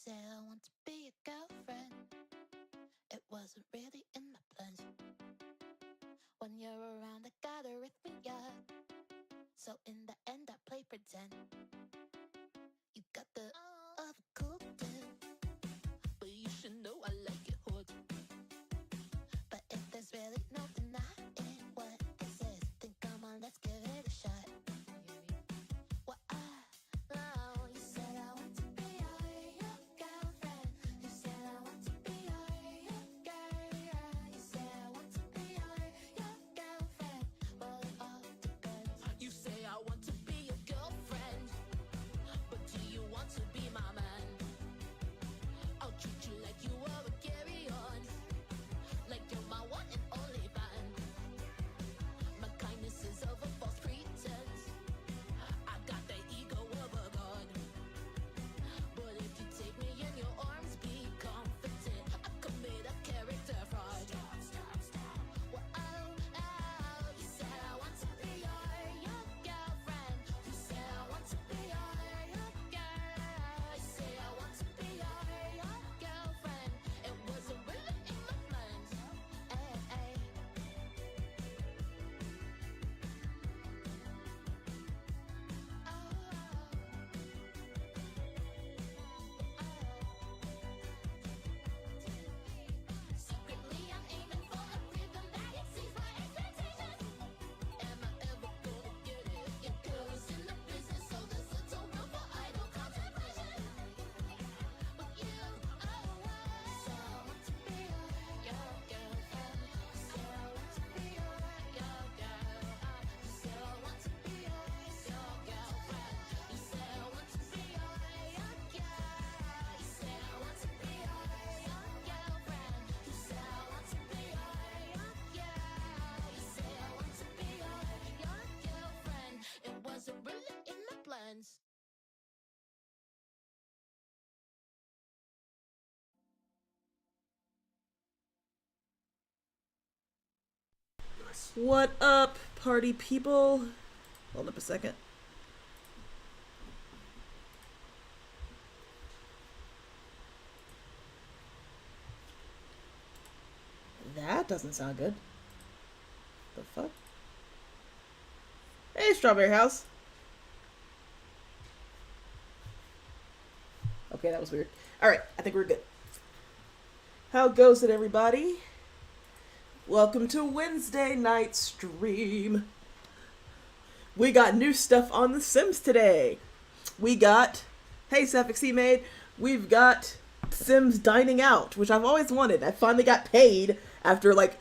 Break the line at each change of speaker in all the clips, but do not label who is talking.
said I want to be a girlfriend. It wasn't really in my plans. When you're around, I got arrhythmia. So in the end, I play pretend. You got the of a cool dude, but you should know I like it hot. But if there's really no denying what this is, then come on, let's give it a shot. Well, you said I want to be your girlfriend. You said I want to be your girl. You said I want to be your girlfriend. Well, it all depends. You say I want to be your girlfriend, but do you want to be my man? I'll treat you like you were a carry-on, like you're my one and only fan. My kindness is of a false pretense. I got the ego of a god, but if you take me in your arms, be confident I commit a character fraud. Stop. Well, you said I want to be your girlfriend. You said I want to be your girl. You say I want to be your girlfriend. It wasn't really in my plans. Ay. Secretly, I'm aiming for a rhythm that exceeds my expectations. Am I ever gonna get it? Your girl is in the business, so there's little room for idle contemplation. But you, say I want to be your girlfriend. Say I want to be your girl. You say I want to be your girlfriend. You say I want to be your girl. You say I want to be your girlfriend. You say I want to be your girl. You say I want to be your girlfriend. It wasn't really in my plans.
What up, party people? Hold up a second. That doesn't sound good. The fuck? Hey, Strawberry House. Okay, that was weird. Alright, I think we're good. How goes it, everybody? Welcome to Wednesday night stream. We got new stuff on The Sims today. We got, hey, Suffix Maid, we've got Sims Dining Out, which I've always wanted. I finally got paid after like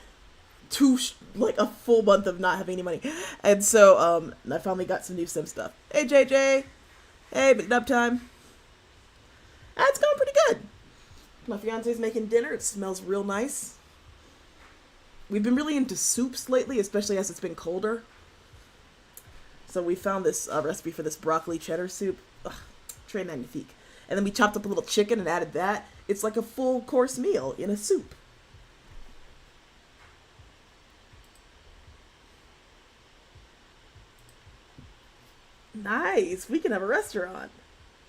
a full month of not having any money. And so, I finally got some new Sim stuff. Hey, JJ. Hey, Big Dub Time. It's going pretty good. My fiance's making dinner. It smells real nice. We've been really into soups lately, especially as it's been colder. So we found this recipe for this broccoli cheddar soup. Ugh, très magnifique. And then we chopped up a little chicken and added that. It's like a full course meal in a soup. Nice. We can have a restaurant.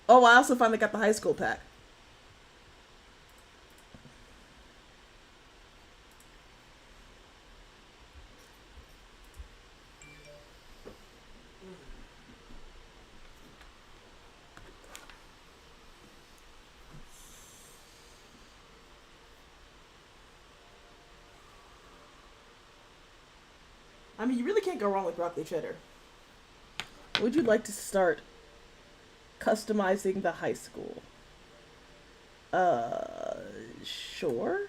Oh, I also finally got the high school pack. I mean, you really can't go wrong with broccoli cheddar. Would you like to start customizing the high school? Sure.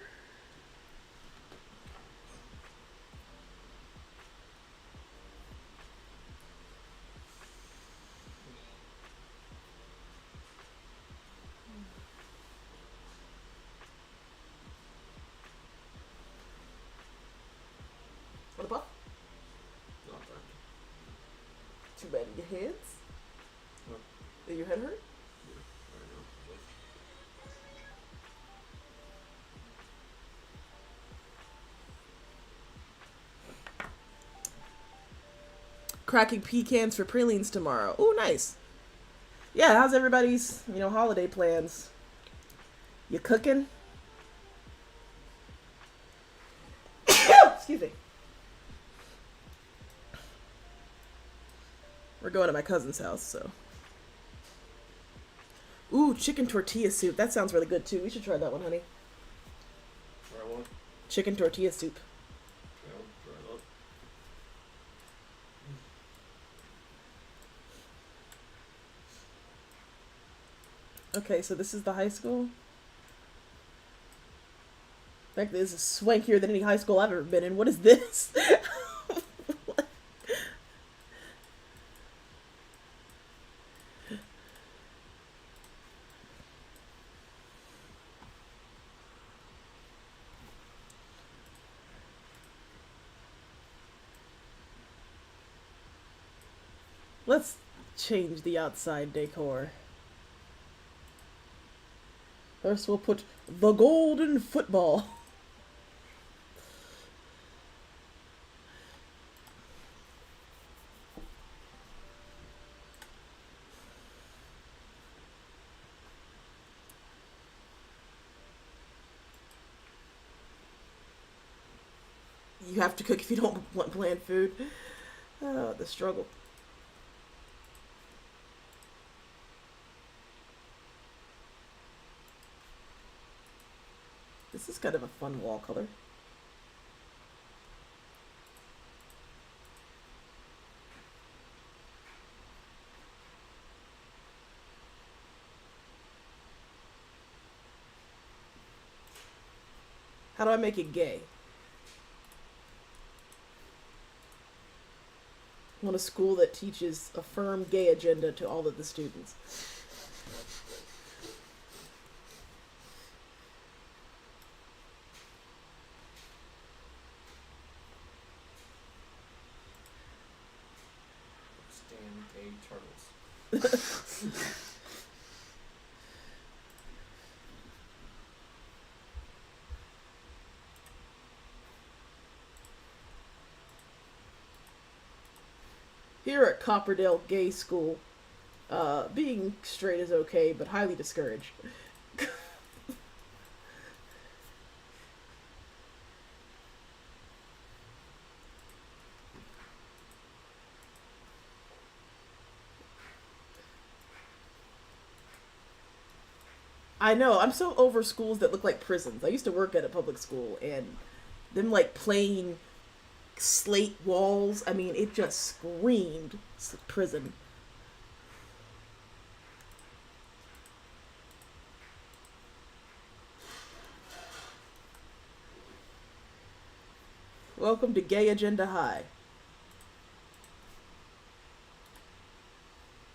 What about?
Not that.
Too bad your heads.
What?
Did your head hurt?
Yeah, I know.
Cracking pecans for pralines tomorrow. Oh, nice. Yeah, how's everybody's, holiday plans? You cooking? Excuse me. We're going to my cousin's house, so. Ooh, chicken tortilla soup. That sounds really good too. We should try that one, honey.
Try one.
Chicken tortilla soup.
Yeah, I'll try that.
Okay, so this is the high school. In fact, this is swankier than any high school I've ever been in. What is this? Let's change the outside decor. First, we'll put the golden football. You have to cook if you don't want bland food. Oh, the struggle. This is kind of a fun wall color. How do I make it gay? I want a school that teaches a firm gay agenda to all of the students.
Stand gay turtles.
Here at Copperdale Gay School, being straight is okay, but highly discouraged. I know, I'm so over schools that look like prisons. I used to work at a public school, and them like plain slate walls, I mean, it just screamed prison. Welcome to Gay Agenda High.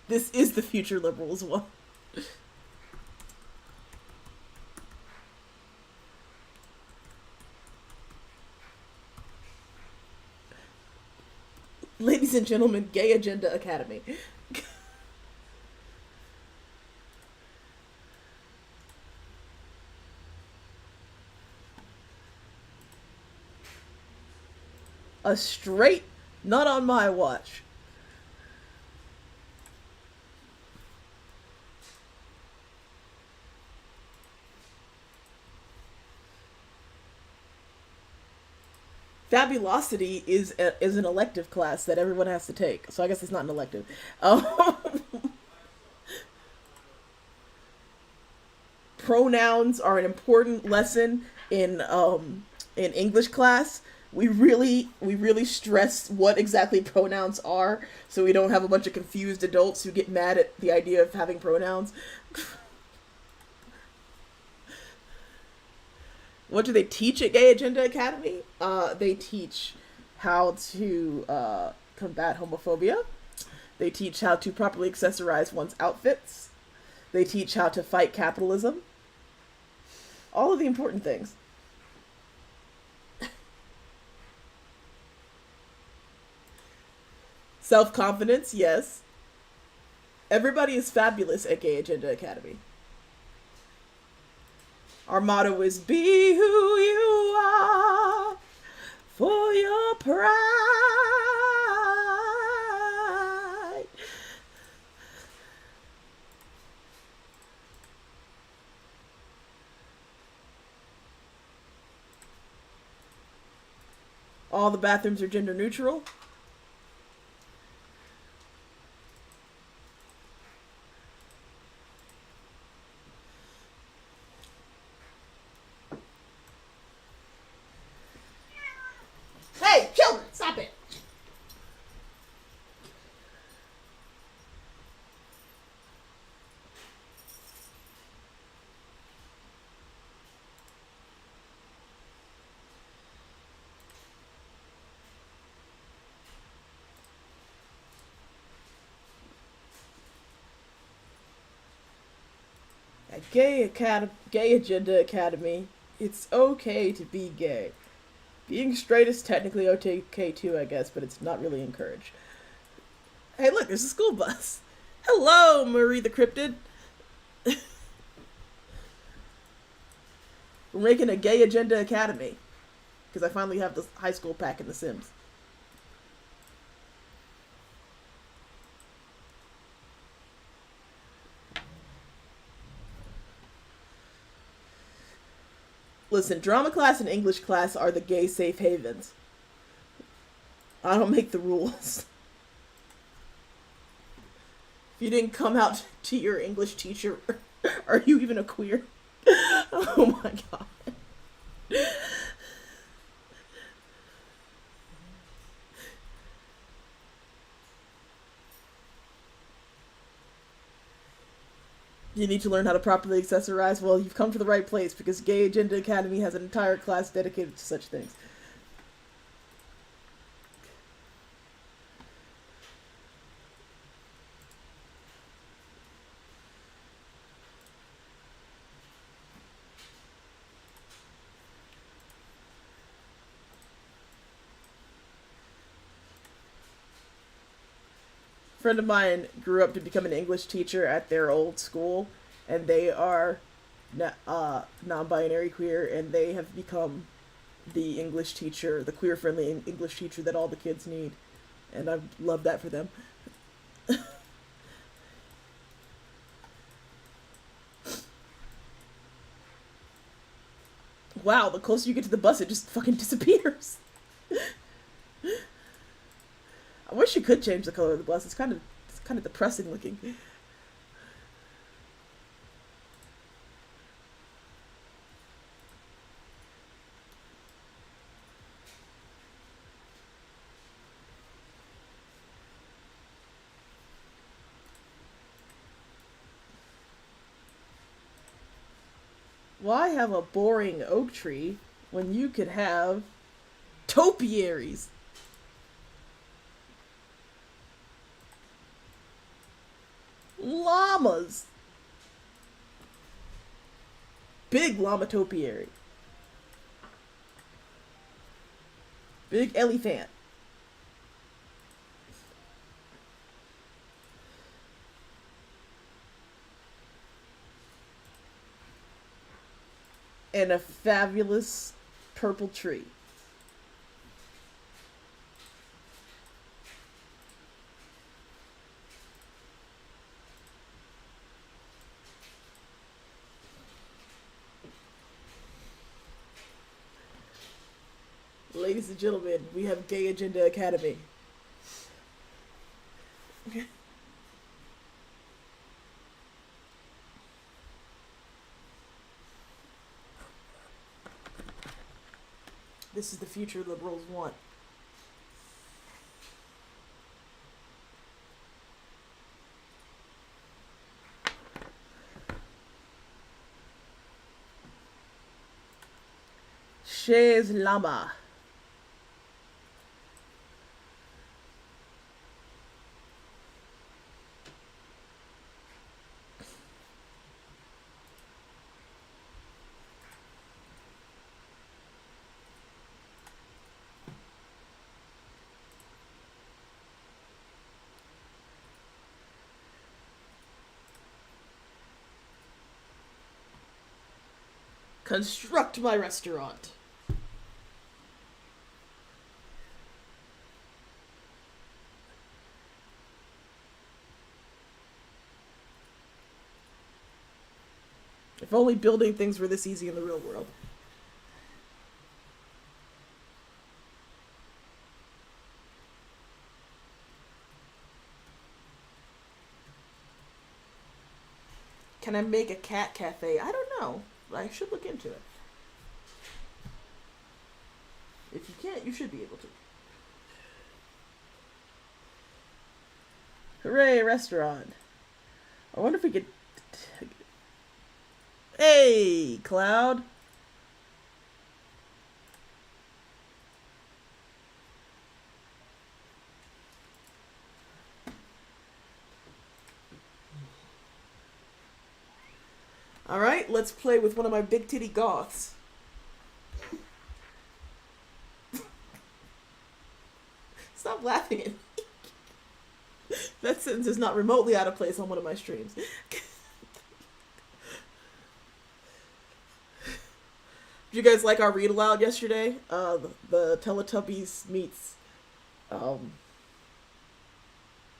This is the future liberals one. Ladies and gentlemen, Gay Agenda Academy. A straight, not on my watch. Fabulosity is an elective class that everyone has to take, so I guess it's not an elective. Pronouns are an important lesson in English class. We really stress what exactly pronouns are, so we don't have a bunch of confused adults who get mad at the idea of having pronouns. What do they teach at Gay Agenda Academy? They teach how to combat homophobia. They teach how to properly accessorize one's outfits. They teach how to fight capitalism. All of the important things. Self-confidence, yes. Everybody is fabulous at Gay Agenda Academy. Our motto is be who you are for your pride. All the bathrooms are gender neutral. Hey, children, stop it! At Gay Agenda Academy, it's okay to be gay. Being straight is technically okay too, I guess, but it's not really encouraged. Hey, look, there's a school bus. Hello, Marie the Cryptid. We're making a Gay Agenda Academy. Because I finally have the high school pack in The Sims. Listen, drama class and English class are the gay safe havens. I don't make the rules. If you didn't come out to your English teacher, are you even a queer? Oh my god. You need to learn how to properly accessorize? Well, you've come to the right place because Gay Agenda Academy has an entire class dedicated to such things. A friend of mine grew up to become an English teacher at their old school, and they are non-binary queer, and they have become the English teacher, the queer-friendly English teacher that all the kids need, and I love that for them. Wow, the closer you get to the bus, it just fucking disappears. I wish you could change the color of the bus. It's kind of depressing looking. Why have a boring oak tree when you could have topiaries? Llamas. Big llama topiary. Big elephant. And a fabulous purple tree. Ladies and gentlemen, we have Gay Agenda Academy. This is the future liberals want. Chez Lama. Construct my restaurant. If only building things were this easy in the real world. Can I make a cat cafe? I don't know. I should look into it. If you can't, you should be able to. Hooray, a restaurant. I wonder if we could... Hey, Cloud. Alright, let's play with one of my big titty goths. Stop laughing at me. That sentence is not remotely out of place on one of my streams. Did you guys like our read aloud yesterday? The Teletubbies meets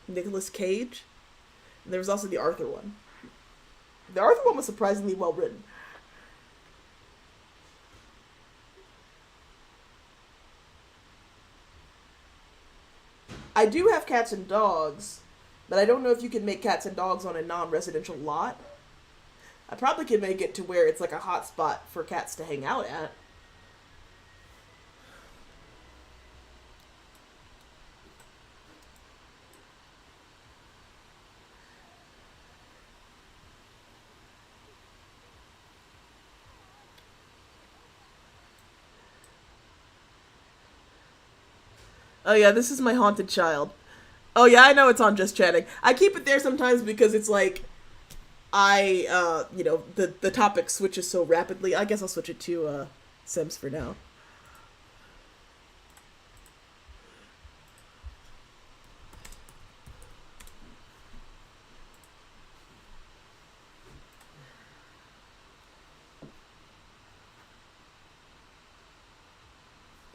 Nicolas Cage. And there was also the Arthur one. The Arthur one was surprisingly well written. I do have cats and dogs, but I don't know if you can make cats and dogs on a non-residential lot. I probably could make it to where it's like a hot spot for cats to hang out at. Oh yeah, this is my haunted child. Oh yeah, I know it's on Just Chatting. I keep it there sometimes because it's like, the topic switches so rapidly. I guess I'll switch it to, Sims for now.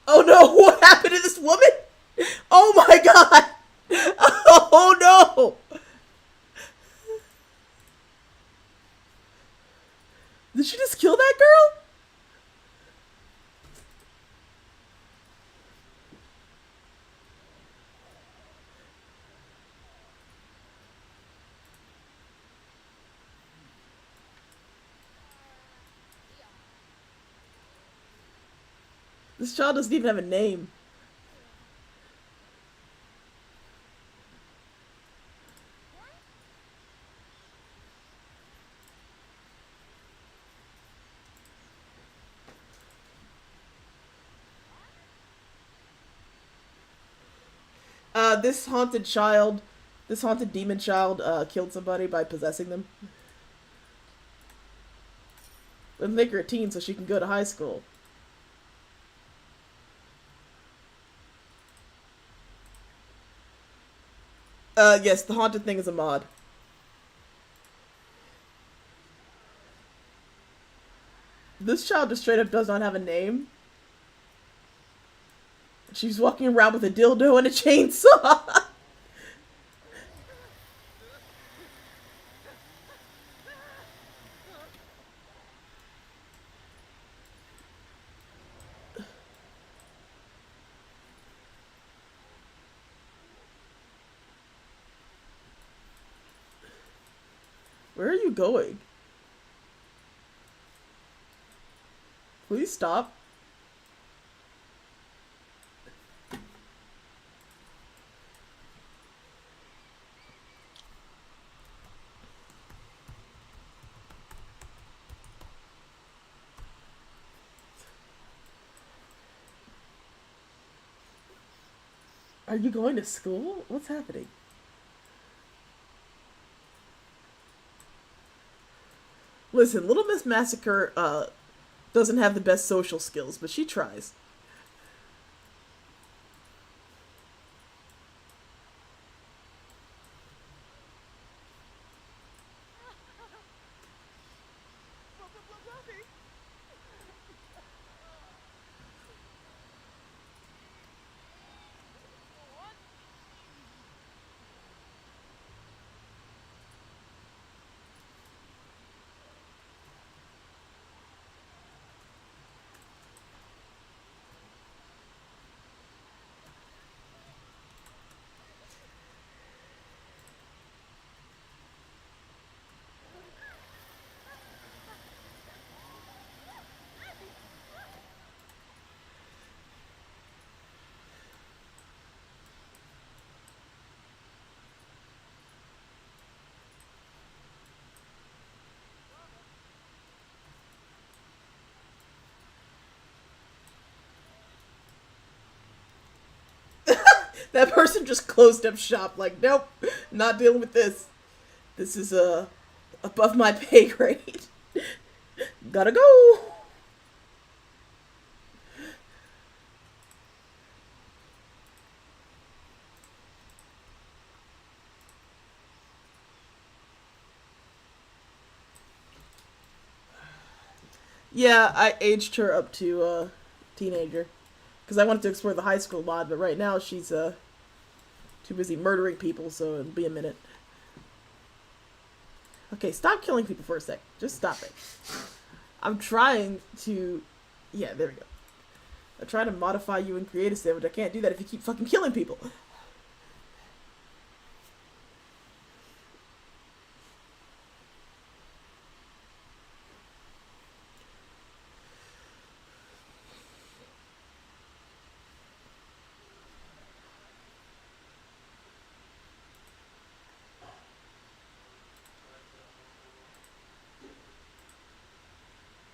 Oh no, what happened to this woman? Oh my god! Oh no! Did she just kill that girl? This child doesn't even have a name. This haunted demon child, killed somebody by possessing them. Let's make her a teen so she can go to high school. Yes, the haunted thing is a mod. This child just straight up does not have a name. She's walking around with a dildo and a chainsaw. Where are you going? Please stop. Are you going to school? What's happening? Listen, Little Miss Massacre, doesn't have the best social skills, but she tries. That person just closed up shop. Like, nope, not dealing with this. This is above my pay grade. Gotta go. Yeah, I aged her up to teenager because I wanted to explore the high school mod, but right now she's too busy murdering people, so it'll be a minute. Okay, stop killing people for a sec. Just stop it. I'm trying to... Yeah, there we go. I'm trying to modify you and create a sandwich. I can't do that if you keep fucking killing people.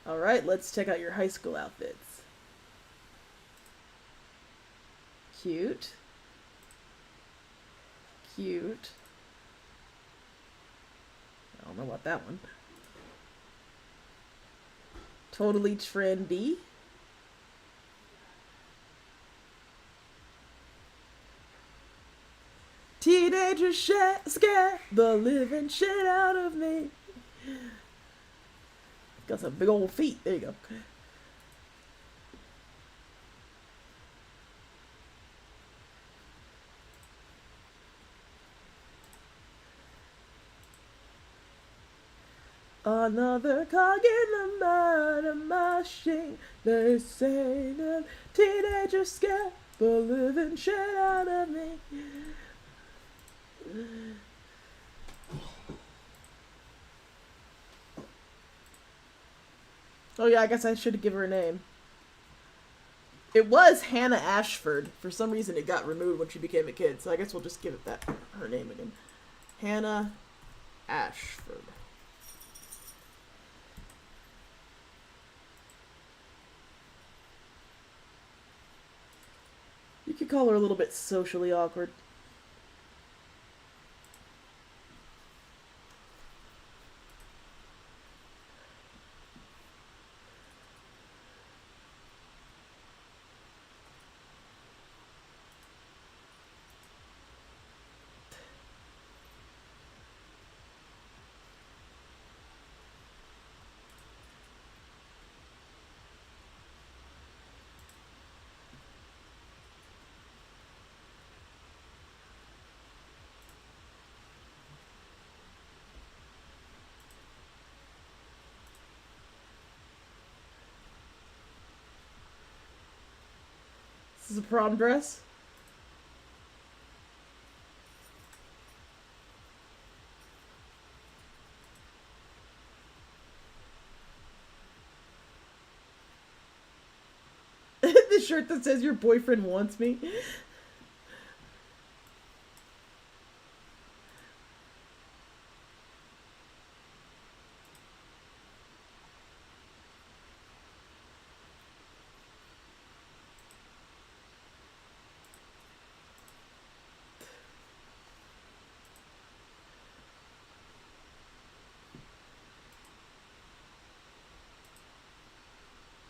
Alright, let's check out your high school outfits. Cute. Cute. I don't know about that one. Totally trendy. Teenagers scare the living shit out of me. Got some big old feet. There you go. Another cog in the murder machine. They say that teenagers scare the living shit out of me. Oh yeah, I guess I should give her a name. It was Hannah Ashford. For some reason it got removed when she became a kid, so I guess we'll just give it that her name again. Hannah Ashford. You could call her a little bit socially awkward. This is a prom dress. The shirt that says your boyfriend wants me.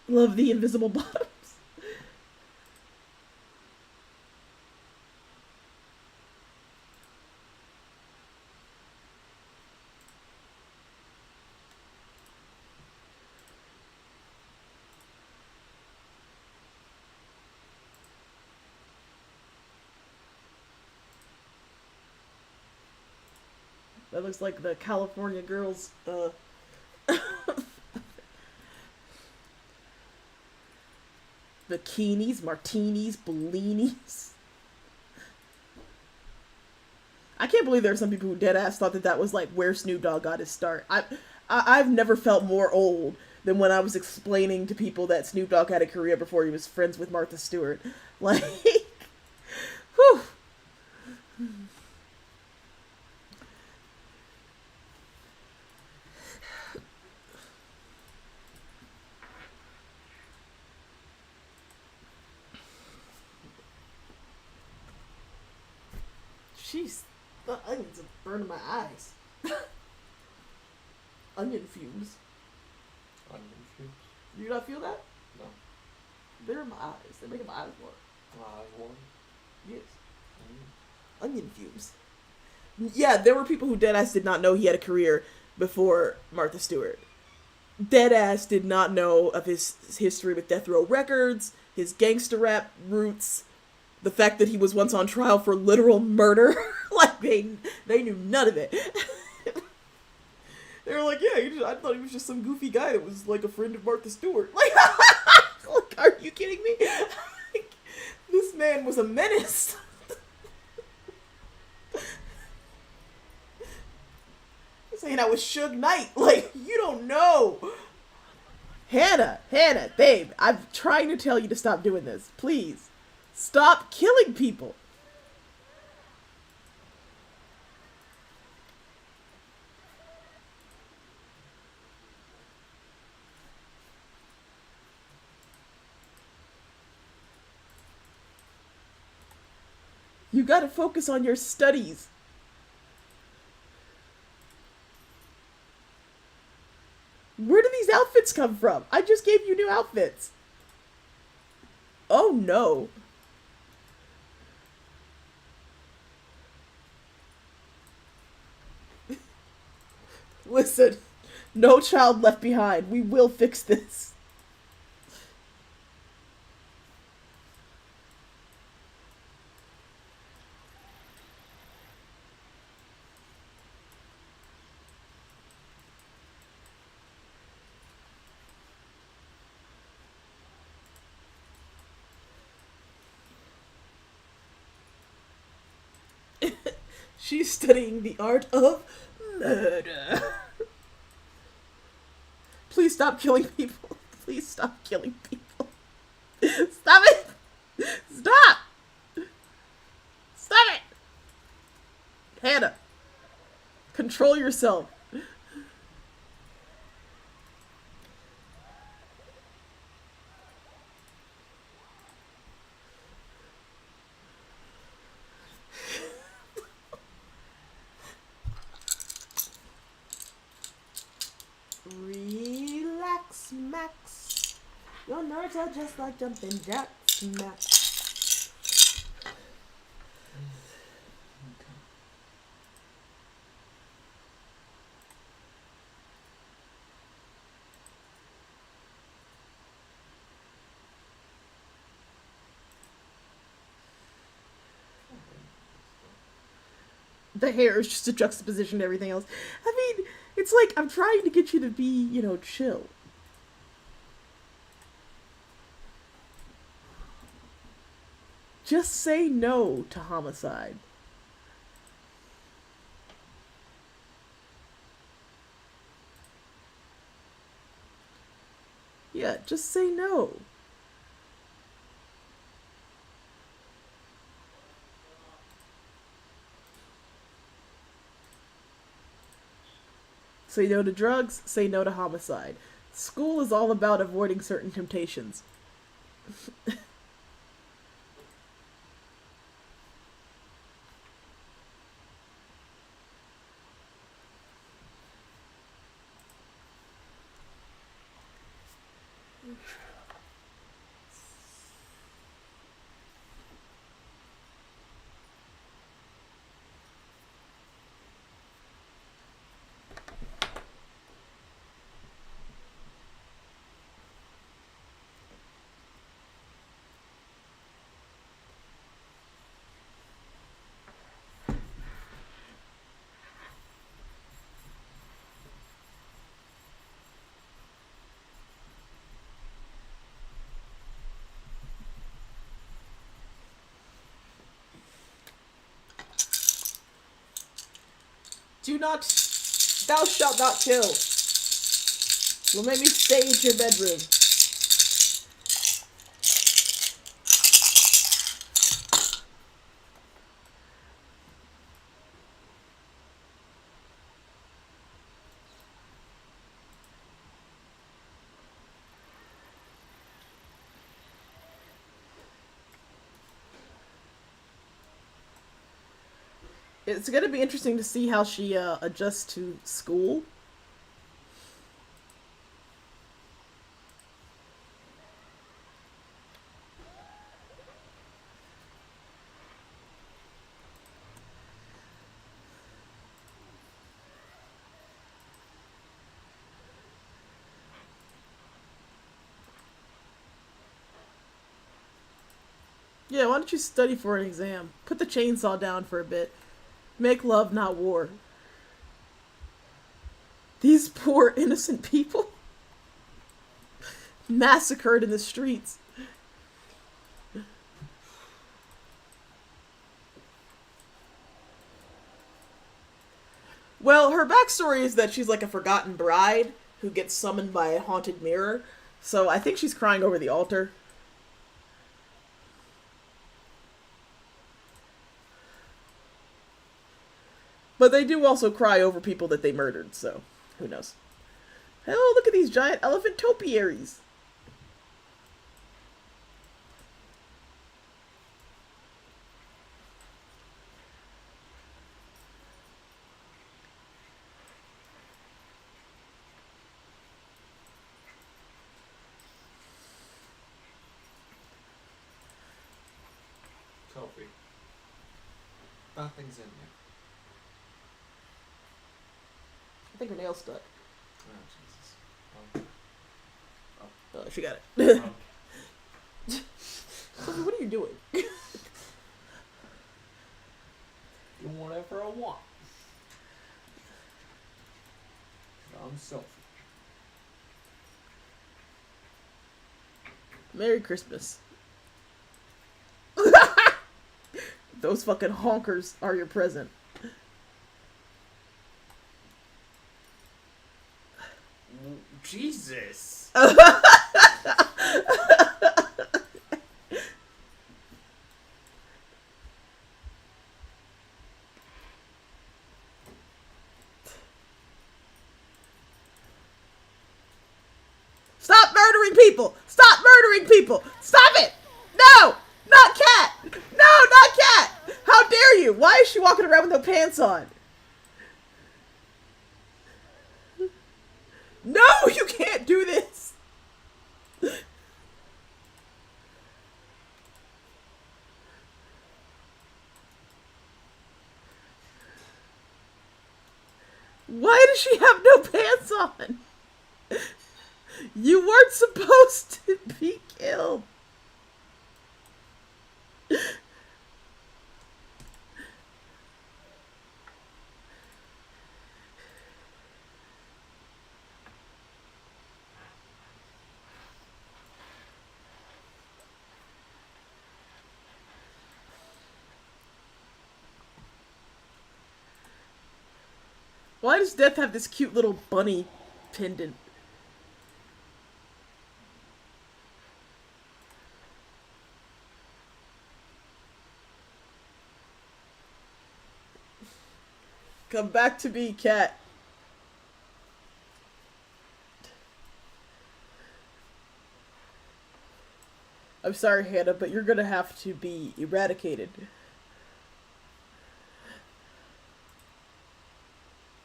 Love the invisible bottoms. That looks like the California girls, bikinis, martinis, bellinis. I can't believe there are some people who dead ass thought that that was like where Snoop Dogg got his start. I've never felt more old than when I was explaining to people that Snoop Dogg had a career before he was friends with Martha Stewart. Like, whew. Jeez, the onions are burning my eyes. Onion fumes.
Onion fumes.
Do you not feel that?
No.
They're in my eyes. They're making my eyes water.
Eyes warm.
Yes.
Mm.
Onion fumes. Yeah, there were people who deadass did not know he had a career before Martha Stewart. Deadass did not know of his history with Death Row Records, his gangster rap roots, the fact that he was once on trial for literal murder. Like, they knew none of it. They were like, yeah, I thought he was just some goofy guy that was like a friend of Martha Stewart. Like, like, are you kidding me? Like, this man was a menace. Saying I was Suge Knight. Like, you don't know. Hannah, babe, I'm trying to tell you to stop doing this. Please. Stop killing people. You gotta focus on your studies. Where do these outfits come from? I just gave you new outfits. Oh no. Listen, no child left behind. We will fix this. She's studying the art of murder. Please stop killing people. Please stop killing people. Stop it! Stop! Stop it! Hannah, control yourself. Relax, Max. Your nerves are just like jumping jacks, Max. The hair is just a juxtaposition to everything else. I mean, it's like I'm trying to get you to be, chill. Just say no to homicide. Yeah, just say no. Say no to drugs, say no to homicide. School is all about avoiding certain temptations. Do not, thou shalt not kill. Will make me stay in your bedroom. It's gonna be interesting to see how she adjusts to school. Yeah, why don't you study for an exam? Put the chainsaw down for a bit. Make love, not war. These poor innocent people massacred in the streets. Well, her backstory is that she's like a forgotten bride who gets summoned by a haunted mirror. So I think she's crying over the altar. But they do also cry over people that they murdered, so who knows. Oh, look at these giant elephant topiaries.
Toby. Nothing's in there.
I think her nail's stuck.
Oh, Jesus.
Oh, she got it.
Okay.
Sophie, what are you doing?
Do whatever I want. I'm selfish.
Merry Christmas. Those fucking honkers are your present.
Jesus.
Stop murdering people! Stop murdering people! Stop it! No! Not Cat! No, not Cat! How dare you? Why is she walking around with no pants on? No, you can't do this! Why does she have no pants on? You weren't supposed to be killed. Why does Death have this cute little bunny pendant? Come back to me, Cat. I'm sorry, Hannah, but you're gonna have to be eradicated.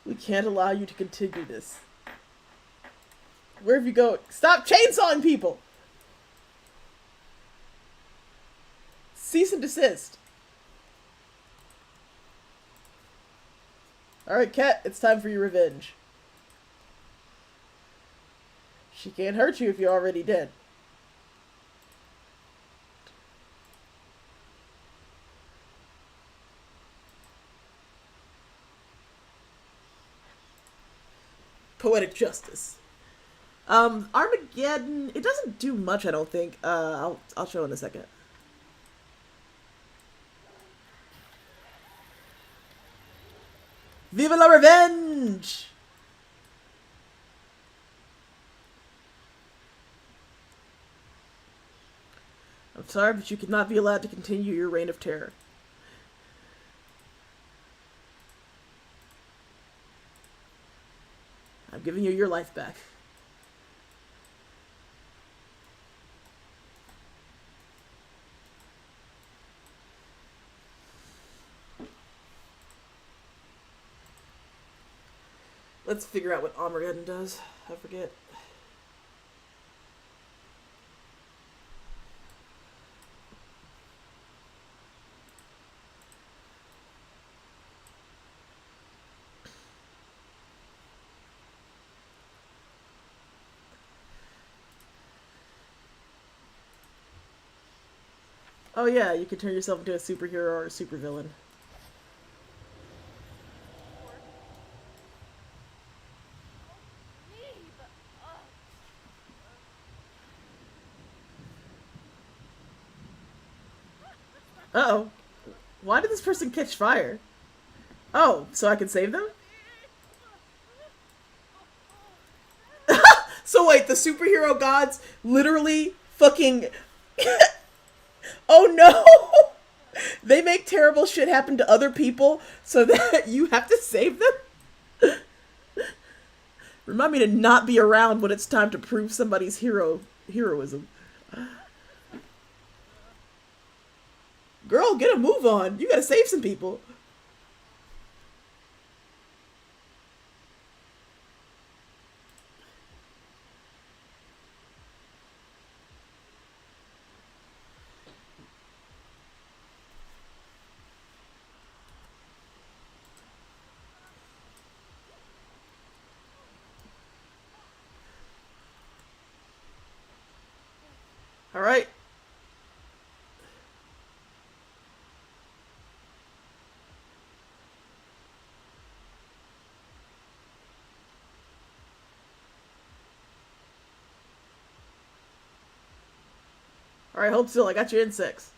We can't allow you to continue this. Where have you go? Stop chainsawing people! Cease and desist. Alright, Cat, it's time for your revenge. She can't hurt you if you're already dead. Poetic justice. Armageddon, it doesn't do much, I don't think. I'll show in a second. Viva la revenge! I'm sorry, but you cannot be allowed to continue your reign of terror. I'm giving you your life back. Let's figure out what Armageddon does. I forget. Oh yeah, you can turn yourself into a superhero or a supervillain. Uh-oh. Why did this person catch fire? Oh, so I can save them? So wait, the superhero gods literally fucking... Oh no! They make terrible shit happen to other people so that you have to save them? Remind me to not be around when it's time to prove somebody's heroism. Girl, get a move on. You gotta save some people. Alright. Alright, hold still. I got your insects.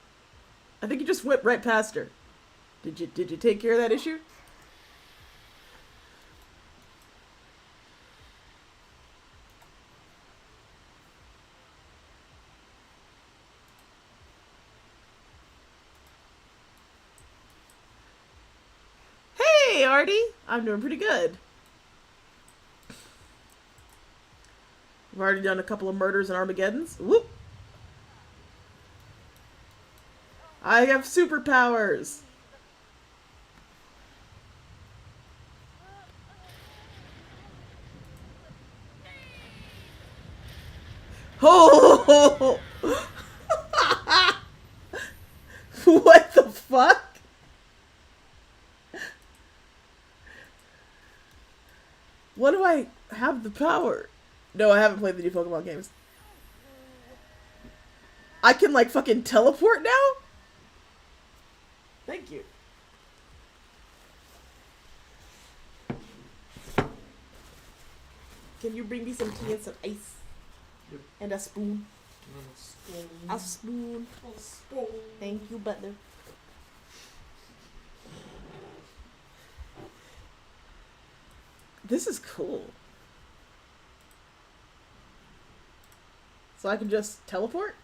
I think you just went right past her. Did you take care of that issue? Hey, Artie. I'm doing pretty good. I've already done a couple of murders and Armageddons. Whoop. I have superpowers. Oh! What the fuck? What do I have the power? No, I haven't played the new Pokemon games. I can like fucking teleport now? Thank you. Can you bring me some tea and some ice?
Yep.
And a spoon.
No,
A spoon.
spoon.
Thank you, butler. This is cool. So I can just teleport?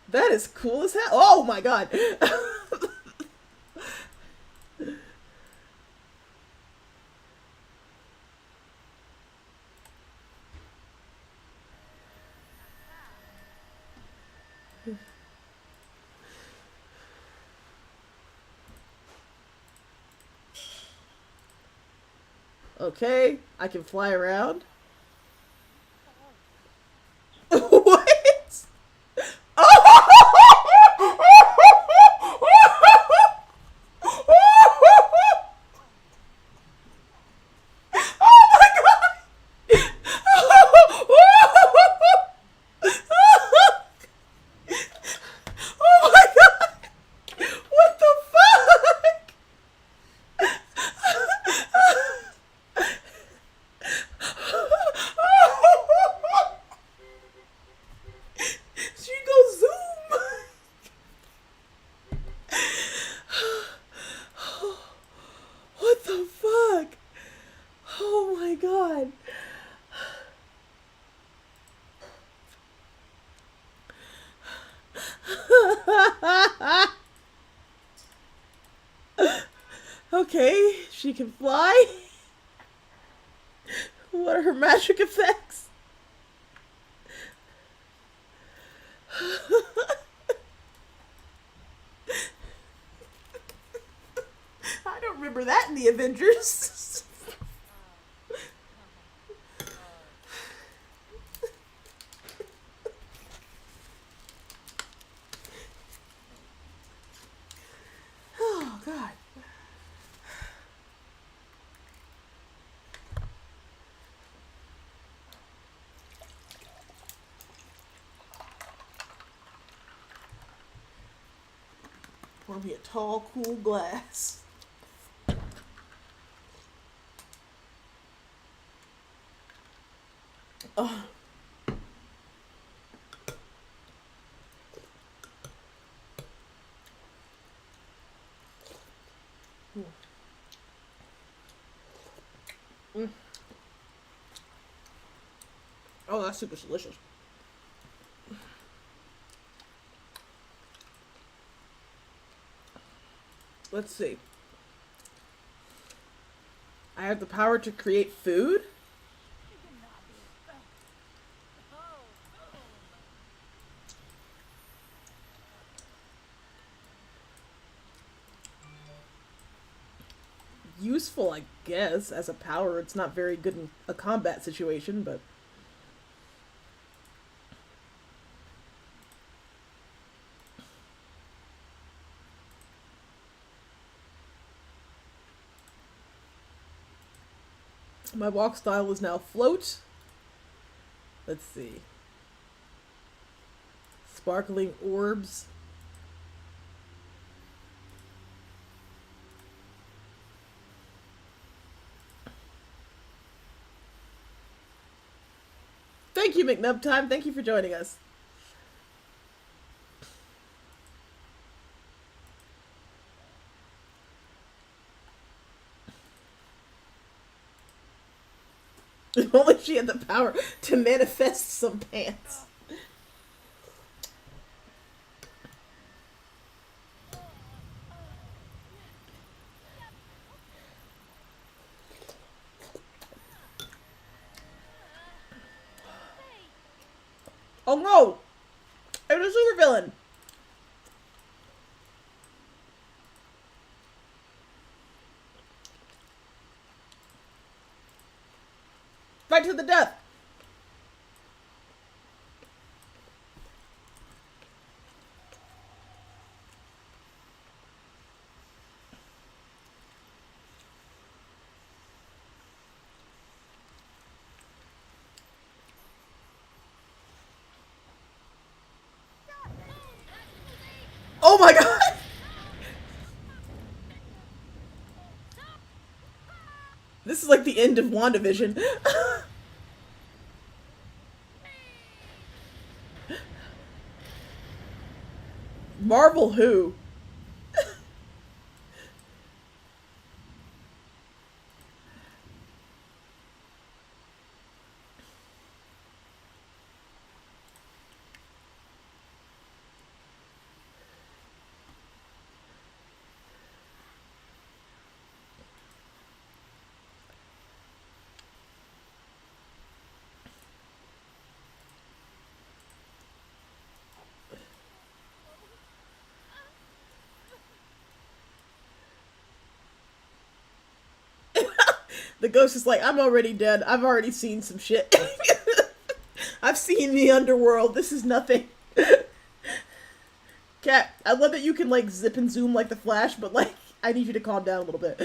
That is cool as hell. Oh my god. Okay, I can fly around. What? Oh my god! What the fuck? She goes zoom. What the fuck? Oh my god. Okay, she can fly. What are her magic effects? I don't remember that in the Avengers. Oh, God. Pour me a tall, cool glass. Oh. Mm. Oh, that soup is delicious. Let's see. I have the power to create food? Useful, I guess, as a power. It's not very good in a combat situation, but... My walk style is now float. Let's see. Sparkling orbs. Thank you, McNubtime. Thank you for joining us. If only she had the power to manifest some pants. Oh no! It was a supervillain! Fight to the death! Oh my god! This is like the end of WandaVision. Marvel who? The ghost is like, I'm already dead. I've already seen some shit. I've seen the underworld. This is nothing. Cat, I love that you can like zip and zoom like the Flash, but like, I need you to calm down a little bit.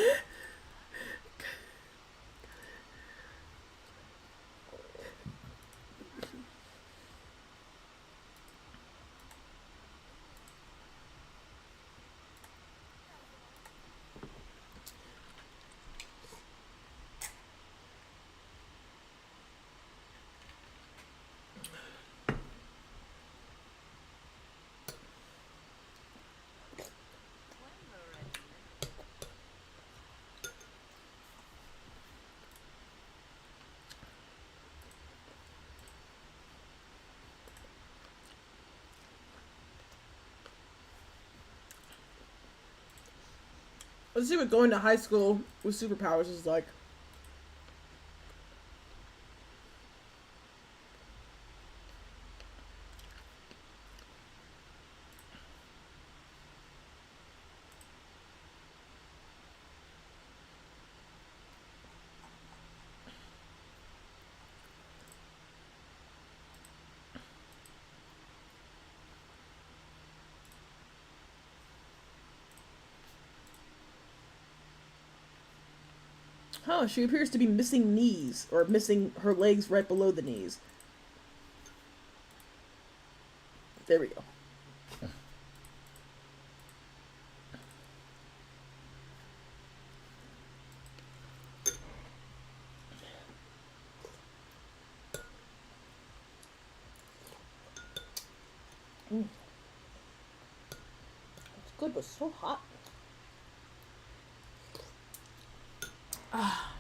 Let's see what going to high school with superpowers is like. Huh, she appears to be missing knees, or missing her legs right below the knees. There we go. It's good, but so hot. Ah.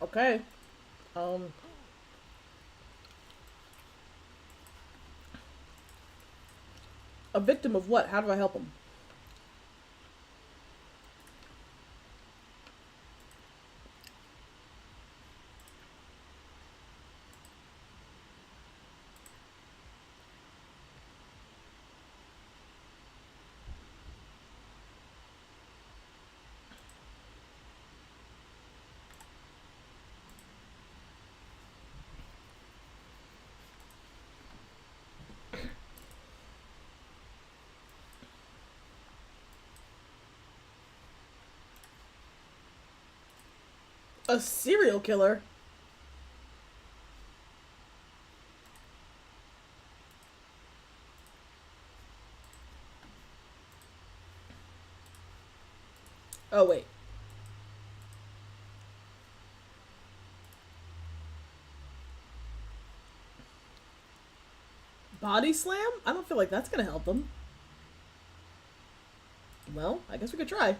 Okay. Um. A victim of what? How do I help him? A serial killer? Oh, wait. Body slam? I don't feel like that's gonna help him. Well, I guess we could try.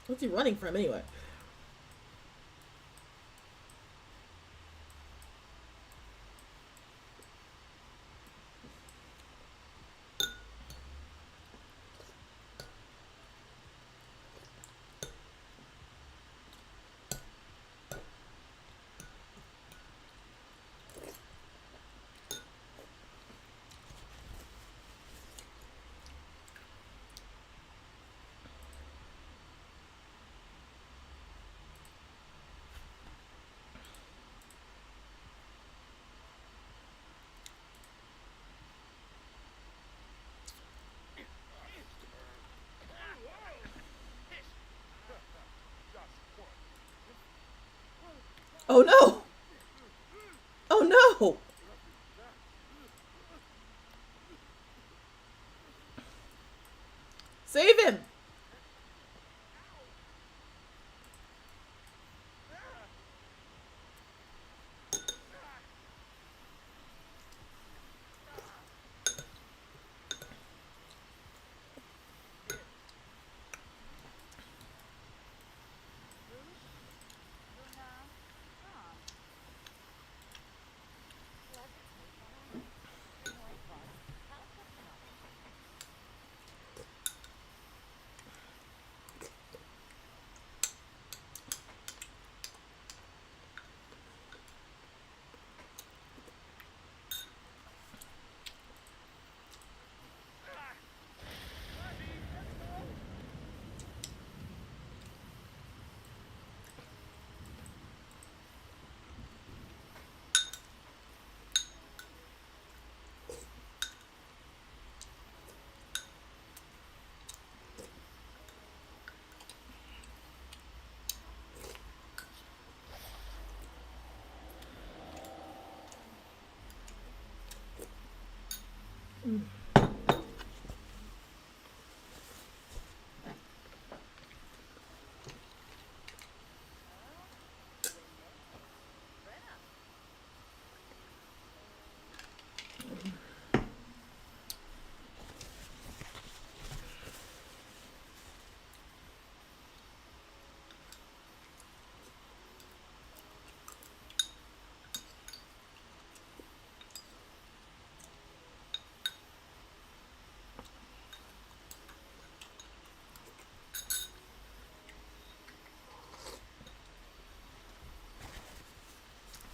What's he running from anyway? Oh no! Oh no! Save him!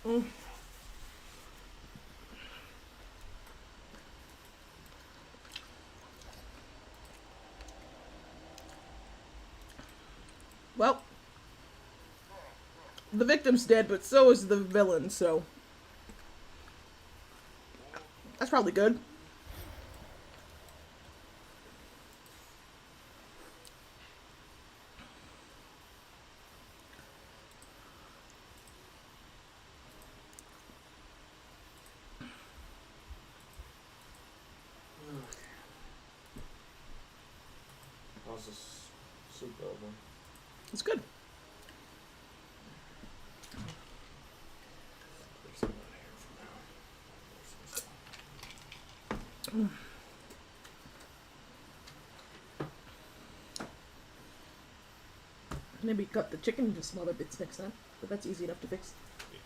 Mm. Well, the victim's dead, but so is the villain, so that's probably good.
How's this soup over?
It's good.
There's some out here for now.
Maybe cut the chicken into smaller bits next time, but that's easy enough to fix.
Fix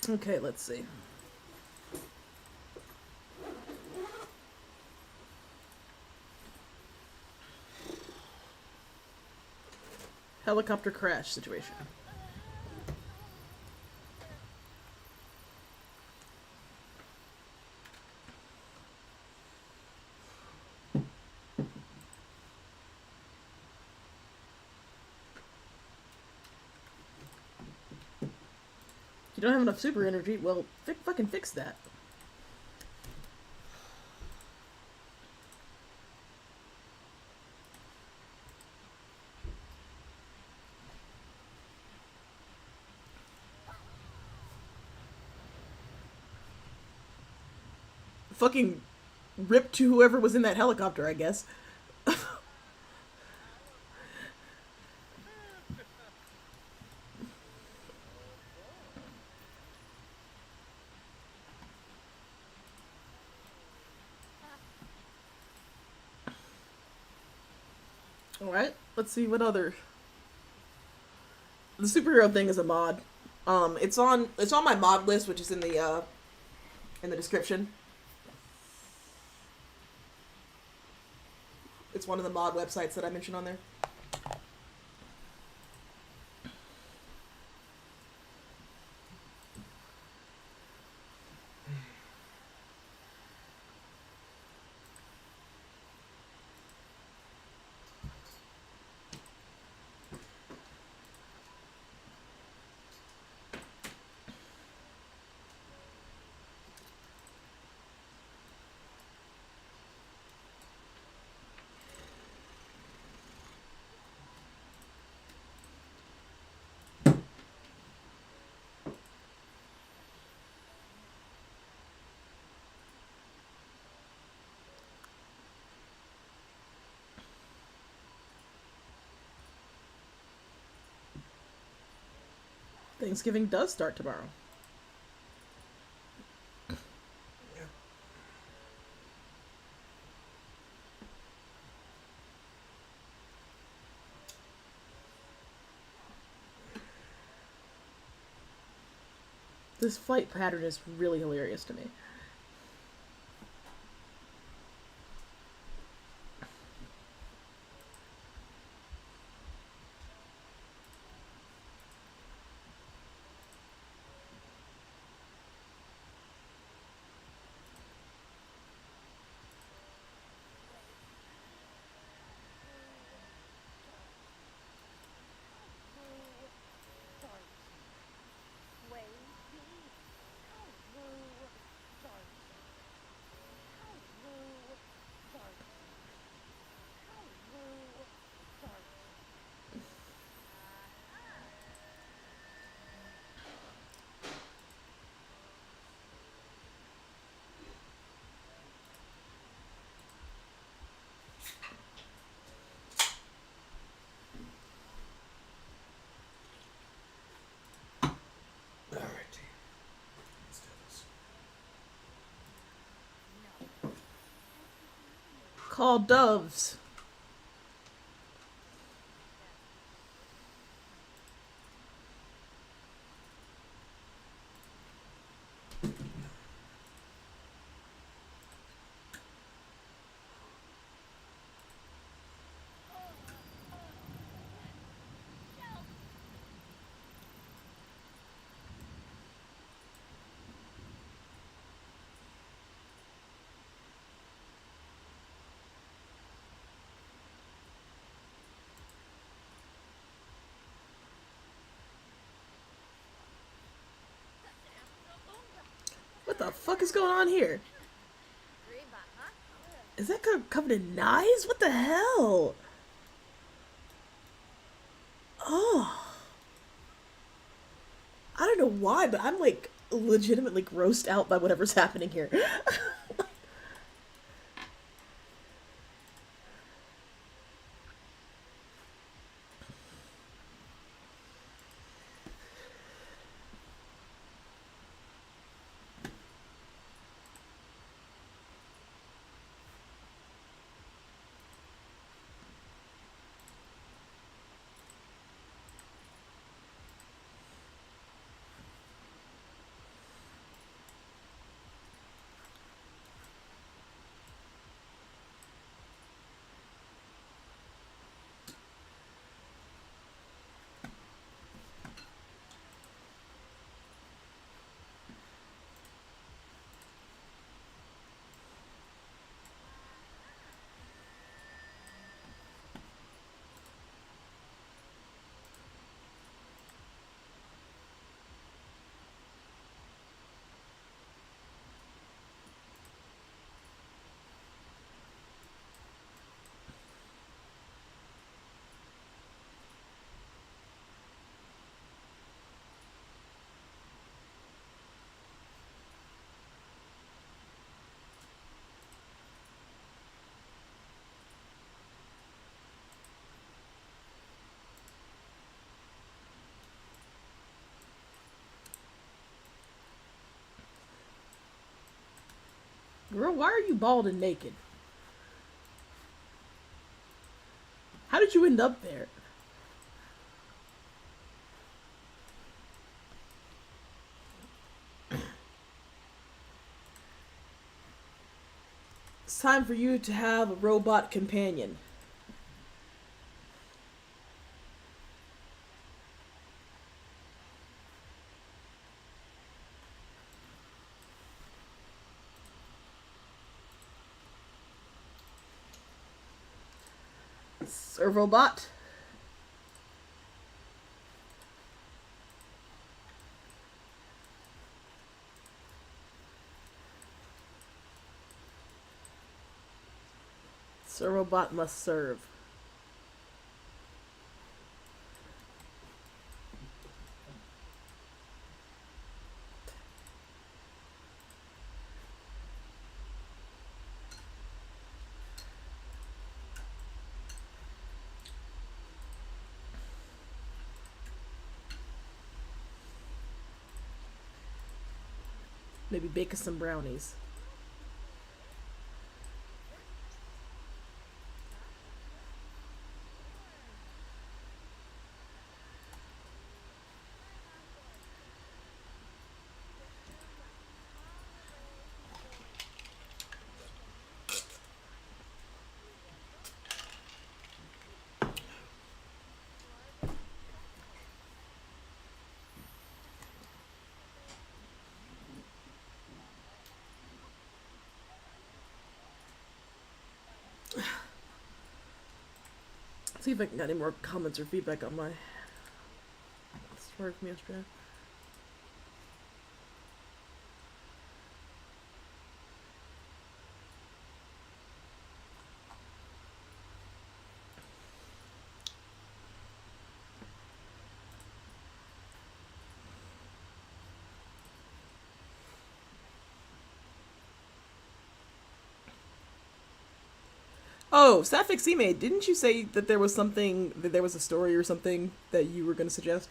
that.
Okay, let's see. Helicopter crash situation. You don't have enough super energy? Well, fucking fix that. Fucking rip to whoever was in that helicopter, I guess. Alright, let's see what other. The superhero thing is a mod. It's on my mod list, which is in the description. It's one of the mod websites that I mentioned on there. Thanksgiving does start tomorrow.
Yeah.
This flight pattern is really hilarious to me.
Alright. Let's do this.
Call doves. the fuck is going on here? Is that covered in knives? What the hell? Oh. I don't know why, but I'm like legitimately grossed out by whatever's happening here. Girl, why are you bald and naked? How did you end up there? It's time for you to have a robot companion. Servobot. Servobot must serve. Maybe bake us some brownies. See if I can get any more comments or feedback on my story from yesterday. Oh, Sapphic Seamaid, didn't you say that there was something, that there was a story or something that you were going to suggest?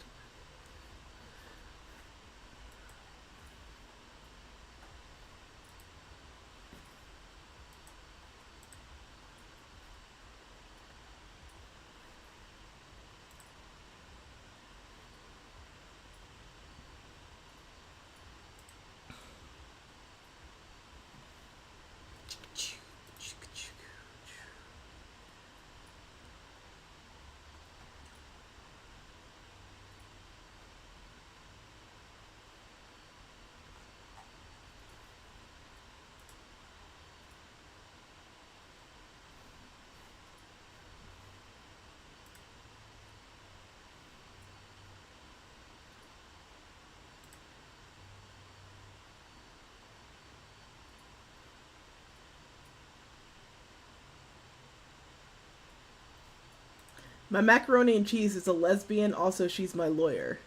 My macaroni and cheese is a lesbian. Also, she's my lawyer.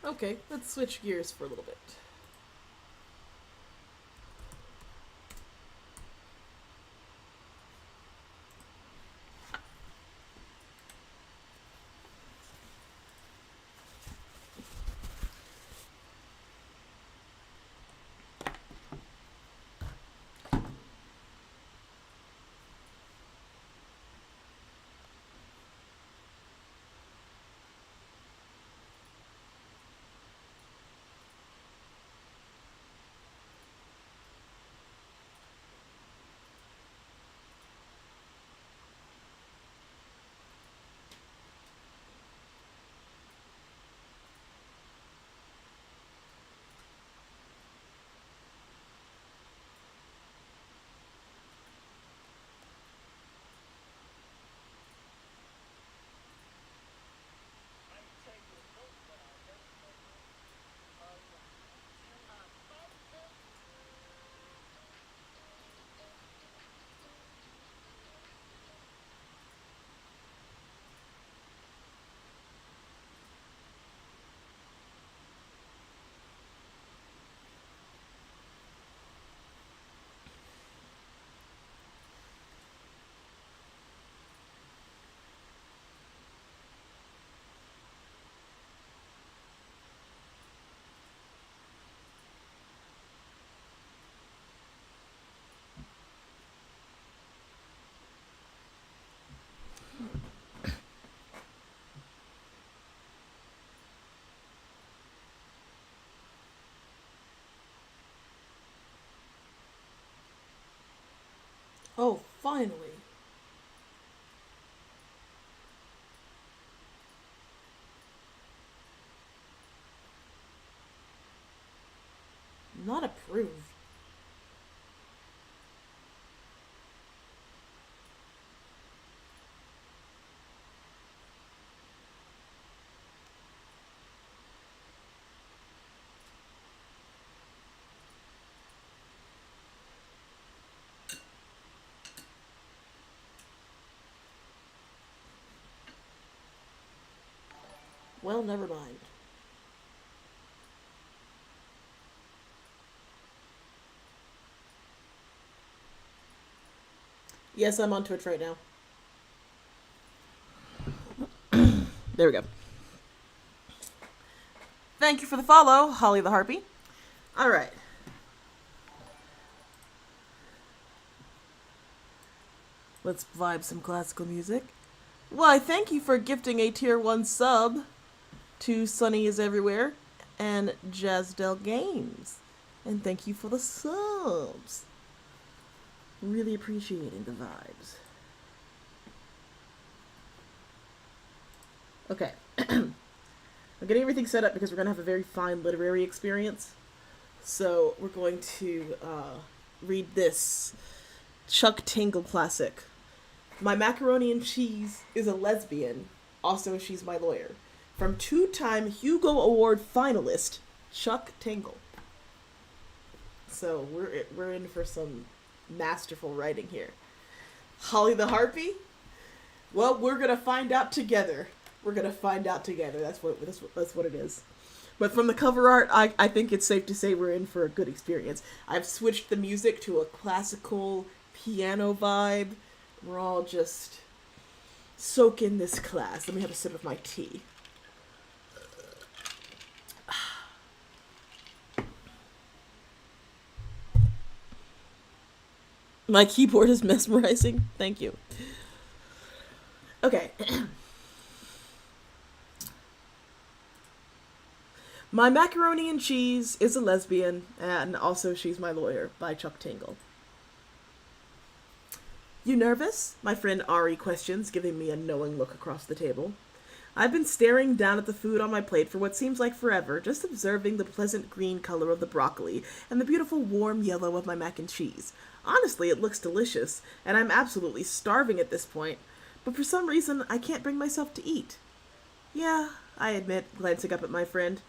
Okay, let's switch gears for a little bit. Oh, finally. Not approved. Well, never mind. Yes, I'm on Twitch right now. There we go. Thank you for the follow, Holly the Harpy. All right. Let's vibe some classical music. Why, thank you for gifting a tier 1 sub to Sunny is Everywhere and Jazdell Games. And thank you for the subs. Really appreciating the vibes. Okay. I'm getting everything set up because we're going to have a very fine literary experience. So we're going to read this Chuck Tingle classic. My macaroni and cheese is a lesbian. Also, she's my lawyer. From 2-time Hugo Award finalist Chuck Tingle. So we're in for some masterful writing here. Holly the Harpy? Well, we're gonna find out together. We're gonna find out together. That's what it is. But from the cover art, I think it's safe to say we're in for a good experience. I've switched the music to a classical piano vibe. We're all just soak in this class. Let me have a sip of my tea. My keyboard is mesmerizing. Thank you. Okay. My Macaroni and Cheese is a lesbian, and also she's my lawyer, by Chuck Tingle. You nervous? My friend Ari questions, giving me a knowing look across the table. I've been staring down at the food on my plate for what seems like forever, just observing the pleasant green color of the broccoli and the beautiful warm yellow of my mac and cheese. Honestly, it looks delicious, and I'm absolutely starving at this point, but for some reason I can't bring myself to eat. Yeah, I admit, glancing up at my friend.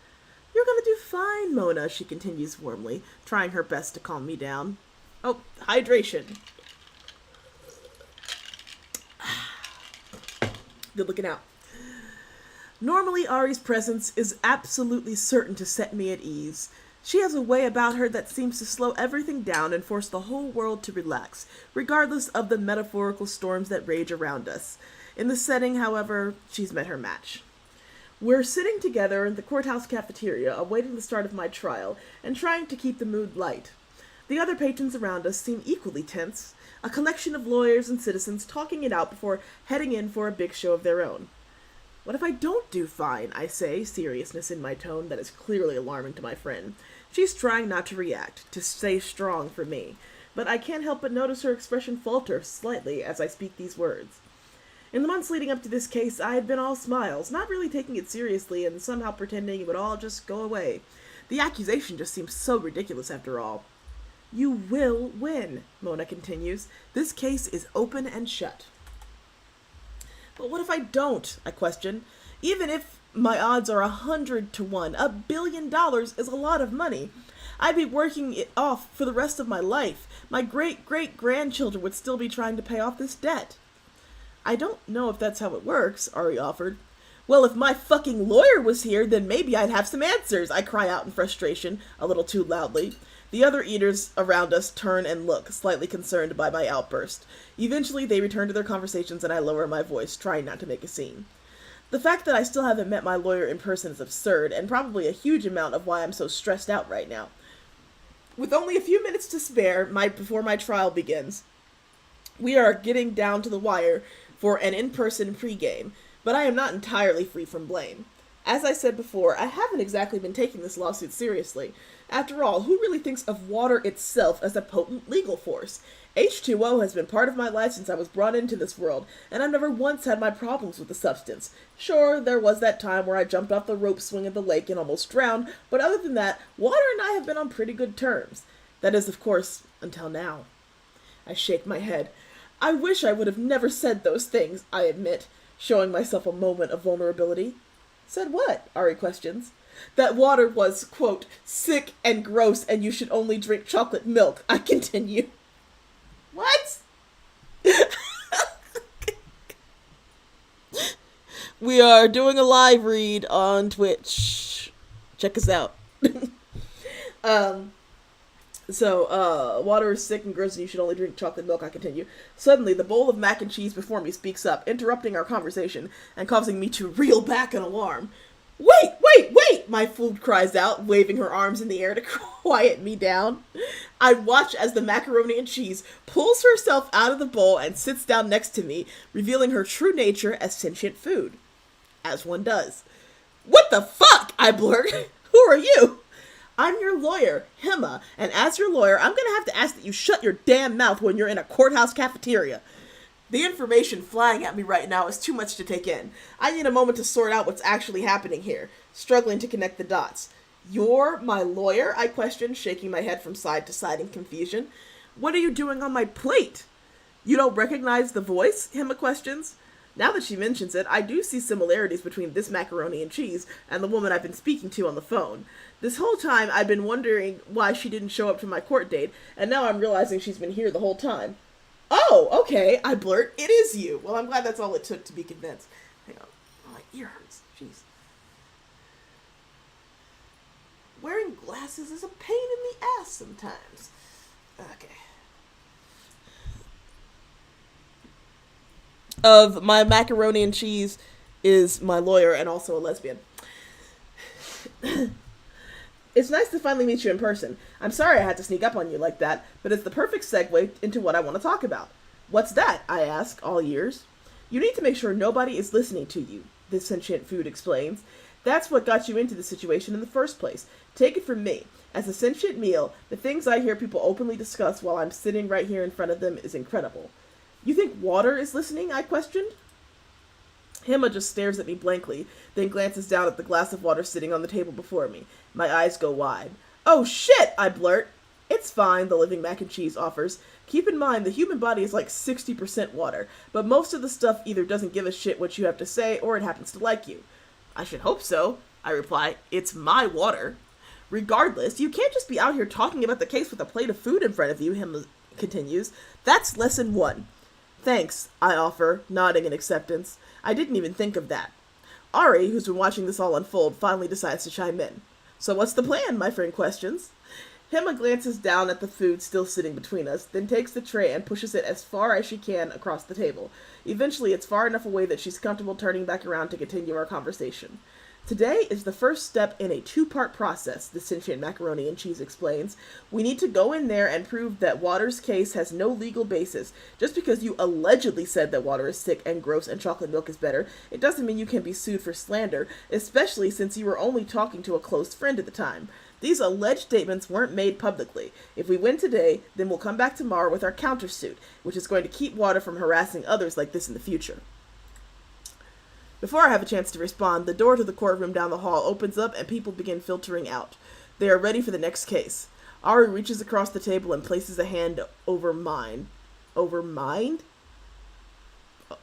You're gonna do fine, Mona, she continues warmly, trying her best to calm me down. Oh, hydration. Good looking out. Normally, Ari's presence is absolutely certain to set me at ease. She has a way about her that seems to slow everything down and force the whole world to relax, regardless of the metaphorical storms that rage around us. In the setting, however, she's met her match. We're sitting together in the courthouse cafeteria, awaiting the start of my trial, and trying to keep the mood light. The other patrons around us seem equally tense, a collection of lawyers and citizens talking it out before heading in for a big show of their own. What if I don't do fine? I say, seriousness in my tone that is clearly alarming to my friend. She's trying not to react, to stay strong for me, but I can't help but notice her expression falter slightly as I speak these words. In the months leading up to this case, I had been all smiles, not really taking it seriously and somehow pretending it would all just go away. The accusation just seems so ridiculous after all. You will win, Mona continues. This case is open and shut. But what if I don't? I question. Even if my odds are 100 to 1, $1 billion is a lot of money. I'd be working it off for the rest of my life. My great-great-grandchildren would still be trying to pay off this debt. I don't know if that's how it works, Ari offered. Well, if my fucking lawyer was here, then maybe I'd have some answers, I cry out in frustration, a little too loudly. The other eaters around us turn and look, slightly concerned by my outburst. Eventually, they return to their conversations and I lower my voice, trying not to make a scene. The fact that I still haven't met my lawyer in person is absurd, and probably a huge amount of why I'm so stressed out right now. With only a few minutes to spare before my trial begins, we are getting down to the wire for an in-person pregame, but I am not entirely free from blame. As I said before, I haven't exactly been taking this lawsuit seriously. After all, who really thinks of water itself as a potent legal force? H2O has been part of my life since I was brought into this world, and I've never once had my problems with the substance. Sure, there was that time where I jumped off the rope swing at the lake and almost drowned, but other than that, water and I have been on pretty good terms. That is, of course, until now. I shake my head. I wish I would have never said those things, I admit, showing myself a moment of vulnerability. Said what? Ari questions. That water was, quote, sick and gross and you should only drink chocolate milk, I continue. What? We are doing a live read on Twitch. Check us out. Water is sick and gross and you should only drink chocolate milk, I continue. Suddenly, the bowl of mac and cheese before me speaks up, interrupting our conversation and causing me to reel back in alarm. Wait! My food cries out, waving her arms in the air to quiet me down. I watch as the macaroni and cheese pulls herself out of the bowl and sits down next to me, revealing her true nature as sentient food. As one does. What the fuck? I blurt. Who are you? I'm your lawyer, Hema, and as your lawyer, I'm gonna have to ask that you shut your damn mouth when you're in a courthouse cafeteria. The information flying at me right now is too much to take in. I need a moment to sort out what's actually happening here, struggling to connect the dots. You're my lawyer? I questioned, shaking my head from side to side in confusion. What are you doing on my plate? You don't recognize the voice? Hema questions. Now that she mentions it, I do see similarities between this macaroni and cheese and the woman I've been speaking to on the phone. This whole time, I've been wondering why she didn't show up to my court date, and now I'm realizing she's been here the whole time. Oh, okay, I blurt. It is you. Well, I'm glad that's all it took to be convinced. Hang on. Oh, my ear hurts. Jeez. Wearing glasses is a pain in the ass sometimes. Okay. Of my macaroni and cheese is my lawyer and also a lesbian. It's nice to finally meet you in person. I'm sorry I had to sneak up on you like that, but it's the perfect segue into what I want to talk about. What's that? I ask, all ears. You need to make sure nobody is listening to you, this sentient food explains. That's what got you into the situation in the first place. Take it from me. As a sentient meal, the things I hear people openly discuss while I'm sitting right here in front of them is incredible. You think water is listening? I questioned. Hema just stares at me blankly, then glances down at the glass of water sitting on the table before me. My eyes go wide. Oh shit, I blurt. It's fine, the living mac and cheese offers. Keep in mind, the human body is like 60% water, but most of the stuff either doesn't give a shit what you have to say or it happens to like you. I should hope so, I reply. It's my water. Regardless, you can't just be out here talking about the case with a plate of food in front of you, Hema continues. That's lesson 1. Thanks, I offer, nodding in acceptance. I didn't even think of that. Ari, who's been watching this all unfold, finally decides to chime in. So what's the plan, my friend questions. Hema glances down at the food still sitting between us, then takes the tray and pushes it as far as she can across the table. Eventually, it's far enough away that she's comfortable turning back around to continue our conversation. Today is the first step in a 2-part process, the sentient macaroni and cheese explains. We need to go in there and prove that water's case has no legal basis. Just because you allegedly said that water is sick and gross and chocolate milk is better, it doesn't mean you can be sued for slander, especially since you were only talking to a close friend at the time. These alleged statements weren't made publicly. If we win today, then we'll come back tomorrow with our countersuit, which is going to keep water from harassing others like this in the future. Before I have a chance to respond, the door to the courtroom down the hall opens up and people begin filtering out. They are ready for the next case. Ari reaches across the table and places a hand over mine. Over mine?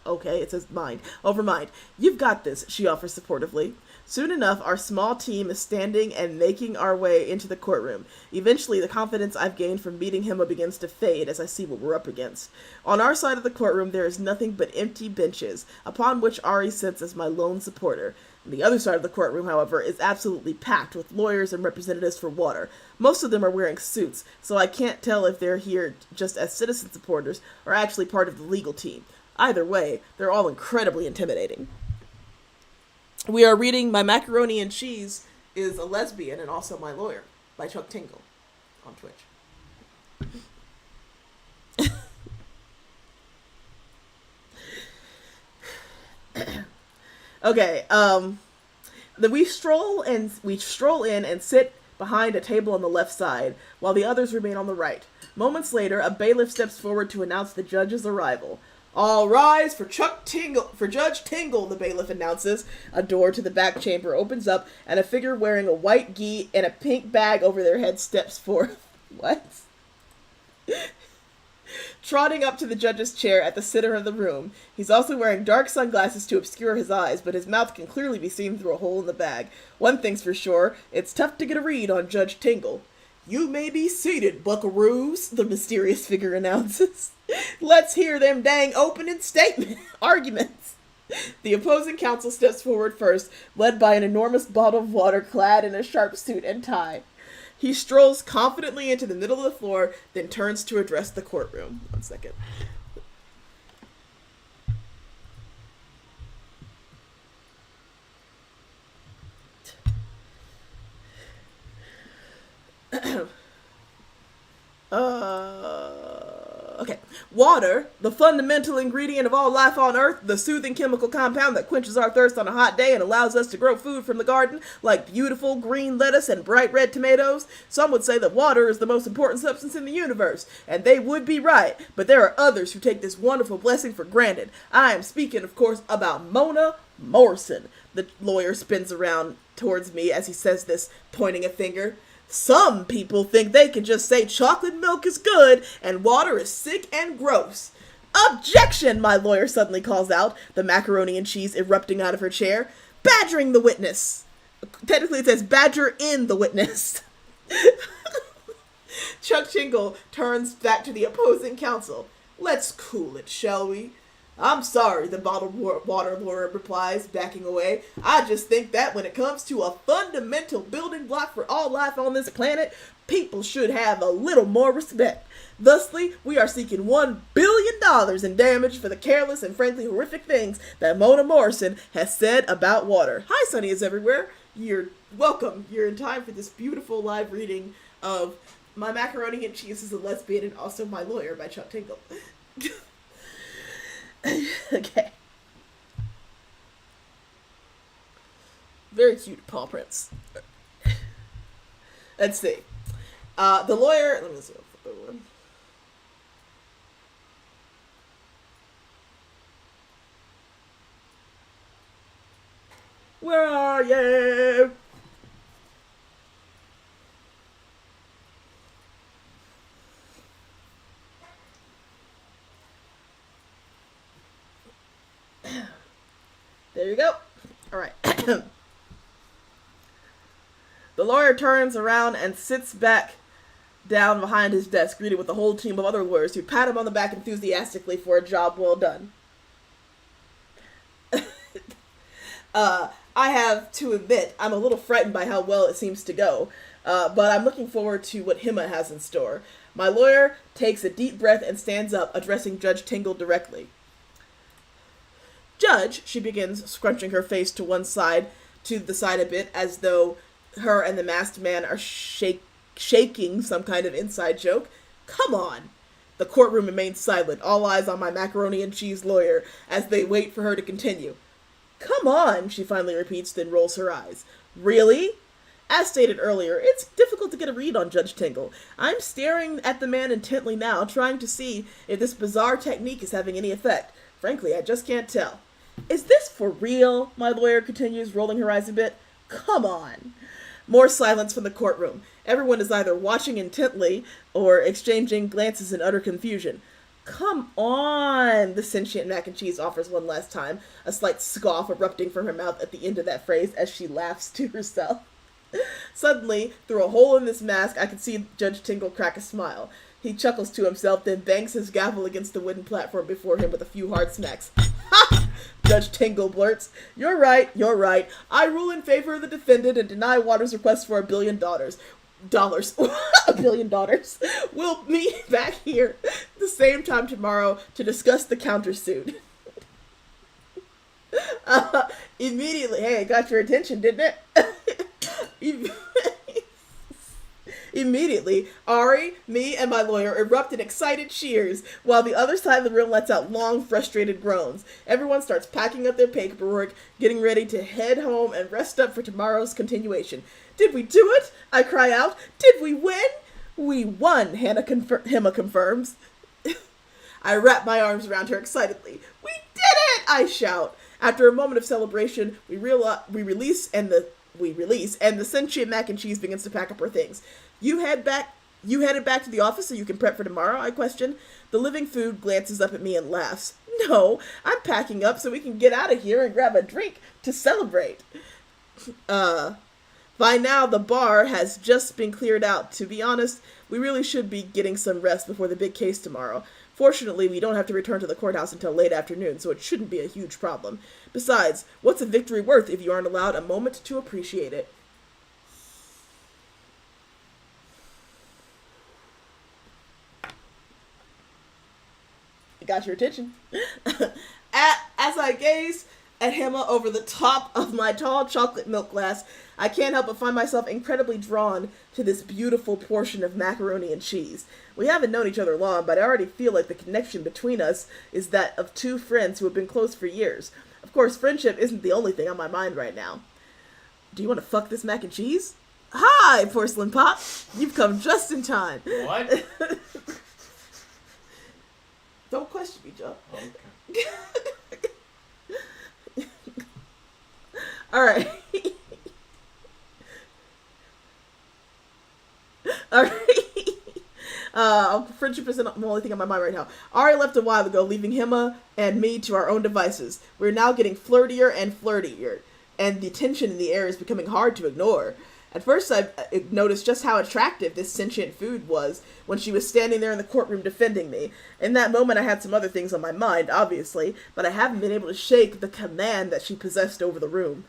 Okay, it says mind. Over mind. You've got this, she offers supportively. Soon enough, our small team is standing and making our way into the courtroom. Eventually, the confidence I've gained from meeting Hema begins to fade as I see what we're up against. On our side of the courtroom, there is nothing but empty benches, upon which Ari sits as my lone supporter. The other side of the courtroom, however, is absolutely packed with lawyers and representatives for water. Most of them are wearing suits, so I can't tell if they're here just as citizen supporters or actually part of the legal team. Either way, they're all incredibly intimidating. We are reading My Macaroni and Cheese is a Lesbian and Also My Lawyer by Chuck Tingle on Twitch. Okay, then we stroll in and sit behind a table on the left side, while the others remain on the right. Moments later, a bailiff steps forward to announce the judge's arrival. All rise for Judge Tingle, the bailiff announces. A door to the back chamber opens up, and a figure wearing a white gi and a pink bag over their head steps forth. What? Trotting up to the judge's chair at the center of the room. He's also wearing dark sunglasses to obscure his eyes, but his mouth can clearly be seen through a hole in the bag. One thing's for sure, it's tough to get a read on Judge Tingle. You may be seated, buckaroos, the mysterious figure announces. Let's hear them dang opening arguments. The opposing counsel steps forward first, led by an enormous bottle of water clad in a sharp suit and tie. He strolls confidently into the middle of the floor, then turns to address the courtroom. 1 second. Okay. Water, the fundamental ingredient of all life on Earth, the soothing chemical compound that quenches our thirst on a hot day and allows us to grow food from the garden, like beautiful green lettuce and bright red tomatoes. Some would say that water is the most important substance in the universe, and they would be right, but there are others who take this wonderful blessing for granted. I am speaking, of course, about Mona Morrison. The lawyer spins around towards me as he says this, pointing a finger. Some people think they can just say chocolate milk is good and water is sick and gross. Objection, my lawyer suddenly calls out, the macaroni and cheese erupting out of her chair. Badgering the witness. Technically it says badger in the witness. Chuck Tingle turns back to the opposing counsel. Let's cool it, shall we? I'm sorry, the bottled water lawyer replies, backing away. I just think that when it comes to a fundamental building block for all life on this planet, people should have a little more respect. Thusly, we are seeking $1 billion in damage for the careless and frankly horrific things that Mona Morrison has said about water. Hi, Sunny is everywhere. You're welcome. You're in time for this beautiful live reading of My Macaroni and Cheese is a Lesbian and Also My Lawyer by Chuck Tingle. Okay. Very cute paw prints. Let's see. The lawyer... Let me see. Where are you? There you go. All right. The lawyer turns around and sits back down behind his desk, greeted with a whole team of other lawyers who pat him on the back enthusiastically for a job well done. I have to admit, I'm a little frightened by how well it seems to go, but I'm looking forward to what Hima has in store. My lawyer takes a deep breath and stands up, addressing Judge Tingle directly. Judge, she begins, scrunching her face to the side a bit, as though her and the masked man are shaking some kind of inside joke. Come on. The courtroom remains silent, all eyes on my macaroni and cheese lawyer, as they wait for her to continue. Come on, she finally repeats, then rolls her eyes. Really? As stated earlier, it's difficult to get a read on Judge Tingle. I'm staring at the man intently now, trying to see if this bizarre technique is having any effect. Frankly, I just can't tell. Is this for real? My lawyer continues, rolling her eyes a bit. Come on. More silence from the courtroom. Everyone is either watching intently or exchanging glances in utter confusion. Come on, the sentient mac and cheese offers one last time, a slight scoff erupting from her mouth at the end of that phrase as she laughs to herself. Suddenly, through a hole in this mask, I can see Judge Tingle crack a smile. He chuckles to himself, then bangs his gavel against the wooden platform before him with a few hard smacks. Ha! Judge Tingle blurts. You're right. I rule in favor of the defendant and deny Waters' request for $1 billion. $1 billion. We'll meet back here the same time tomorrow to discuss the countersuit. Immediately, hey, it got your attention, didn't it? Immediately, Ari, me, and my lawyer erupt in excited cheers, while the other side of the room lets out long, frustrated groans. Everyone starts packing up their paperwork, getting ready to head home and rest up for tomorrow's continuation. Did we do it? I cry out. Did we win? We won, Hima confirms. I wrap my arms around her excitedly. We did it! I shout. After a moment of celebration, we release, and the sentient mac and cheese begins to pack up her things. You headed back to the office so you can prep for tomorrow? I question. The living food glances up at me and laughs. No, I'm packing up so we can get out of here and grab a drink to celebrate. By now, the bar has just been cleared out. To be honest, we really should be getting some rest before the big case tomorrow. Fortunately, we don't have to return to the courthouse until late afternoon, so it shouldn't be a huge problem. Besides, what's a victory worth if you aren't allowed a moment to appreciate it? It got your attention. As I gaze at Hima over the top of my tall chocolate milk glass, I can't help but find myself incredibly drawn to this beautiful portion of macaroni and cheese. We haven't known each other long, but I already feel like the connection between us is that of two friends who have been close for years. Of course, friendship isn't the only thing on my mind right now. Do you want to fuck this mac and cheese? Hi, Porcelain Pop. You've come just in time.
What?
Don't question me, Joe.
Okay.
All right. All right. Friendship isn't the only thing on my mind right now. Ari left a while ago, leaving Hima and me to our own devices. We're now getting flirtier and flirtier, and the tension in the air is becoming hard to ignore. At first, I noticed just how attractive this sentient food was when she was standing there in the courtroom defending me. In that moment, I had some other things on my mind, obviously, but I haven't been able to shake the command that she possessed over the room.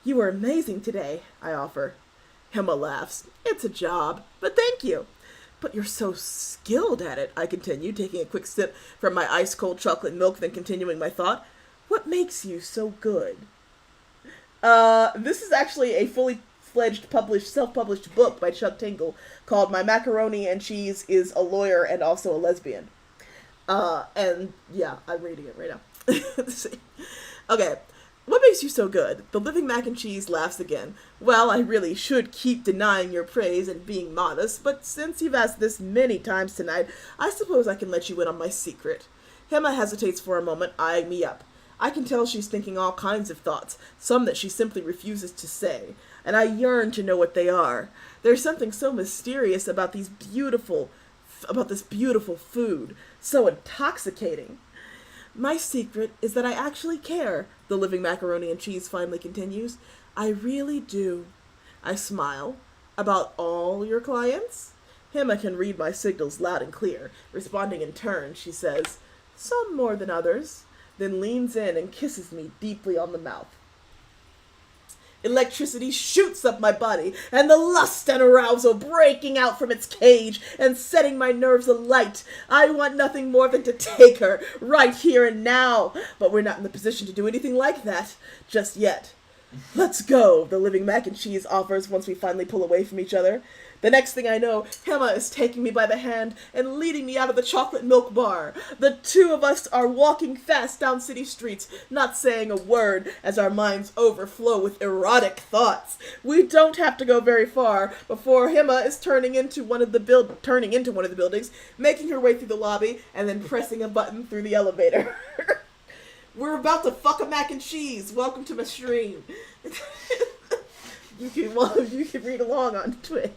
You are amazing today, I offer. Hima laughs. It's a job, but thank you. But you're so skilled at it, I continue, taking a quick sip from my ice-cold chocolate milk, then continuing my thought. What makes you so good? This is actually a fully fledged self-published book by Chuck Tingle called My Macaroni and Cheese is a Lawyer and Also a Lesbian. And yeah, I'm reading it right now. Let's see. Okay. What makes you so good? The living mac and cheese laughs again. Well, I really should keep denying your praise and being modest, but since you've asked this many times tonight, I suppose I can let you in on my secret. Hema hesitates for a moment, eyeing me up. I can tell she's thinking all kinds of thoughts, some that she simply refuses to say, and I yearn to know what they are. There's something so mysterious about this beautiful food, so intoxicating. My secret is that I actually care, the living macaroni and cheese finally continues. I really do. I smile. About all your clients? Hema can read my signals loud and clear. Responding in turn, she says, some more than others, then leans in and kisses me deeply on the mouth. Electricity shoots up my body, and the lust and arousal breaking out from its cage and setting my nerves alight. I want nothing more than to take her, right here and now. But we're not in the position to do anything like that, just yet. Let's go, the living mac and cheese offers once we finally pull away from each other. The next thing I know, Hema is taking me by the hand and leading me out of the chocolate milk bar. The two of us are walking fast down city streets, not saying a word as our minds overflow with erotic thoughts. We don't have to go very far before Hema is turning into one of the buildings, making her way through the lobby, and then pressing a button through the elevator. We're about to fuck a mac and cheese. Welcome to my stream. You can read along on Twitch.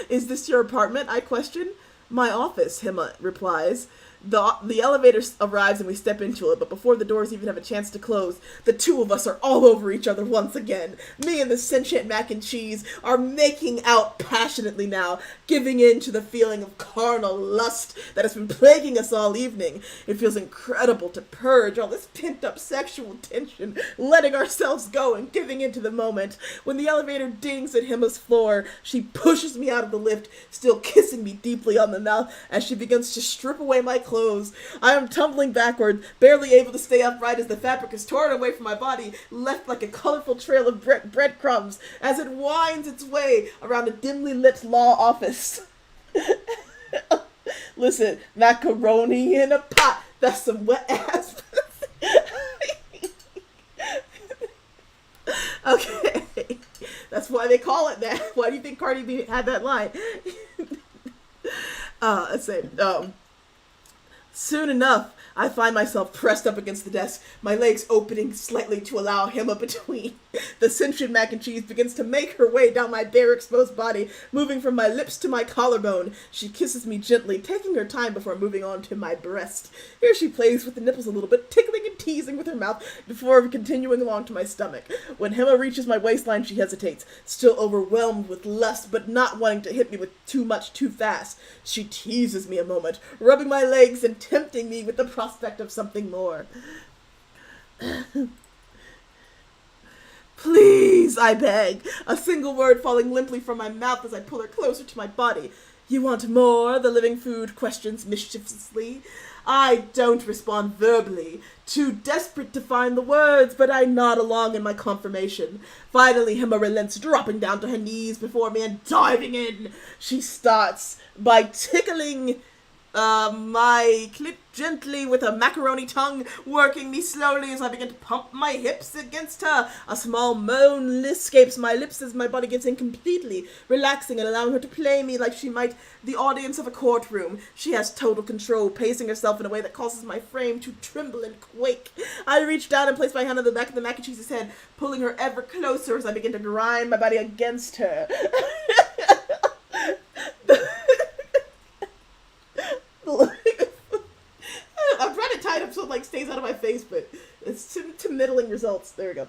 Is this your apartment? I question. My office, Hema replies. The elevator arrives and we step into it, but before the doors even have a chance to close, the two of us are all over each other once again. Me and the sentient mac and cheese are making out passionately now, giving in to the feeling of carnal lust that has been plaguing us all evening. It feels incredible to purge all this pent-up sexual tension, letting ourselves go and giving into the moment. When the elevator dings at Hema's floor, she pushes me out of the lift, still kissing me deeply on the mouth as she begins to strip away my clothes. I am tumbling backward, barely able to stay upright as the fabric is torn away from my body, left like a colorful trail of breadcrumbs as it winds its way around a dimly lit law office. Listen, macaroni in a pot. That's some wet ass. Okay. That's why they call it that. Why do you think Cardi B had that line? Let's say, soon enough, I find myself pressed up against the desk, my legs opening slightly to allow Hema between. The sentient mac and cheese begins to make her way down my bare exposed body, moving from my lips to my collarbone. She kisses me gently, taking her time before moving on to my breast. Here she plays with the nipples a little bit, tickling and teasing with her mouth before continuing along to my stomach. When Hema reaches my waistline, she hesitates, still overwhelmed with lust, but not wanting to hit me with too much too fast. She teases me a moment, rubbing my legs and tempting me with the prospect of something more. Please, I beg, a single word falling limply from my mouth as I pull her closer to my body. You want more? The living food questions mischievously. I don't respond verbally, too desperate to find the words, but I nod along in my confirmation. Finally, Hema relents, dropping down to her knees before me and diving in. She starts by tickling my clit gently with a macaroni tongue, working me slowly as I begin to pump my hips against her. A small moan escapes my lips as my body gets in completely, relaxing and allowing her to play me like she might the audience of a courtroom. She has total control, pacing herself in a way that causes my frame to tremble and quake. I reach down and place my hand on the back of the mac and cheese's head, pulling her ever closer as I begin to grind my body against her. I'm trying to tie it up so it like stays out of my face, but it's to middling results. There we go.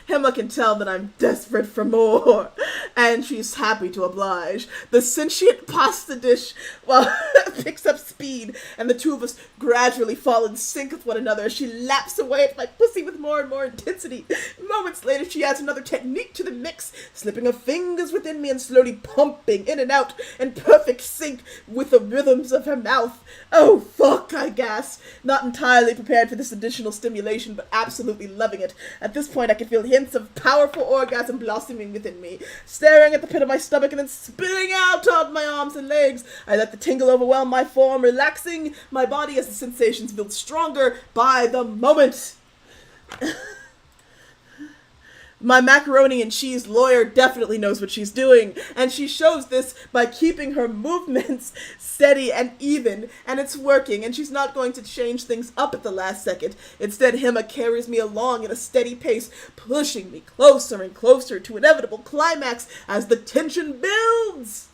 Hema can tell that I'm desperate for more. and she's happy to oblige. The sentient pasta dish, well, picks up speed, and the two of us gradually fall in sync with one another as she laps away at my pussy with more and more intensity. Moments later, she adds another technique to the mix, slipping her fingers within me and slowly pumping in and out in perfect sync with the rhythms of her mouth. Oh, fuck, I gasp, not entirely prepared for this additional stimulation, but absolutely loving it. At this point, I can feel hints of powerful orgasm blossoming within me, staring at the pit of my stomach and then spilling out on my arms and legs. I let the tingle overwhelm my form, relaxing my body as the sensations build stronger by the moment. My macaroni and cheese lawyer definitely knows what she's doing, and she shows this by keeping her movements steady and even, and it's working, and she's not going to change things up at the last second. Instead, Hema carries me along at a steady pace, pushing me closer and closer to inevitable climax as the tension builds.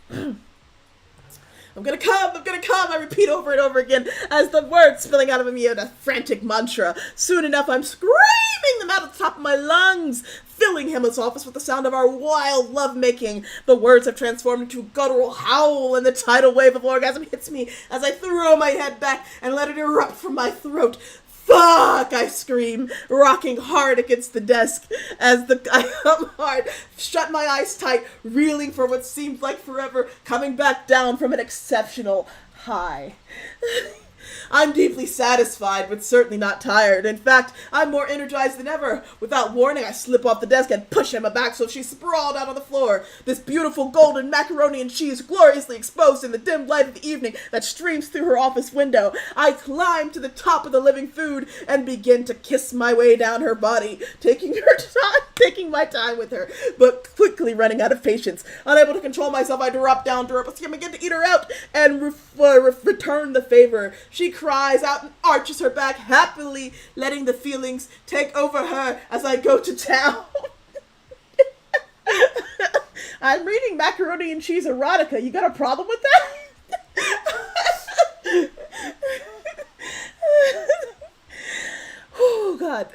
I'm gonna come, I repeat over and over again as the words spilling out of me in a frantic mantra. Soon enough, I'm screaming them out at the top of my lungs, filling Hema's office with the sound of our wild lovemaking. The words have transformed into a guttural howl, and the tidal wave of orgasm hits me as I throw my head back and let it erupt from my throat. Fuck, I scream, rocking hard against the desk as I come hard, shut my eyes tight, reeling for what seemed like forever, coming back down from an exceptional high. I'm deeply satisfied, but certainly not tired. In fact, I'm more energized than ever. Without warning, I slip off the desk and push Emma back so she's sprawled out on the floor. This beautiful golden macaroni and cheese gloriously exposed in the dim light of the evening that streams through her office window. I climb to the top of the living food and begin to kiss my way down her body, taking my time with her, but quickly running out of patience. Unable to control myself, I drop down to her pussy and begin to eat her out and return the favor. She cries out and arches her back, happily letting the feelings take over her as I go to town. I'm reading macaroni and cheese erotica. You got a problem with that? Oh, God.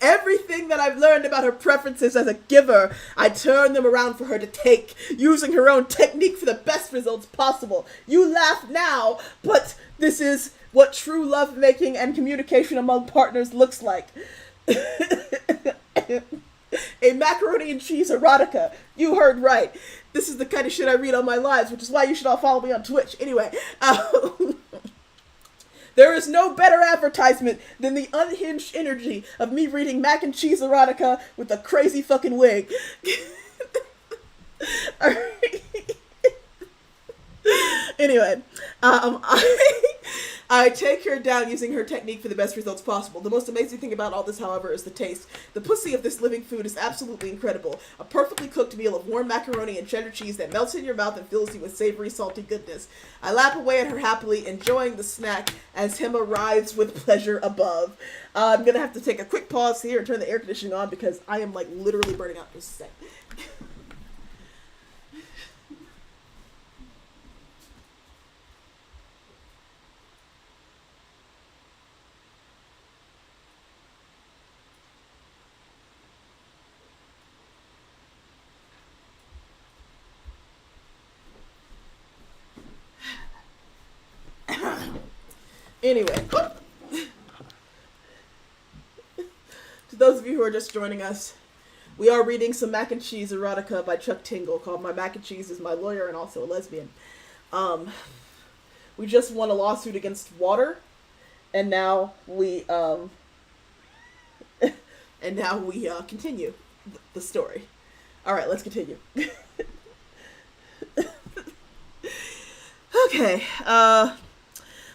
Everything that I've learned about her preferences as a giver, I turn them around for her to take, using her own technique for the best results possible. You laugh now, but this is what true lovemaking and communication among partners looks like. A macaroni and cheese erotica. You heard right. This is the kind of shit I read on my lives, which is why you should all follow me on Twitch. Anyway, there is no better advertisement than the unhinged energy of me reading mac and cheese erotica with a crazy fucking wig. Anyway, I take her down using her technique for the best results possible. The most amazing thing about all this, however, is the taste. The pussy of this living food is absolutely incredible. A perfectly cooked meal of warm macaroni and cheddar cheese that melts in your mouth and fills you with savory, salty goodness. I lap away at her happily, enjoying the snack as Hema writhes with pleasure above. I'm gonna have to take a quick pause here and turn the air conditioning on because I am like literally burning out. Just a sec. Anyway, to those of you who are just joining us, we are reading some mac and cheese erotica by Chuck Tingle called My Mac and Cheese is My Lawyer and Also a Lesbian. We just won a lawsuit against water, and now we continue the story. All right, let's continue. Okay,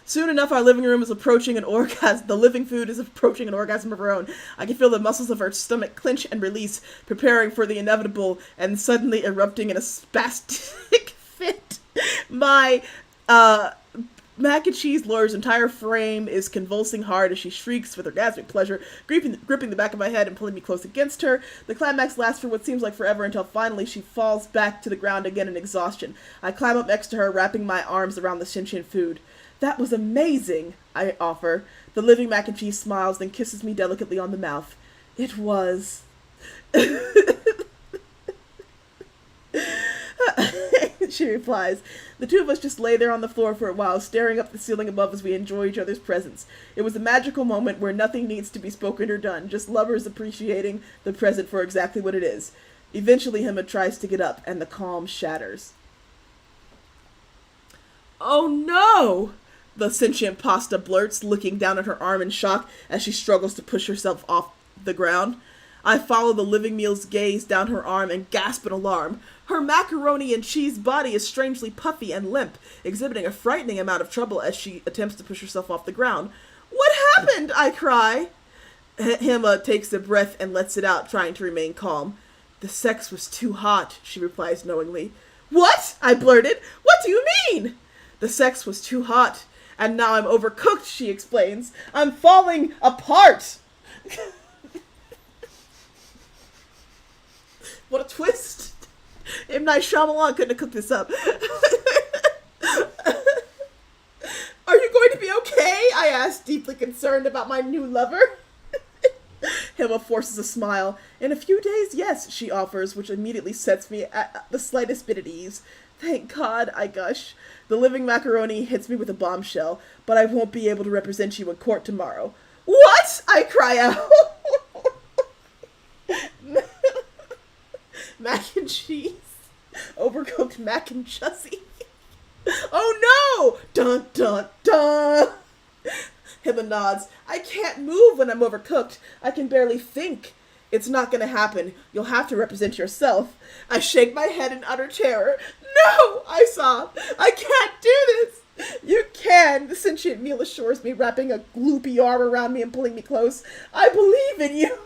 soon enough, our living room is approaching an orgasm. The living food is approaching an orgasm of her own. I can feel the muscles of her stomach clench and release, preparing for the inevitable and suddenly erupting in a spastic fit. My mac and cheese lawyer's entire frame is convulsing hard as she shrieks with orgasmic pleasure, gripping the back of my head and pulling me close against her. The climax lasts for what seems like forever until finally she falls back to the ground again in exhaustion. I climb up next to her, wrapping my arms around the sentient food. "That was amazing," I offer. The living mac and cheese smiles, then kisses me delicately on the mouth. "It was." she replies. The two of us just lay there on the floor for a while, staring up the ceiling above as we enjoy each other's presence. It was a magical moment where nothing needs to be spoken or done, just lovers appreciating the present for exactly what it is. Eventually, Hema tries to get up, and the calm shatters. "Oh no!" the sentient pasta blurts, looking down at her arm in shock as she struggles to push herself off the ground. I follow the living meal's gaze down her arm and gasp in alarm. Her macaroni and cheese body is strangely puffy and limp, exhibiting a frightening amount of trouble as she attempts to push herself off the ground. "What happened?" I cry. Hema takes a breath and lets it out, trying to remain calm. "The sex was too hot," she replies knowingly. "What?" I blurted. "What do you mean?" "The sex was too hot, and now I'm overcooked," she explains. "I'm falling apart." What a twist. M. Night Shyamalan couldn't have cooked this up. "Are you going to be okay?" I asked, deeply concerned about my new lover. Hema forces a smile. "In a few days, yes," she offers, which immediately sets me at the slightest bit at ease. "Thank God," I gush. "The living macaroni hits me with a bombshell, but I won't be able to represent you in court tomorrow." "What?" I cry out. Mac and cheese. Overcooked mac and chussie. "Oh no!" Dun dun dun. Hema nods. "I can't move when I'm overcooked. I can barely think." "It's not gonna happen. You'll have to represent yourself." I shake my head in utter terror. "No!" I sob. "I can't do this." "You can," the sentient meal assures me, wrapping a gloopy arm around me and pulling me close. "I believe in you."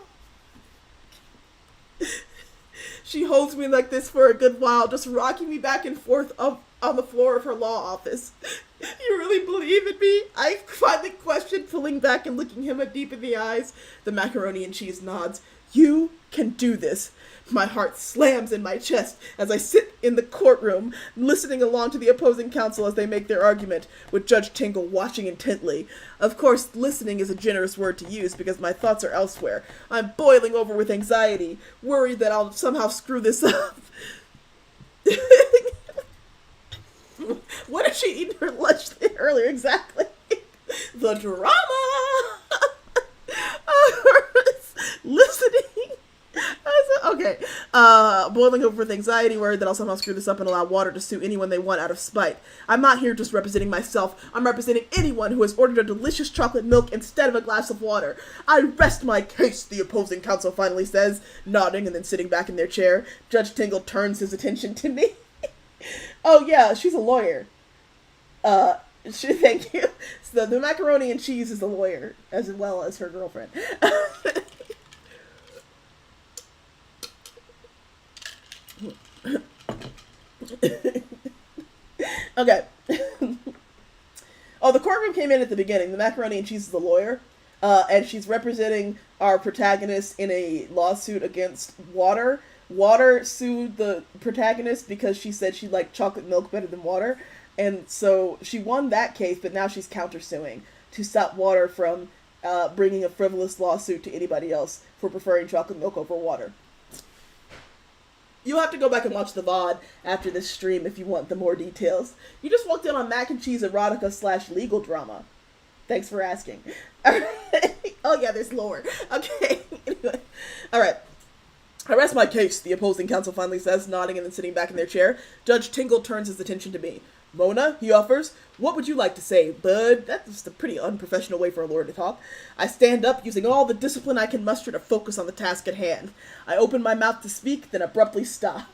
She holds me like this for a good while, just rocking me back and forth on the floor of her law office. "You really believe in me?" I finally questioned, pulling back and looking him deep in the eyes. The macaroni and cheese nods. "You can do this." My heart slams in my chest as I sit in the courtroom, listening along to the opposing counsel as they make their argument, with Judge Tingle watching intently. Of course, listening is a generous word to use because my thoughts are elsewhere. I'm boiling over with anxiety, worried that I'll somehow screw this up. What did she eat for lunch earlier exactly? The drama! Listening. Okay. Boiling over with anxiety, worried that I'll somehow screw this up and allow water to sue anyone they want out of spite. I'm not here just representing myself. I'm representing anyone who has ordered a delicious chocolate milk instead of a glass of water. "I rest my case," the opposing counsel finally says, nodding and then sitting back in their chair. Judge Tingle turns his attention to me. "Oh yeah, she's a lawyer." Thank you. So the macaroni and cheese is a lawyer, as well as her girlfriend. Okay. Oh, the courtroom came in at the beginning. The macaroni and cheese is the lawyer, and she's representing our protagonist in a lawsuit against Water. Water sued the protagonist because she said she liked chocolate milk better than water, and so she won that case, but now she's countersuing to stop Water from bringing a frivolous lawsuit to anybody else for preferring chocolate milk over water. You'll have to go back and watch the VOD after this stream if you want the more details. You just walked in on mac and cheese erotica / legal drama. Thanks for asking. Alright. Oh yeah, there's lore. Okay. Anyway. Alright. "I rest my case," the opposing counsel finally says, nodding and then sitting back in their chair. Judge Tingle turns his attention to me. "Mona," he offers, "what would you like to say, bud?" That's just a pretty unprofessional way for a lawyer to talk. I stand up, using all the discipline I can muster to focus on the task at hand. I open my mouth to speak, then abruptly stop.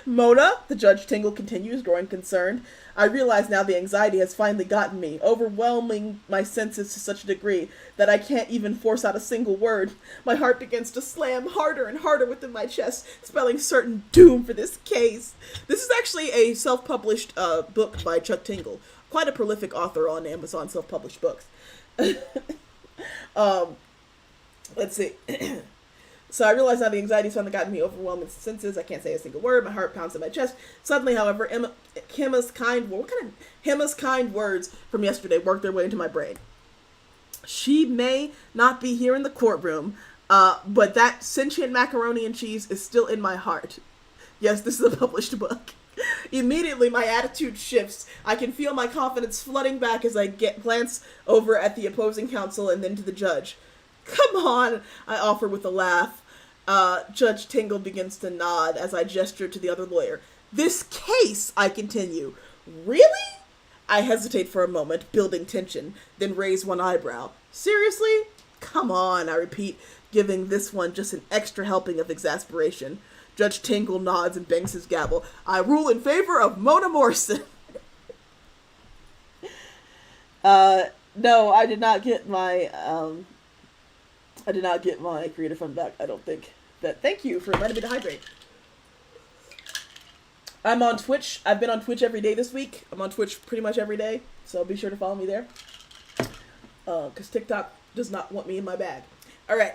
"Mona," the Judge Tingle continues, growing concerned. I realize now the anxiety has finally gotten me, overwhelming my senses to such a degree that I can't even force out a single word. My heart begins to slam harder and harder within my chest, spelling certain doom for this case. This is actually a self-published book by Chuck Tingle, quite a prolific author on Amazon self-published books. Let's see. So I realize now the anxiety's finally gotten me, overwhelming senses. I can't say a single word. My heart pounds in my chest. Suddenly, however, Hema's kind words from yesterday worked their way into my brain. She may not be here in the courtroom, but that sentient macaroni and cheese is still in my heart. Yes, this is a published book. Immediately, my attitude shifts. I can feel my confidence flooding back as I glance over at the opposing counsel and then to the judge. Come on, I offer with a laugh. Judge Tingle begins to nod as I gesture to the other lawyer. This case, I continue. Really? I hesitate for a moment, building tension, then raise one eyebrow. Seriously? Come on, I repeat, giving this one just an extra helping of exasperation. Judge Tingle nods and bangs his gavel. I rule in favor of Mona Morrison. No, I did not get my creative fund back. I don't think. But thank you for letting me to hydrate. I'm on Twitch. I've been on Twitch every day this week. I'm on Twitch pretty much every day, so be sure to follow me there. Because TikTok does not want me in my bag. All right.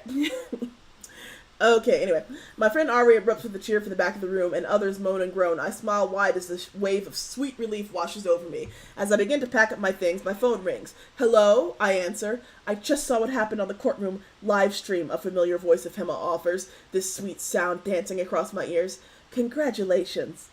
Okay, anyway. My friend Ari erupts with a cheer from the back of the room, and others moan and groan. I smile wide as this wave of sweet relief washes over me. As I begin to pack up my things, my phone rings. Hello? I answer. I just saw what happened on the courtroom live stream, a familiar voice of Hema offers, this sweet sound dancing across my ears. Congratulations.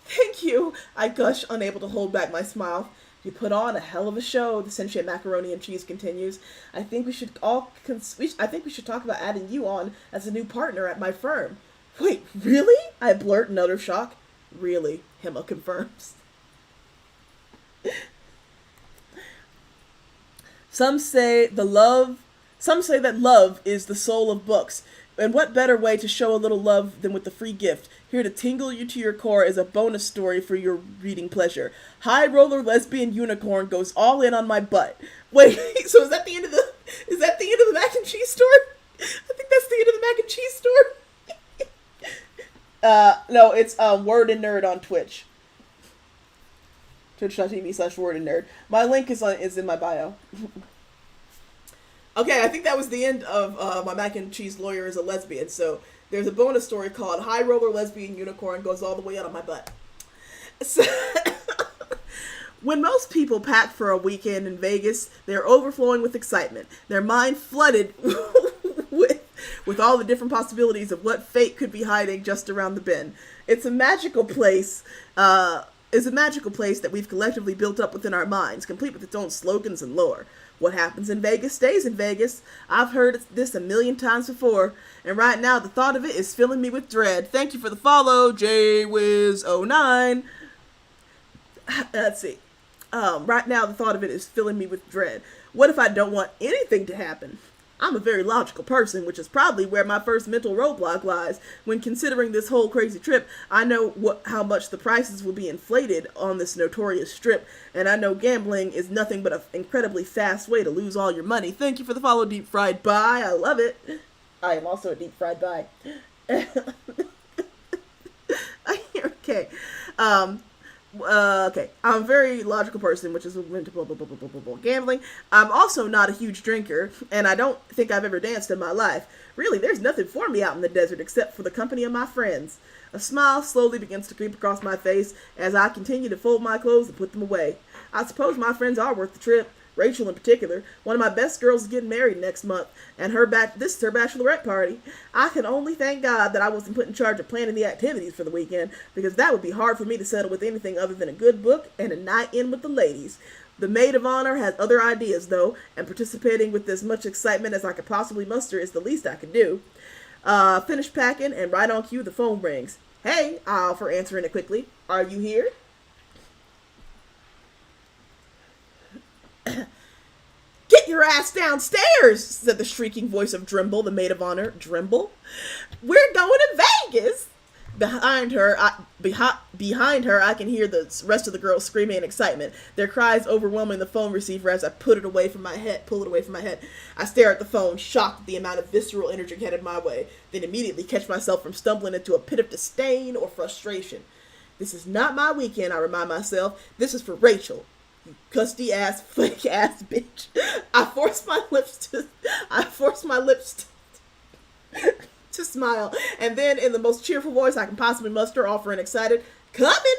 Thank you, I gush, unable to hold back my smile. You put on a hell of a show, the sentient macaroni and cheese continues. I think we should talk about adding you on as a new partner at my firm. Wait, really? I blurt in utter shock. Really, Hema confirms. Some say that love is the soul of books. And what better way to show a little love than with a free gift? Here to tingle you to your core is a bonus story for your reading pleasure. High roller lesbian unicorn goes all in on my butt. Wait, so is that the end of the mac and cheese store? I think that's the end of the mac and cheese store. No, it's Word and Nerd on Twitch. Twitch.tv/Word and Nerd. My link is in my bio. Okay, I think that was the end of my mac and cheese lawyer is a lesbian. So there's a bonus story called High Roller Lesbian Unicorn Goes All the Way Out on My Butt. So, when most people pack for a weekend in Vegas, they're overflowing with excitement. Their mind flooded with all the different possibilities of what fate could be hiding just around the bend. It's a magical place. That we've collectively built up within our minds, complete with its own slogans and lore. What happens in Vegas stays in Vegas. I've heard this a million times before, and right now the thought of it is filling me with dread. Thank you for the follow, JWiz09. Let's see. Right now the thought of it is filling me with dread. What if I don't want anything to happen? I'm a very logical person, which is probably where my first mental roadblock lies. When considering this whole crazy trip, I know how much the prices will be inflated on this notorious strip, and I know gambling is nothing but an incredibly fast way to lose all your money. Thank you for the follow, Deep Fried Bye. I love it. I am also a Deep Fried Bye. Okay. Okay, I'm a very logical person, which is into gambling. I'm also not a huge drinker, and I don't think I've ever danced in my life. Really, there's nothing for me out in the desert except for the company of my friends. A smile slowly begins to creep across my face as I continue to fold my clothes and put them away. I suppose my friends are worth the trip. Rachel in particular. One of my best girls is getting married next month, and this is her bachelorette party. I can only thank God that I wasn't put in charge of planning the activities for the weekend, because that would be hard for me to settle with anything other than a good book and a night in with the ladies. The maid of honor has other ideas, though, and participating with as much excitement as I could possibly muster is the least I can do. Finish packing, and right on cue, the phone rings. Hey, I offer, answering it quickly. Are you here? Get your ass downstairs, said the shrieking voice of Drimble, the maid of honor. Drimble? We're going to Vegas! Behind her, I can hear the rest of the girls screaming in excitement, their cries overwhelming the phone receiver as I pull it away from my head. I stare at the phone, shocked at the amount of visceral energy headed my way, then immediately catch myself from stumbling into a pit of disdain or frustration. This is not my weekend, I remind myself. This is for Rachel. You custy ass, fake ass bitch. I force my lips to smile, and then in the most cheerful voice I can possibly muster, offer an excited, "Coming!"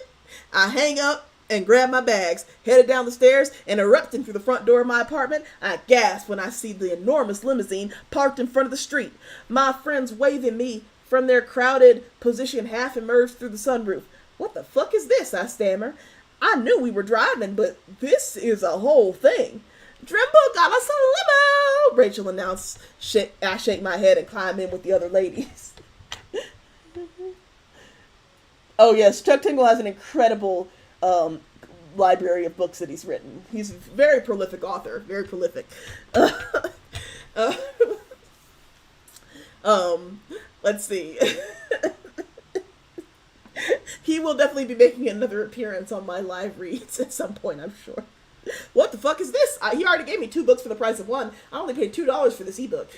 I hang up and grab my bags, headed down the stairs, and erupting through the front door of my apartment, I gasp when I see the enormous limousine parked in front of the street. My friends waving me from their crowded position half emerged through the sunroof. What the fuck is this? I stammer. I knew we were driving, but this is a whole thing. Drimble got us a limo, Rachel announced. I shake my head and climb in with the other ladies. Oh yes, Chuck Tingle has an incredible library of books that he's written. He's a very prolific author, very prolific. Uh, let's see. He will definitely be making another appearance on my live reads at some point, I'm sure. What the fuck is this? He already gave me 2 books for the price of 1. I only paid $2 for this ebook.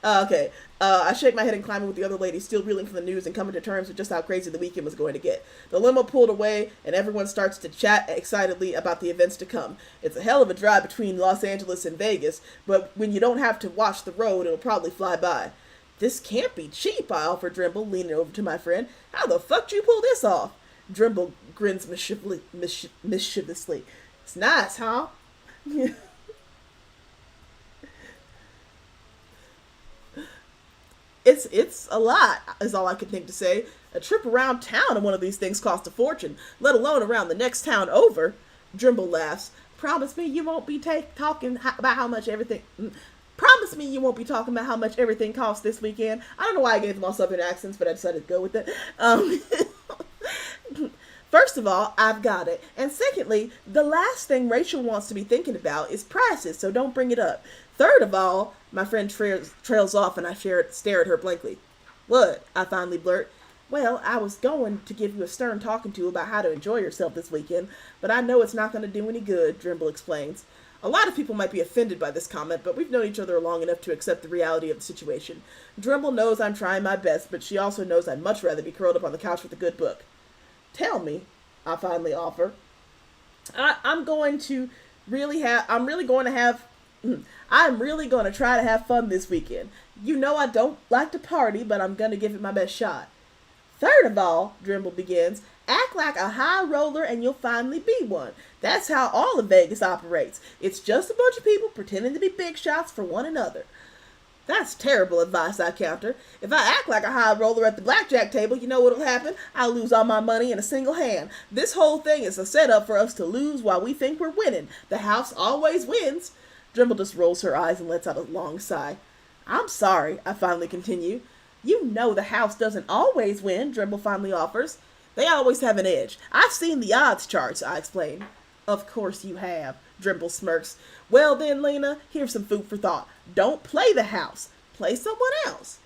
Okay. I shake my head and climb in with the other ladies, still reeling from the news and coming to terms with just how crazy the weekend was going to get. The limo pulled away, and everyone starts to chat excitedly about the events to come. It's a hell of a drive between Los Angeles and Vegas, but when you don't have to watch the road, it'll probably fly by. This can't be cheap, I offer Drimble, leaning over to my friend. How the fuck did you pull this off? Drimble grins mischievously. It's nice, huh? It's a lot, is all I can think to say. A trip around town in one of these things costs a fortune, let alone around the next town over. Drimble laughs. Promise me you won't be talking about how much everything... Promise me you won't be talking about how much everything costs this weekend. I don't know why I gave them all southern accents, but I decided to go with it. First of all, I've got it. And secondly, the last thing Rachel wants to be thinking about is prices, so don't bring it up. Third of all, my friend trails off and I stare at her blankly. What? I finally blurt. Well, I was going to give you a stern talking to about how to enjoy yourself this weekend, but I know it's not going to do any good, Drimble explains. A lot of people might be offended by this comment, but we've known each other long enough to accept the reality of the situation. Drimble knows I'm trying my best, but she also knows I'd much rather be curled up on the couch with a good book. Tell me, I finally offer. I'm really going to try to have fun this weekend. You know I don't like to party, but I'm going to give it my best shot. Third of all, Drimble begins, act like a high roller and you'll finally be one. That's how all of Vegas operates. It's just a bunch of people pretending to be big shots for one another. That's terrible advice, I counter. If I act like a high roller at the blackjack table, you know what'll happen? I'll lose all my money in a single hand. This whole thing is a setup for us to lose while we think we're winning. The house always wins. Drimble just rolls her eyes and lets out a long sigh. I'm sorry, I finally continue. You know the house doesn't always win, Drimble finally offers. They always have an edge. I've seen the odds charts, I explain. Of course you have, Drimble smirks. Well then, Lena, here's some food for thought. Don't play the house. Play someone else.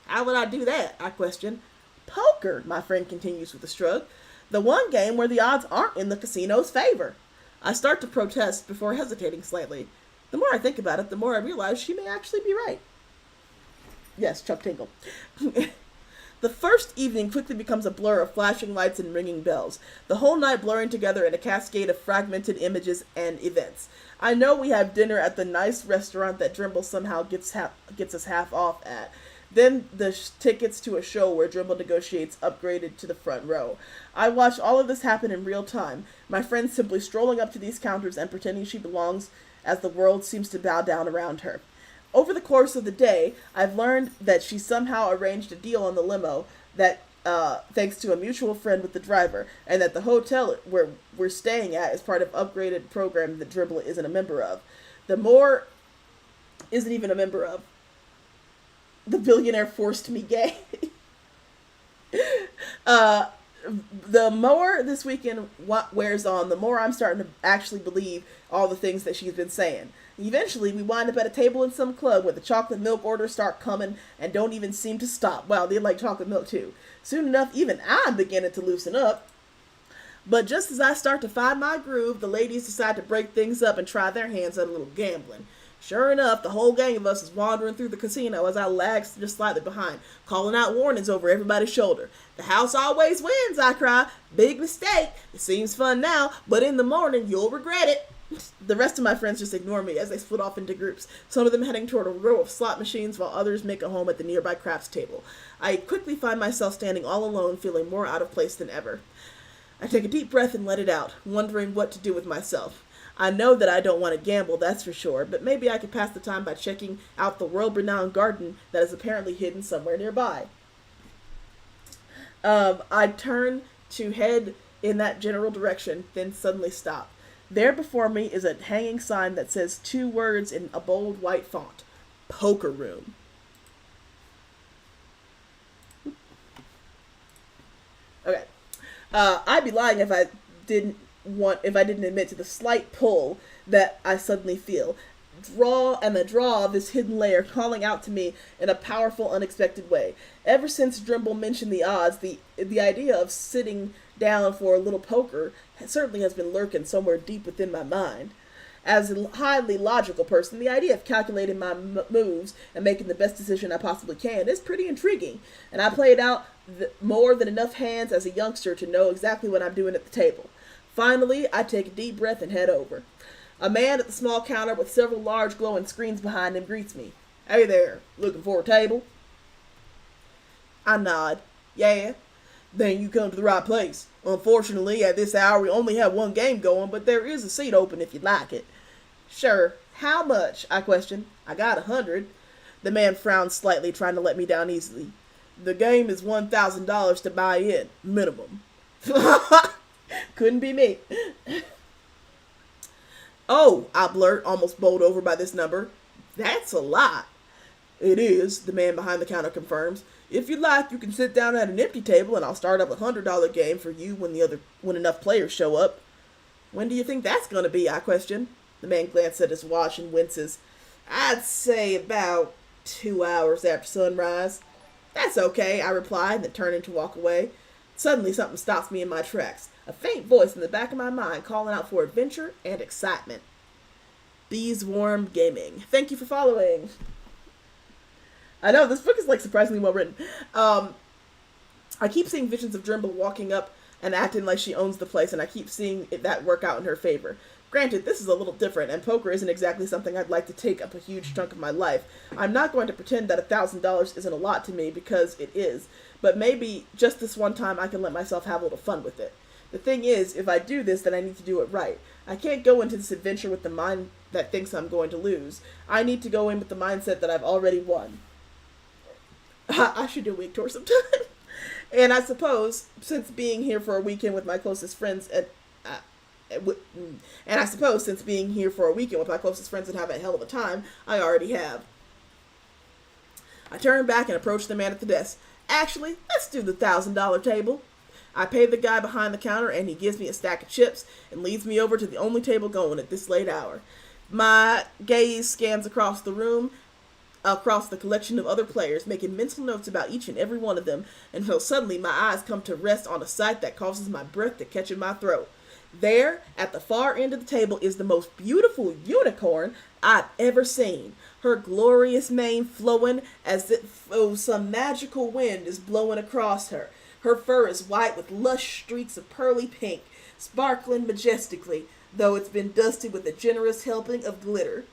How would I do that? I question. Poker, my friend continues with a shrug. The one game where the odds aren't in the casino's favor. I start to protest before hesitating slightly. The more I think about it, the more I realize she may actually be right. Yes, Chuck Tingle. The first evening quickly becomes a blur of flashing lights and ringing bells, the whole night blurring together in a cascade of fragmented images and events. I know we have dinner at the nice restaurant that Drimble somehow gets us half off at. Then the tickets to a show where Drimble negotiates upgraded to the front row. I watch all of this happen in real time, my friend simply strolling up to these counters and pretending she belongs as the world seems to bow down around her. Over the course of the day, I've learned that she somehow arranged a deal on the limo that, thanks to a mutual friend with the driver, and that the hotel where we're staying at is part of an upgraded program that Drimble isn't a member of. Isn't even a member of. The billionaire forced me gay. The more this weekend wears on, the more I'm starting to actually believe all the things that she's been saying. Eventually, we wind up at a table in some club where the chocolate milk orders start coming and don't even seem to stop. Wow, they like chocolate milk too. Soon enough, even I'm beginning to loosen up. But just as I start to find my groove, the ladies decide to break things up and try their hands at a little gambling. Sure enough, the whole gang of us is wandering through the casino as I lag just slightly behind, calling out warnings over everybody's shoulder. The house always wins, I cry. Big mistake. It seems fun now, but in the morning, you'll regret it. The rest of my friends just ignore me as they split off into groups, some of them heading toward a row of slot machines while others make a home at the nearby craps table. I quickly find myself standing all alone, feeling more out of place than ever. I take a deep breath and let it out, wondering what to do with myself. I know that I don't want to gamble, that's for sure, but maybe I could pass the time by checking out the world-renowned garden that is apparently hidden somewhere nearby. I turn to head in that general direction, then suddenly stop. There before me is a hanging sign that says two words in a bold white font: Poker Room. Okay. I'd be lying if I didn't admit to the slight pull that I suddenly feel. The draw of this hidden layer calling out to me in a powerful, unexpected way. Ever since Drimble mentioned the odds, the idea of sitting down for a little poker certainly has been lurking somewhere deep within my mind. As a highly logical person, the idea of calculating my moves and making the best decision I possibly can is pretty intriguing, and I played out more than enough hands as a youngster to know exactly what I'm doing at the table. Finally, I take a deep breath and head over. A man at the small counter with several large glowing screens behind him greets me. "Hey there, looking for a table?" I nod. "Yeah." "Then you come to the right place. Unfortunately, at this hour we only have one game going, but there is a seat open if you'd like it." "Sure. How much?" I question. "I got 100. The man frowned slightly, trying to let me down easily. "The game is $1,000 to buy in, minimum." Couldn't be me. "Oh," I blurt, almost bowled over by this number. "That's a lot." "It is," the man behind the counter confirms. "If you like, you can sit down at an empty table and I'll start up a $100 game for you when enough players show up." "When do you think that's going to be?" I question. The man glances at his watch and winces. "I'd say about 2 hours after sunrise." "That's okay," I reply, and then turn to walk away. Suddenly something stops me in my tracks. A faint voice in the back of my mind calling out for adventure and excitement. Bees Warm Gaming. Thank you for following. I know, this book is like surprisingly well written. I keep seeing visions of Drimble walking up and acting like she owns the place, and I keep seeing that work out in her favor. Granted, this is a little different, and poker isn't exactly something I'd like to take up a huge chunk of my life. I'm not going to pretend that $1,000 isn't a lot to me, because it is, but maybe just this one time I can let myself have a little fun with it. The thing is, if I do this, then I need to do it right. I can't go into this adventure with the mind that thinks I'm going to lose. I need to go in with the mindset that I've already won. I should do a week tour sometime. And I suppose, since being here for a weekend with my closest friends and have a hell of a time, I already have. I turn back and approach the man at the desk. "Actually, let's do the $1,000 table." I pay the guy behind the counter, and he gives me a stack of chips and leads me over to the only table going at this late hour. My gaze scans across the room, across the collection of other players, making mental notes about each and every one of them, until suddenly my eyes come to rest on a sight that causes my breath to catch in my throat. There, at the far end of the table, is the most beautiful unicorn I've ever seen. Her glorious mane flowing as if some magical wind is blowing across her. Her fur is white with lush streaks of pearly pink, sparkling majestically, though it's been dusted with a generous helping of glitter.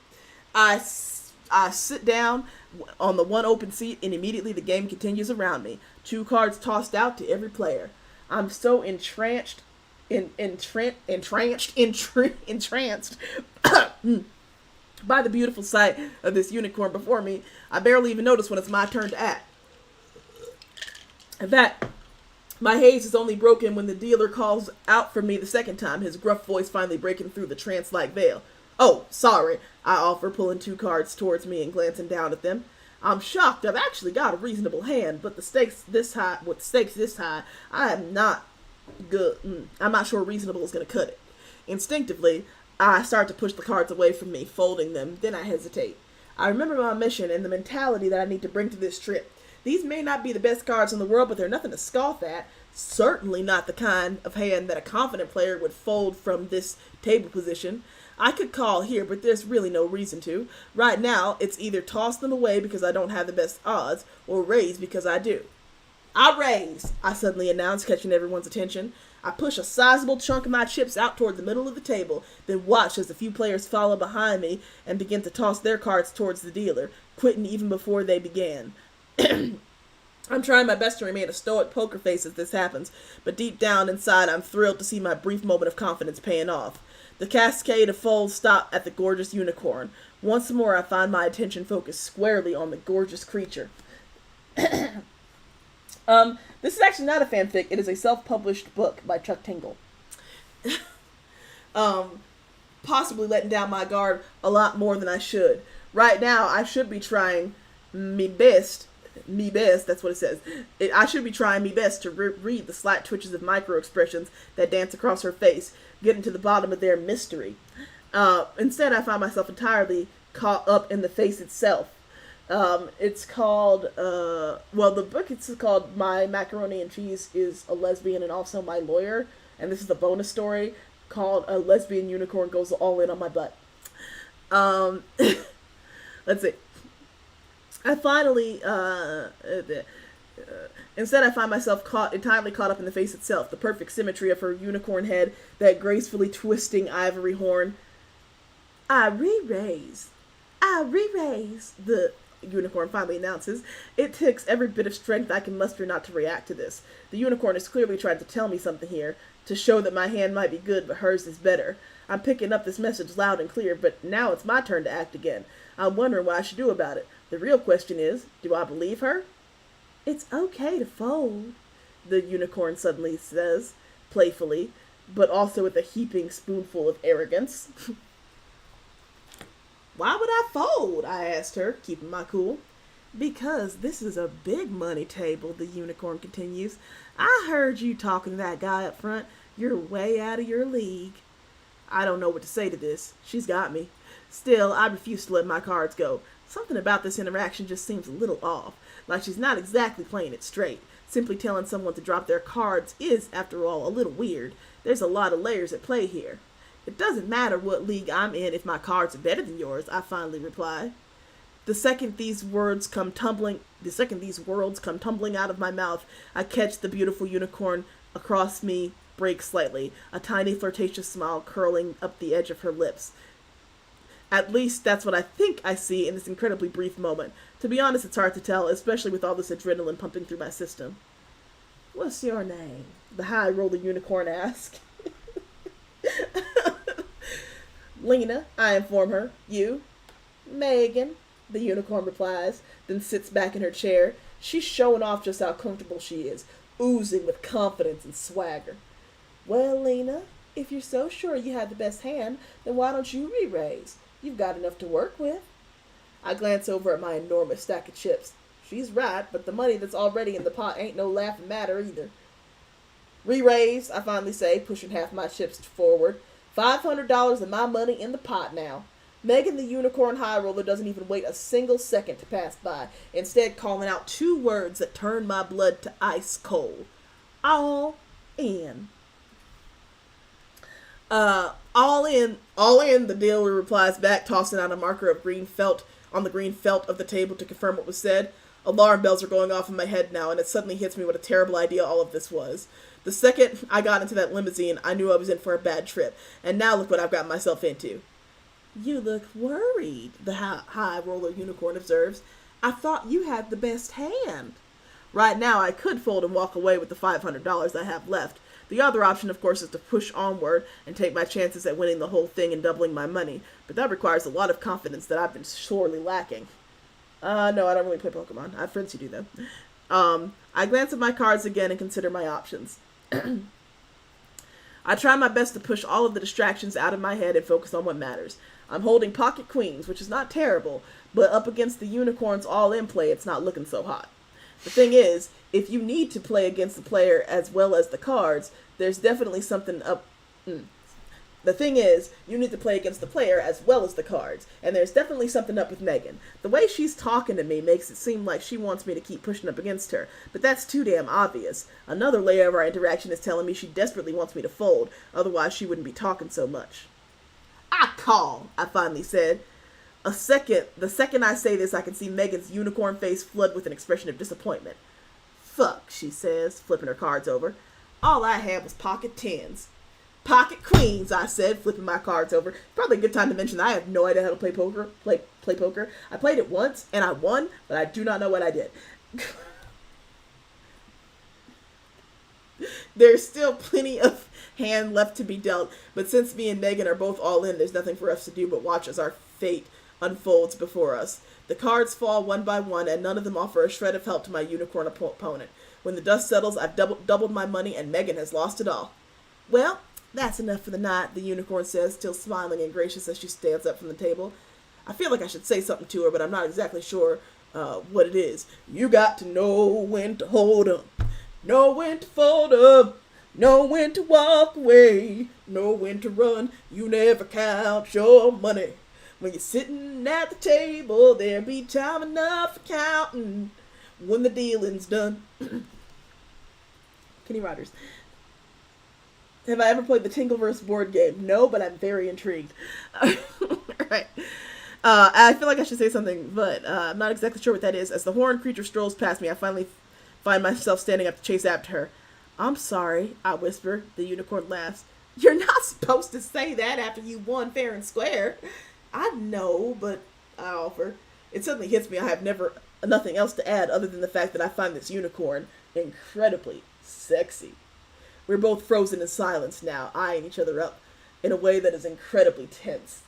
I sit down on the one open seat, and immediately the game continues around me. 2 cards tossed out to every player. I'm so entranced by the beautiful sight of this unicorn before me, I barely even notice when it's my turn to act. In fact, my haze is only broken when the dealer calls out for me the second time, his gruff voice finally breaking through the trance-like veil. "Oh, sorry," I offer, pulling 2 cards towards me and glancing down at them. I'm shocked. I've actually got a reasonable hand, but with stakes this high, I am not good. I'm not sure reasonable is going to cut it. Instinctively, I start to push the cards away from me, folding them. Then I hesitate. I remember my mission and the mentality that I need to bring to this trip. These may not be the best cards in the world, but they're nothing to scoff at. Certainly not the kind of hand that a confident player would fold from this table position. I could call here, but there's really no reason to. Right now, it's either toss them away because I don't have the best odds, or raise because I do. "I raise," I suddenly announce, catching everyone's attention. I push a sizable chunk of my chips out toward the middle of the table, then watch as a few players follow behind me and begin to toss their cards towards the dealer, quitting even before they began. I'm trying my best to remain a stoic poker face as this happens, but deep down inside I'm thrilled to see my brief moment of confidence paying off. The cascade of folds stop at the gorgeous unicorn. Once more, I find my attention focused squarely on the gorgeous creature. This is actually not a fanfic. It is a self-published book by Chuck Tingle. Possibly letting down my guard a lot more than I should. Right now, I should be trying me best, that's what it says. I should be trying me best to read the slight twitches of micro-expressions that dance across her face, getting to the bottom of their mystery. Instead, I find myself entirely caught up in the face itself. It's called, the book is called My Macaroni and Cheese is a Lesbian and Also My Lawyer, and this is a bonus story called A Lesbian Unicorn Goes All In on My Butt. Let's see. I finally, instead I find myself entirely caught up in the face itself, the perfect symmetry of her unicorn head, that gracefully twisting ivory horn. I re-raise, the unicorn finally announces. It takes every bit of strength I can muster not to react to this. The unicorn is clearly trying to tell me something here, to show that my hand might be good, but hers is better. I'm picking up this message loud and clear, but now it's my turn to act again. I'm wondering what I should do about it. The real question is, do I believe her? It's okay to fold, the unicorn suddenly says, playfully, but also with a heaping spoonful of arrogance. Why would I fold? I asked her, keeping my cool. Because this is a big money table, the unicorn continues. I heard you talking to that guy up front. You're way out of your league. I don't know what to say to this. She's got me. Still, I refuse to let my cards go. Something about this interaction just seems a little off, like she's not exactly playing it straight. Simply telling someone to drop their cards is, after all, a little weird. There's a lot of layers at play here. It doesn't matter what league I'm in if my cards are better than yours, I finally reply. The second these worlds come tumbling out of my mouth, I catch the beautiful unicorn across me break slightly, a tiny flirtatious smile curling up the edge of her lips. At least that's what I think I see in this incredibly brief moment. To be honest, it's hard to tell, especially with all this adrenaline pumping through my system. What's your name? The high roller unicorn asks. Lena, I inform her. You? Megan, the unicorn replies, then sits back in her chair. She's showing off just how comfortable she is, oozing with confidence and swagger. Well, Lena, if you're so sure you have the best hand, then why don't you re-raise? You've got enough to work with. I glance over at my enormous stack of chips. She's right, but the money that's already in the pot ain't no laughing matter either. Re-raise, I finally say, pushing half my chips forward. $500 of my money in the pot now. Megan the unicorn high roller doesn't even wait a single second to pass by, instead calling out two words that turn my blood to ice cold. All in. All in, the dealer replies back, tossing out a marker of green felt on the green felt of the table to confirm what was said. Alarm bells are going off in my head now, and it suddenly hits me what a terrible idea all of this was. The second I got into that limousine, I knew I was in for a bad trip, and now look what I've got myself into. You look worried, the high roller unicorn observes. I thought you had the best hand. Right now, I could fold and walk away with the $500 I have left. The other option, of course, is to push onward and take my chances at winning the whole thing and doubling my money, but that requires a lot of confidence that I've been sorely lacking. No, I don't really play Pokemon. I have friends who do, though. I glance at my cards again and consider my options. I try my best to push all of the distractions out of my head and focus on what matters. I'm holding pocket queens, which is not terrible, but up against the unicorn's all-in play, it's not looking so hot. The thing is, if you need to play against the player as well as the cards, there's definitely something up... The thing is, you need to play against the player as well as the cards, and there's definitely something up with Megan. The way she's talking to me makes it seem like she wants me to keep pushing up against her, but that's too damn obvious. Another layer of our interaction is telling me she desperately wants me to fold, otherwise she wouldn't be talking so much. I call, I finally said. The second I say this, I can see Megan's unicorn face flood with an expression of disappointment. Fuck, she says, flipping her cards over. All I had was pocket tens. Pocket queens, I said, flipping my cards over. Probably a good time to mention that I have no idea how to play poker. Play poker. I played it once, and I won, but I do not know what I did. There's still plenty of hand left to be dealt. But since me and Megan are both all in, there's nothing for us to do but watch as our fate unfolds before us. The cards fall one by one, and none of them offer a shred of help to my unicorn opponent. When the dust settles, I've doubled my money, and Megan has lost it all. Well, that's enough for the night, the unicorn says, still smiling and gracious as she stands up from the table. I feel like I should say something to her, but I'm not exactly sure what it is. You got to know when to hold 'em, know when to fold 'em, know when to walk away, know when to run. You never count your money. When you're sitting at the table, there be time enough for counting when the dealing's done. Kenny Rogers. Have I ever played the Tingleverse board game? No, but I'm very intrigued. Alright. I feel like I should say something, but I'm not exactly sure what that is. As the horned creature strolls past me, I finally find myself standing up to chase after her. I'm sorry, I whisper. The unicorn laughs. You're not supposed to say that after you won fair and square. I know, but I offer. It suddenly hits me I have nothing else to add other than the fact that I find this unicorn incredibly sexy. We're both frozen in silence now, eyeing each other up in a way that is incredibly tense.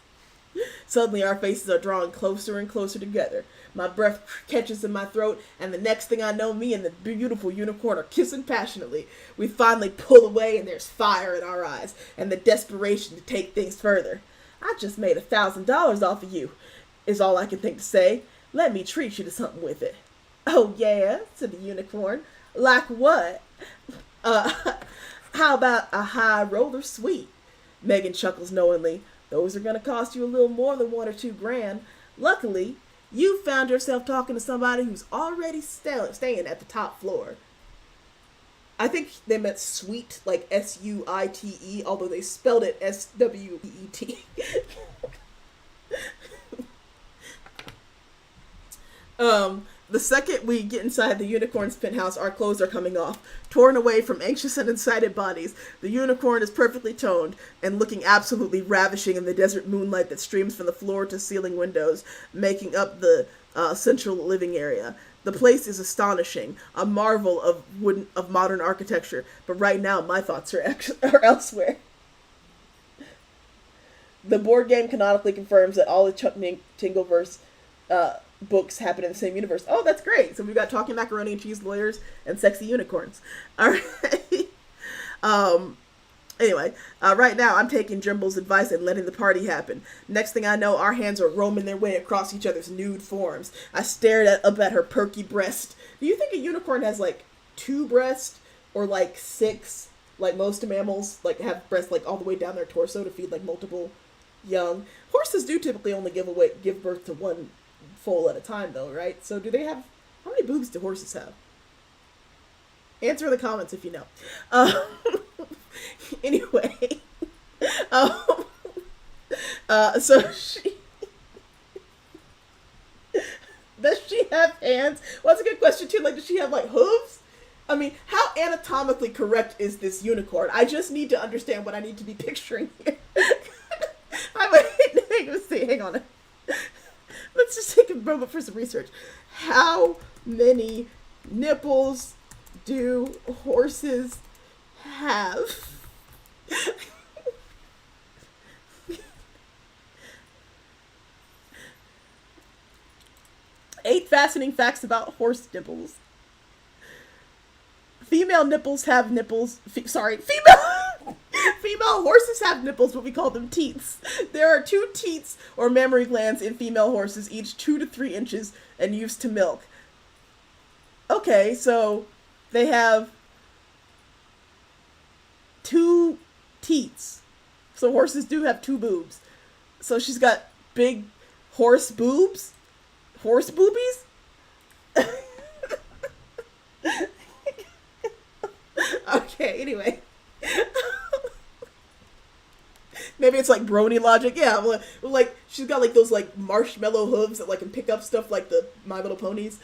Suddenly our faces are drawn closer and closer together. My breath catches in my throat, and the next thing I know, me and the beautiful unicorn are kissing passionately. We finally pull away, and there's fire in our eyes, and the desperation to take things further. I just made $1,000 off of you, is all I can think to say. Let me treat you to something with it. Oh yeah, said the unicorn. Like what? How about a high roller suite? Megan chuckles knowingly. Those are going to cost you a little more than $1 or $2 grand. Luckily, you found yourself talking to somebody who's already staying at the top floor. I think they meant suite, like S-U-I-T-E, although they spelled it S-W-E-E-T. The second we get inside the unicorn's penthouse, our clothes are coming off, torn away from anxious and excited bodies. The unicorn is perfectly toned and looking absolutely ravishing in the desert moonlight that streams from the floor to ceiling windows, making up the central living area. The place is astonishing, a marvel of modern architecture, but right now my thoughts are elsewhere. The board game canonically confirms that all the Chuck Tingleverse books happen in the same universe. Oh, that's great. So we've got talking macaroni and cheese lawyers and sexy unicorns. All right. Anyway, right now I'm taking Jimble's advice and letting the party happen. Next thing I know, our hands are roaming their way across each other's nude forms. I stared up at her perky breast. Do you think a unicorn has like 2 breasts or like 6? Like most mammals, like have breasts like all the way down their torso to feed like multiple young. Horses do typically only give birth to one foal at a time, though, right? So do they have? How many boobs do horses have? Answer in the comments if you know. Anyway, so she does she have hands? Well, that's a good question too. Like, does she have like hooves? I mean, how anatomically correct is this unicorn? I just need to understand what I need to be picturing here. Hang on. Let's just take a moment for some research. How many nipples do horses have? 8 fascinating facts about horse nipples. Female nipples have nipples. Female horses have nipples, but we call them teats. There are 2 teats or mammary glands in female horses, each 2 to 3 inches and used to milk. Okay, so they have 2 teats. So horses do have 2 boobs. So she's got big horse boobs? Horse boobies? Okay, anyway. Maybe it's like brony logic. Yeah, well, like she's got like those like marshmallow hooves that like can pick up stuff like the My Little Ponies.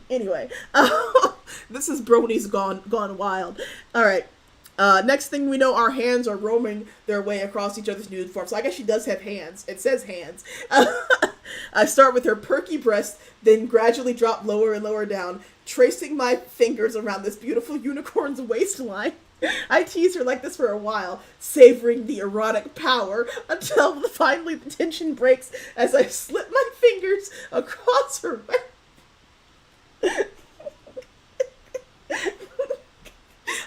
Anyway, this is brony's gone wild. All right. Next thing we know, our hands are roaming their way across each other's nude form. So I guess she does have hands. It says hands. I start with her perky breast, then gradually drop lower and lower down, tracing my fingers around this beautiful unicorn's waistline. I tease her like this for a while, savoring the erotic power, until finally the tension breaks as I slip my fingers across her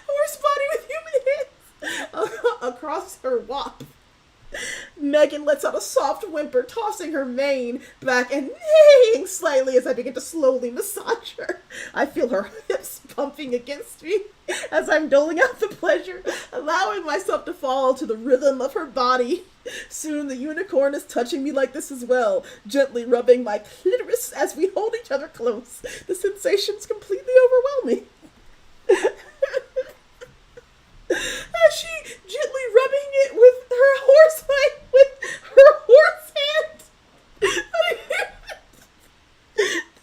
horse body with human hands across her wop. Megan lets out a soft whimper, tossing her mane back and neighing slightly as I begin to slowly massage her. I feel her hips pumping against me as I'm doling out the pleasure, allowing myself to fall to the rhythm of her body. Soon the unicorn is touching me like this as well, gently rubbing my clitoris as we hold each other close. The sensations completely overwhelming. As she gently rubbing it with her horse hand.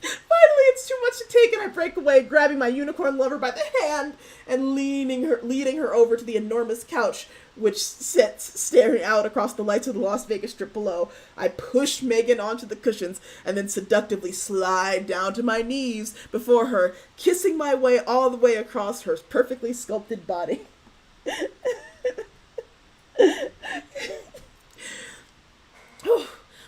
Finally, it's too much to take, and I break away, grabbing my unicorn lover by the hand and leading her over to the enormous couch, which sits staring out across the lights of the Las Vegas Strip below. I push Megan onto the cushions and then seductively slide down to my knees before her, kissing my way all the way across her perfectly sculpted body.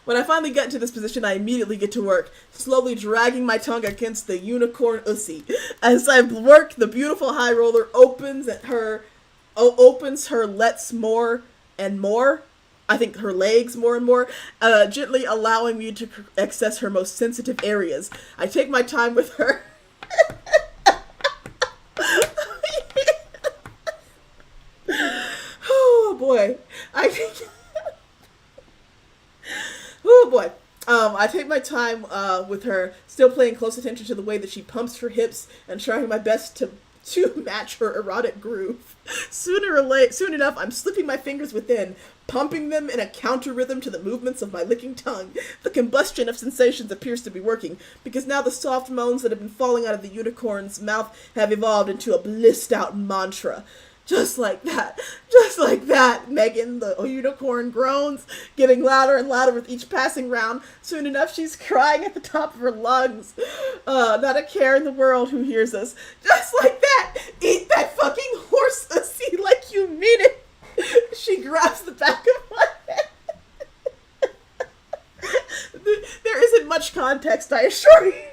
When I finally get into this position, I immediately get to work, slowly dragging my tongue against the unicorn ussy. As I work, the beautiful high roller opens her lets more and more. I think her legs more and more, gently allowing me to access her most sensitive areas. I take my time with her. Oh boy. Oh boy. I take my time with her, still paying close attention to the way that she pumps her hips and trying my best to match her erotic groove. Soon enough, I'm slipping my fingers within, pumping them in a counter rhythm to the movements of my licking tongue. The combustion of sensations appears to be working, because now the soft moans that have been falling out of the unicorn's mouth have evolved into a blissed out mantra. Just like that, Megan, the unicorn groans, getting louder and louder with each passing round. Soon enough, she's crying at the top of her lungs. Not a care in the world who hears us. Just like that, eat that fucking horse ussy like you mean it. She grabs the back of my head. There isn't much context, I assure you.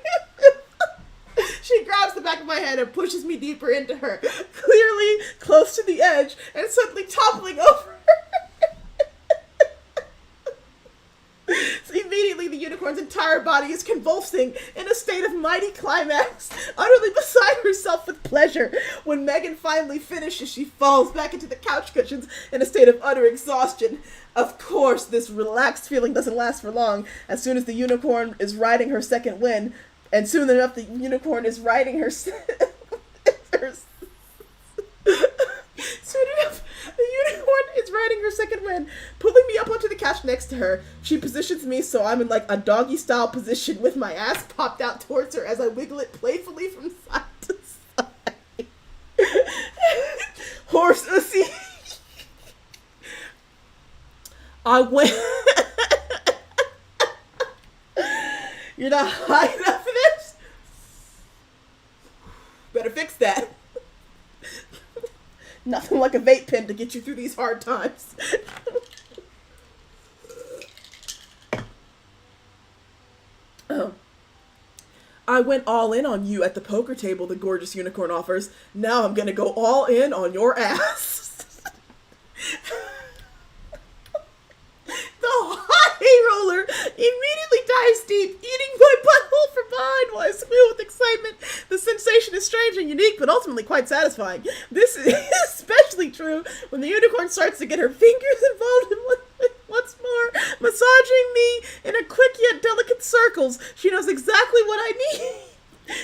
She grabs the back of my head and pushes me deeper into her, clearly close to the edge, and suddenly toppling over. So immediately, the unicorn's entire body is convulsing in a state of mighty climax, utterly beside herself with pleasure. When Megan finally finishes, she falls back into the couch cushions in a state of utter exhaustion. Of course, this relaxed feeling doesn't last for long. As soon as the unicorn is riding her second wind, and soon enough, the unicorn is riding her. Soon enough, the unicorn is riding her second wind, pulling me up onto the couch next to her. She positions me so I'm in like a doggy style position with my ass popped out towards her as I wiggle it playfully from side to side. Horse ussy. I went. You're not high enough for this? Better fix that. Nothing like a vape pen to get you through these hard times. I went all in on you at the poker table, the gorgeous unicorn offers. Now I'm gonna go all in on your ass. The high roller immediately dives deep, eating my butthole from behind while I squeal with excitement. The sensation is strange and unique, but ultimately quite satisfying. This is especially true when the unicorn starts to get her fingers involved in once more, massaging me in a quick yet delicate circles. She knows exactly what I need,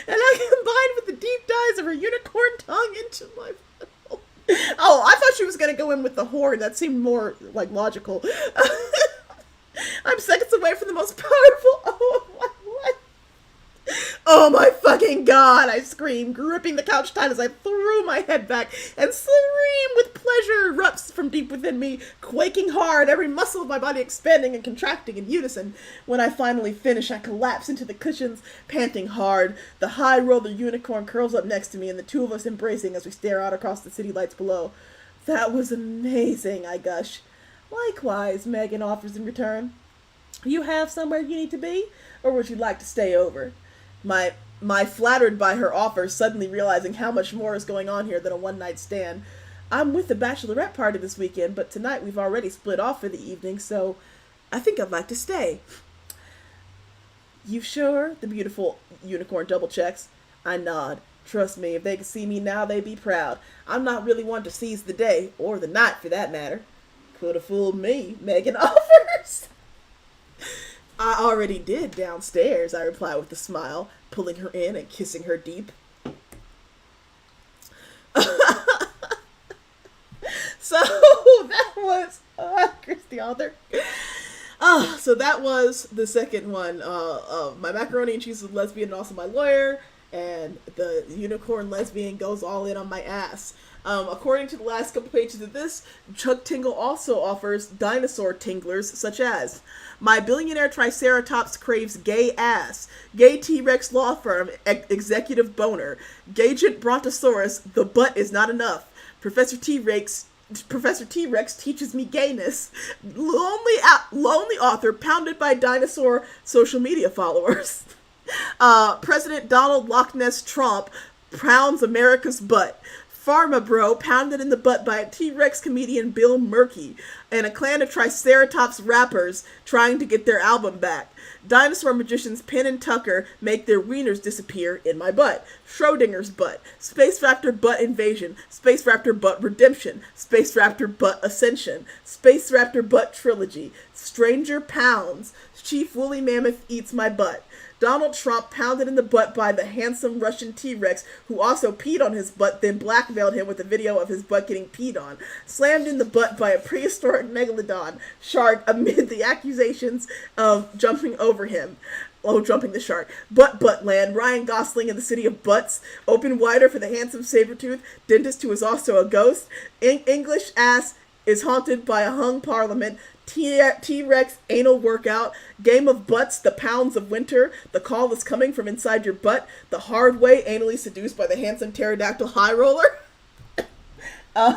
and I combined with the deep dives of her unicorn tongue into my butthole. Oh, I thought she was going to go in with the horn. That seemed more, like, logical. I'm seconds away from the most powerful of my life. Oh my fucking god, I screamed, gripping the couch tight as I threw my head back and screamed with pleasure pleasure erupts from deep within me, quaking hard, every muscle of my body expanding and contracting in unison. When I finally finish, I collapse into the cushions, panting hard. The high roller unicorn curls up next to me, and the two of us embracing as we stare out across the city lights below. That was amazing, I gush. Likewise, Megan offers in return. You have somewhere you need to be, or would you like to stay over? My flattered by her offer, suddenly realizing how much more is going on here than a one-night stand. I'm with the bachelorette party this weekend, but tonight we've already split off for the evening, so I think I'd like to stay. You sure? The beautiful unicorn double checks. I nod. Trust me, if they could see me now, they'd be proud. I'm not really one to seize the day, or the night for that matter. Could have fooled me, Megan offers. I already did downstairs, I reply with a smile, pulling her in and kissing her deep. So that was Christy Author. So that was the second one. My macaroni and cheese is lesbian and also my lawyer, and the unicorn lesbian goes all in on my ass. According to the last couple pages of this, Chuck Tingle also offers dinosaur tinglers such as my billionaire triceratops craves gay ass, gay T-Rex law firm executive boner, Gagent brontosaurus, the butt is not enough, Professor T-Rex teaches me gayness, lonely author pounded by dinosaur social media followers, President Donald Loch Ness Trump pounds America's butt, Pharma Bro pounded in the butt by a T-Rex comedian Bill Murphy, and a clan of Triceratops rappers trying to get their album back. Dinosaur magicians Penn and Tucker make their wieners disappear in my butt. Schrodinger's butt. Space Raptor butt invasion. Space Raptor butt redemption. Space Raptor butt ascension. Space Raptor butt trilogy. Stranger pounds. Chief Woolly Mammoth eats my butt. Donald Trump pounded in the butt by the handsome Russian T-Rex who also peed on his butt, then blackmailed him with a video of his butt getting peed on. Slammed in the butt by a prehistoric megalodon shark amid the accusations of jumping the shark. Butt land. Ryan Gosling in the city of butts. Open wider for the handsome Sabretooth dentist who is also a ghost. English ass is haunted by a hung parliament. T-Rex anal workout, game of butts, the pounds of winter, the call is coming from inside your butt, the hard way, anally seduced by the handsome pterodactyl high roller. Is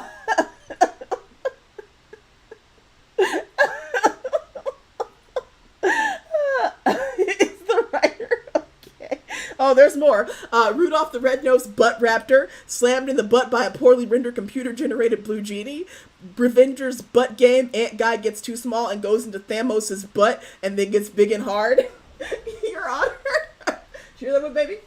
the writer okay? Oh, there's more. Rudolph the Red-Nosed Butt Raptor, slammed in the butt by a poorly rendered computer-generated blue genie. Revenger's butt game, ant guy gets too small and goes into Thanos' butt and then gets big and hard. Your Honor. Do you hear that one, baby?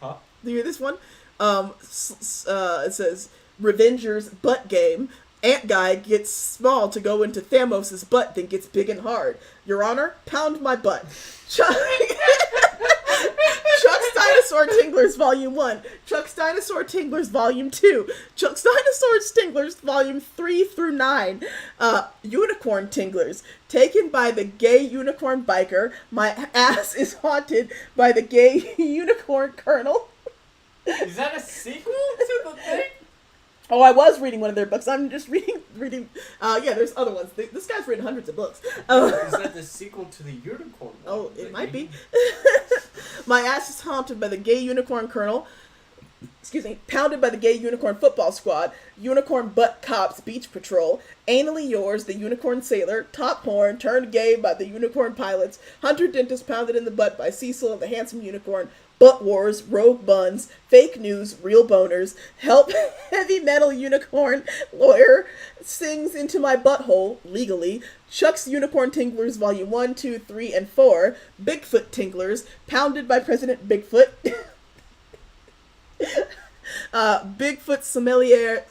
Huh?
Do you hear this one? It says, Revenger's butt game, ant guy gets small to go into Thanos' butt then gets big and hard. Your Honor, pound my butt. Chuck's Dinosaur Tinglers Volume 1, Chuck's Dinosaur Tinglers Volume 2, Chuck's Dinosaur Tinglers Volume 3 through 9, Unicorn Tinglers, taken by the gay unicorn biker, my ass is haunted by the gay unicorn colonel.
Is that a sequel to the thing?
Oh, I was reading one of their books. I'm just reading. Yeah, there's other ones. This guy's written hundreds of books.
Is that the sequel to the unicorn one?
Oh, it might be. My ass is haunted by the gay unicorn colonel. Excuse me. Pounded by the gay unicorn football squad. Unicorn butt cops beach patrol. Anally yours, the unicorn sailor. Top porn turned gay by the unicorn pilots. Hunter dentist pounded in the butt by Cecil and the handsome unicorn. Butt wars, rogue buns, fake news, real boners, help heavy metal unicorn lawyer sings into my butthole, legally, Chuck's Unicorn Tinglers Volume 1, 2, 3, and 4, Bigfoot Tinglers, pounded by President Bigfoot, Bigfoot sommelier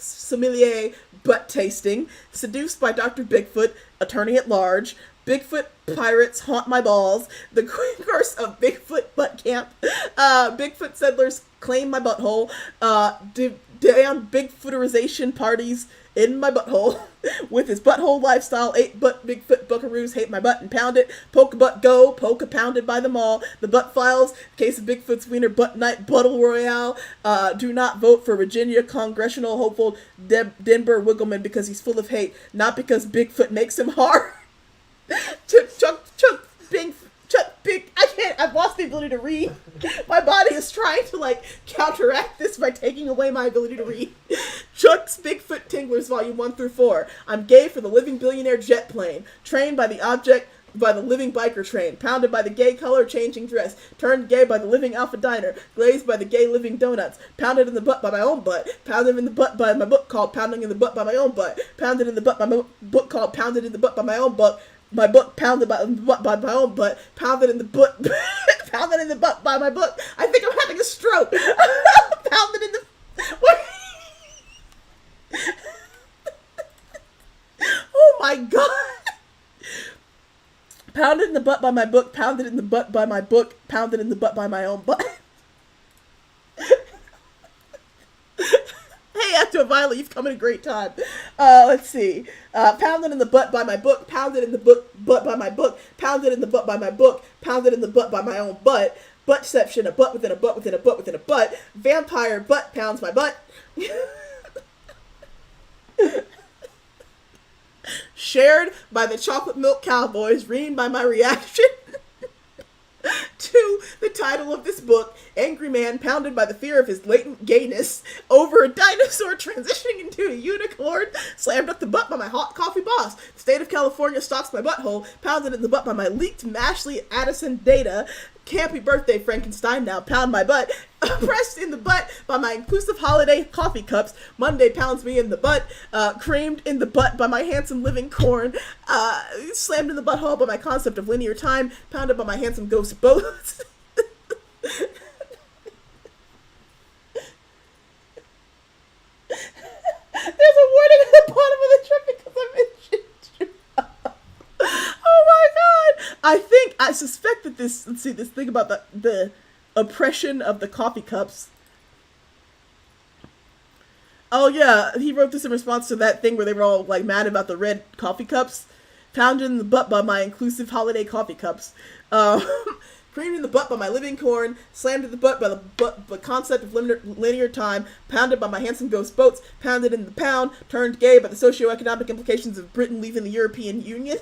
butt tasting, seduced by Dr. Bigfoot, attorney at large, Bigfoot pirates haunt my balls, the course of Bigfoot butt camp, Bigfoot settlers claim my butthole, damn Bigfooterization parties in my butthole. With his butthole lifestyle, 8-butt Bigfoot buckaroos hate my butt and pound it. Polka butt go, polka pounded by them all. The butt files, case of Bigfoot's wiener butt night, buttle royale. Do not vote for Virginia congressional hopeful Denver Wiggleman because he's full of hate, not because Bigfoot makes him hard. I've lost the ability to read. My body is trying to, like, counteract this by taking away my ability to read. Chuck's Bigfoot Tinglers, Volume 1 through 4. I'm gay for the living billionaire jet plane. Trained by the object by the living biker train. Pounded by the gay color changing dress. Turned gay by the living alpha diner. Glazed by the gay living donuts. Pounded in the butt by my own butt. Pounded in the butt by my book called Pounding in the Butt by My Own Butt. Pounded in the butt by my book called Pounded in the Butt by My Own Butt. My book pounded by the butt by my own butt, pounded in the butt, pounded in the butt by my book. I think I'm having a stroke. Pounded in the. What? Oh my god! Pounded in the butt by my book, pounded in the butt by my book, pounded in the butt by my own butt. Hey, Acto Violet, you've come at a great time. Let's see. Pounded in the butt by my book, pounded in the butt by my book, pounded in the butt by my book, pounded in the butt by my own butt. Buttception, a butt within a butt within a butt within a butt. Vampire butt pounds my butt. Shared by the Chocolate Milk Cowboys, reading by my reaction to the title of this book, Angry Man Pounded by the Fear of His Latent Gayness Over a Dinosaur Transitioning into a Unicorn, Slammed up the butt by my hot coffee boss. The state of California stalks my butthole, pounded in the butt by my leaked Mashley Addison data. Campy birthday Frankenstein now pound my butt. Pressed in the butt by my inclusive holiday coffee cups. Monday pounds me in the butt. Creamed in the butt by my handsome living corn. Slammed in the butthole by my concept of linear time. Pounded by my handsome ghost boats. There's a warning at the bottom of the trip because I mentioned you. Oh my god! I suspect that this, let's see, this thing about the oppression of the coffee cups. Oh yeah, he wrote this in response to that thing where they were all like mad about the red coffee cups. Pounded in the butt by my inclusive holiday coffee cups. Creamed in the butt by my living corn, slammed in the butt by the concept of linear time, pounded by my handsome ghost boats, pounded in the pound, turned gay by the socioeconomic implications of Britain leaving the European Union.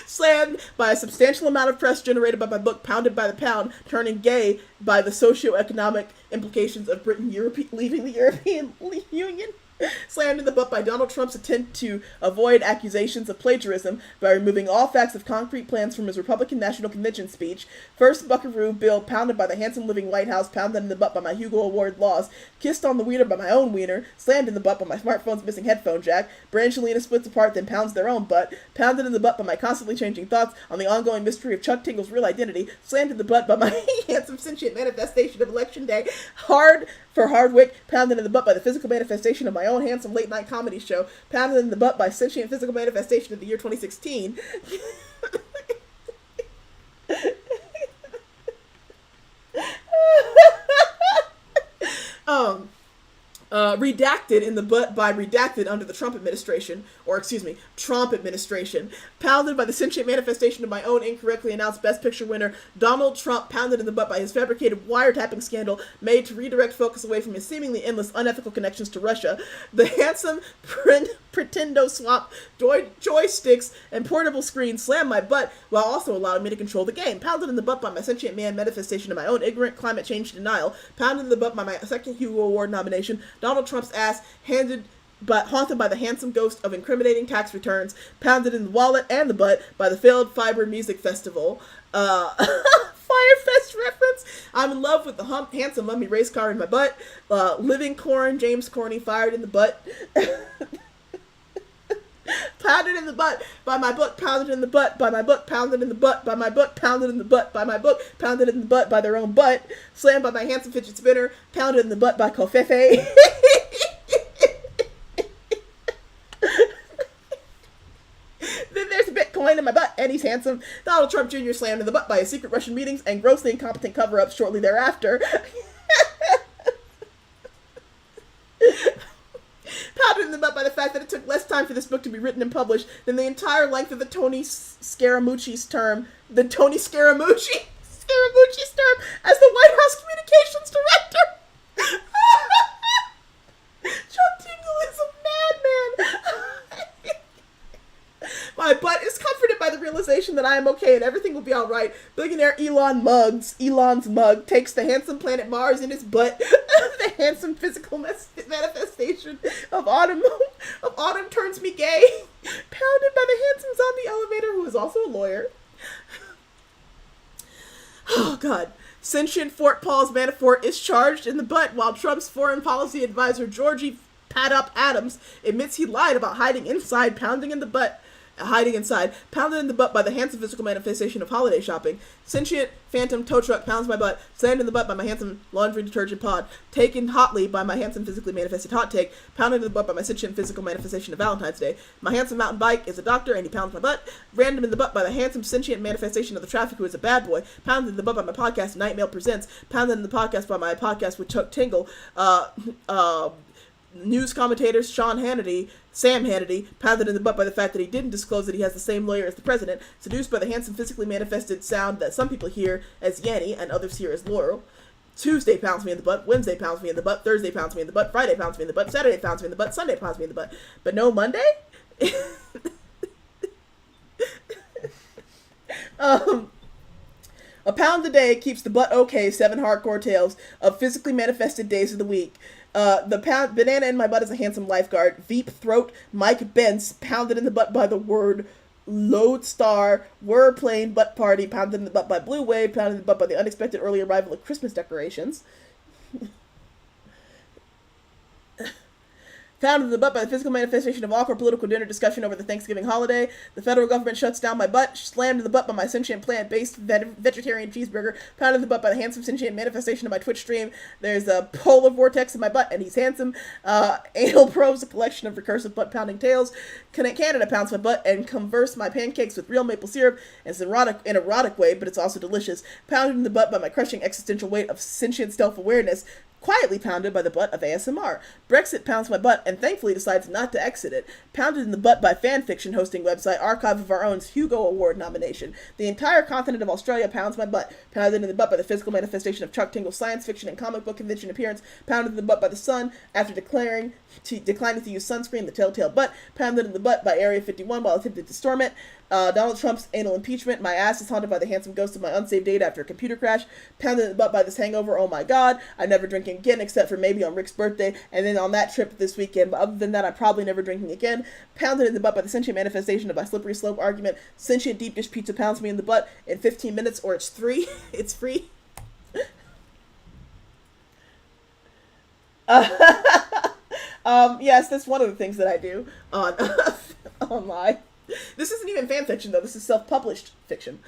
Slammed by a substantial amount of press generated by my book, Pounded by the Pound, turning gay by the socioeconomic implications of Britain leaving the European Union. Slammed in the butt by Donald Trump's attempt to avoid accusations of plagiarism by removing all facts of concrete plans from his Republican National Convention speech. First buckaroo bill pounded by the handsome living White House, pounded in the butt by my Hugo Award loss. Kissed on the wiener by my own wiener. Slammed in the butt by my smartphone's missing headphone jack. Brangelina splits apart, then pounds their own butt. Pounded in the butt by my constantly changing thoughts on the ongoing mystery of Chuck Tingle's real identity. Slammed in the butt by my handsome sentient manifestation of Election Day. Hard for Hardwick, pounded in the butt by the physical manifestation of my own handsome late night comedy show, pounded in the butt by sentient physical manifestation of the year 2016. Redacted in the butt by redacted under the Trump administration, Trump administration, pounded by the sentient manifestation of my own incorrectly announced Best Picture winner, Donald Trump, pounded in the butt by his fabricated wiretapping scandal made to redirect focus away from his seemingly endless unethical connections to Russia, the handsome Pretendo swap joysticks and portable screens slam my butt while also allowing me to control the game, pounded in the butt by my sentient man manifestation of my own ignorant climate change denial, pounded in the butt by my second Hugo Award nomination, Donald Trump's ass haunted by the handsome ghost of incriminating tax returns, pounded in the wallet and the butt by the failed Fiber Music Festival. Firefest reference. I'm in love with the handsome mummy race car in my butt. Living corn, James Corney fired in the butt. Pounded in the butt by my book, pounded in the butt by my book, pounded in the butt by my book, pounded in the butt by my book, pounded in the butt by their own butt, slammed by my handsome fidget spinner, pounded in the butt by Kofefe. Then there's a Bitcoin in my butt, and he's handsome. Donald Trump Jr. slammed in the butt by his secret Russian meetings and grossly incompetent cover-ups shortly thereafter. fact that it took less time for this book to be written and published than the entire length of the Tony Scaramucci's term, Scaramucci's term as the White House Communications Director. Chuck Tingle is a madman. My butt is comforted by the realization that I am okay and everything will be alright. Billionaire Elon's mug takes the handsome planet Mars in his butt. The handsome physical manifestation of autumn turns me gay. Pounded by the handsome zombie elevator who is also a lawyer. Oh, God. Sentient Fort Paul's Manafort is charged in the butt while Trump's foreign policy advisor Georgie Pat-Up Adams admits he lied about hiding inside, pounded in the butt by the handsome physical manifestation of holiday shopping. Sentient phantom tow truck pounds my butt, slammed in the butt by my handsome laundry detergent pod, taken hotly by my handsome physically manifested hot take, pounded in the butt by my sentient physical manifestation of Valentine's Day. My handsome mountain bike is a doctor and he pounds my butt, random in the butt by the handsome sentient manifestation of the traffic who is a bad boy, pounded in the butt by my podcast Night Mail Presents, pounded in the podcast by my podcast with Chuck Tingle, news commentators Sean Hannity, Sam Hannity, pounded in the butt by the fact that he didn't disclose that he has the same lawyer as the president, seduced by the handsome physically manifested sound that some people hear as Yanny and others hear as Laurel. Tuesday pounds me in the butt, Wednesday pounds me in the butt, Thursday pounds me in the butt, Friday pounds me in the butt, Saturday pounds me in the butt, Sunday pounds me in the butt. But no Monday? A pound a day keeps the butt okay, 7 hardcore tales of physically manifested days of the week. The banana in my butt is a handsome lifeguard. Veep throat, Mike Bence, pounded in the butt by the word lodestar, word plane butt party, pounded in the butt by Blue Wave, pounded in the butt by the unexpected early arrival of Christmas decorations. Pounded in the butt by the physical manifestation of awkward political dinner discussion over the Thanksgiving holiday. The federal government shuts down my butt. Slammed in the butt by my sentient plant-based vegetarian cheeseburger. Pounded in the butt by the handsome sentient manifestation of my Twitch stream. There's a polar vortex in my butt, and he's handsome. Anal probes, a collection of recursive butt-pounding tales. Canada pounds my butt and converse my pancakes with real maple syrup. It's an erotic way, but it's also delicious. Pounded in the butt by my crushing existential weight of sentient self-awareness. Quietly pounded by the butt of ASMR. Brexit pounds my butt and thankfully decides not to exit it. Pounded in the butt by fanfiction hosting website Archive of Our Own's Hugo Award nomination. The entire continent of Australia pounds my butt. Pounded in the butt by the physical manifestation of Chuck Tingle's science fiction and comic book convention appearance. Pounded in the butt by the sun after declining to use sunscreen, the telltale butt. Pounded in the butt by Area 51 while attempted to storm it. Donald Trump's anal impeachment. My ass is haunted by the handsome ghost of my unsaved date after a computer crash. Pounded in the butt by this hangover. Oh my god. I never drink again except for maybe on Rick's birthday and then on that trip this weekend. But other than that, I'm probably never drinking again. Pounded in the butt by the sentient manifestation of my slippery slope argument. Sentient deep dish pizza pounds me in the butt in 15 minutes or it's free. It's free. Yes, that's one of the things that I do on online. This isn't even fan fiction, though. This is self-published fiction.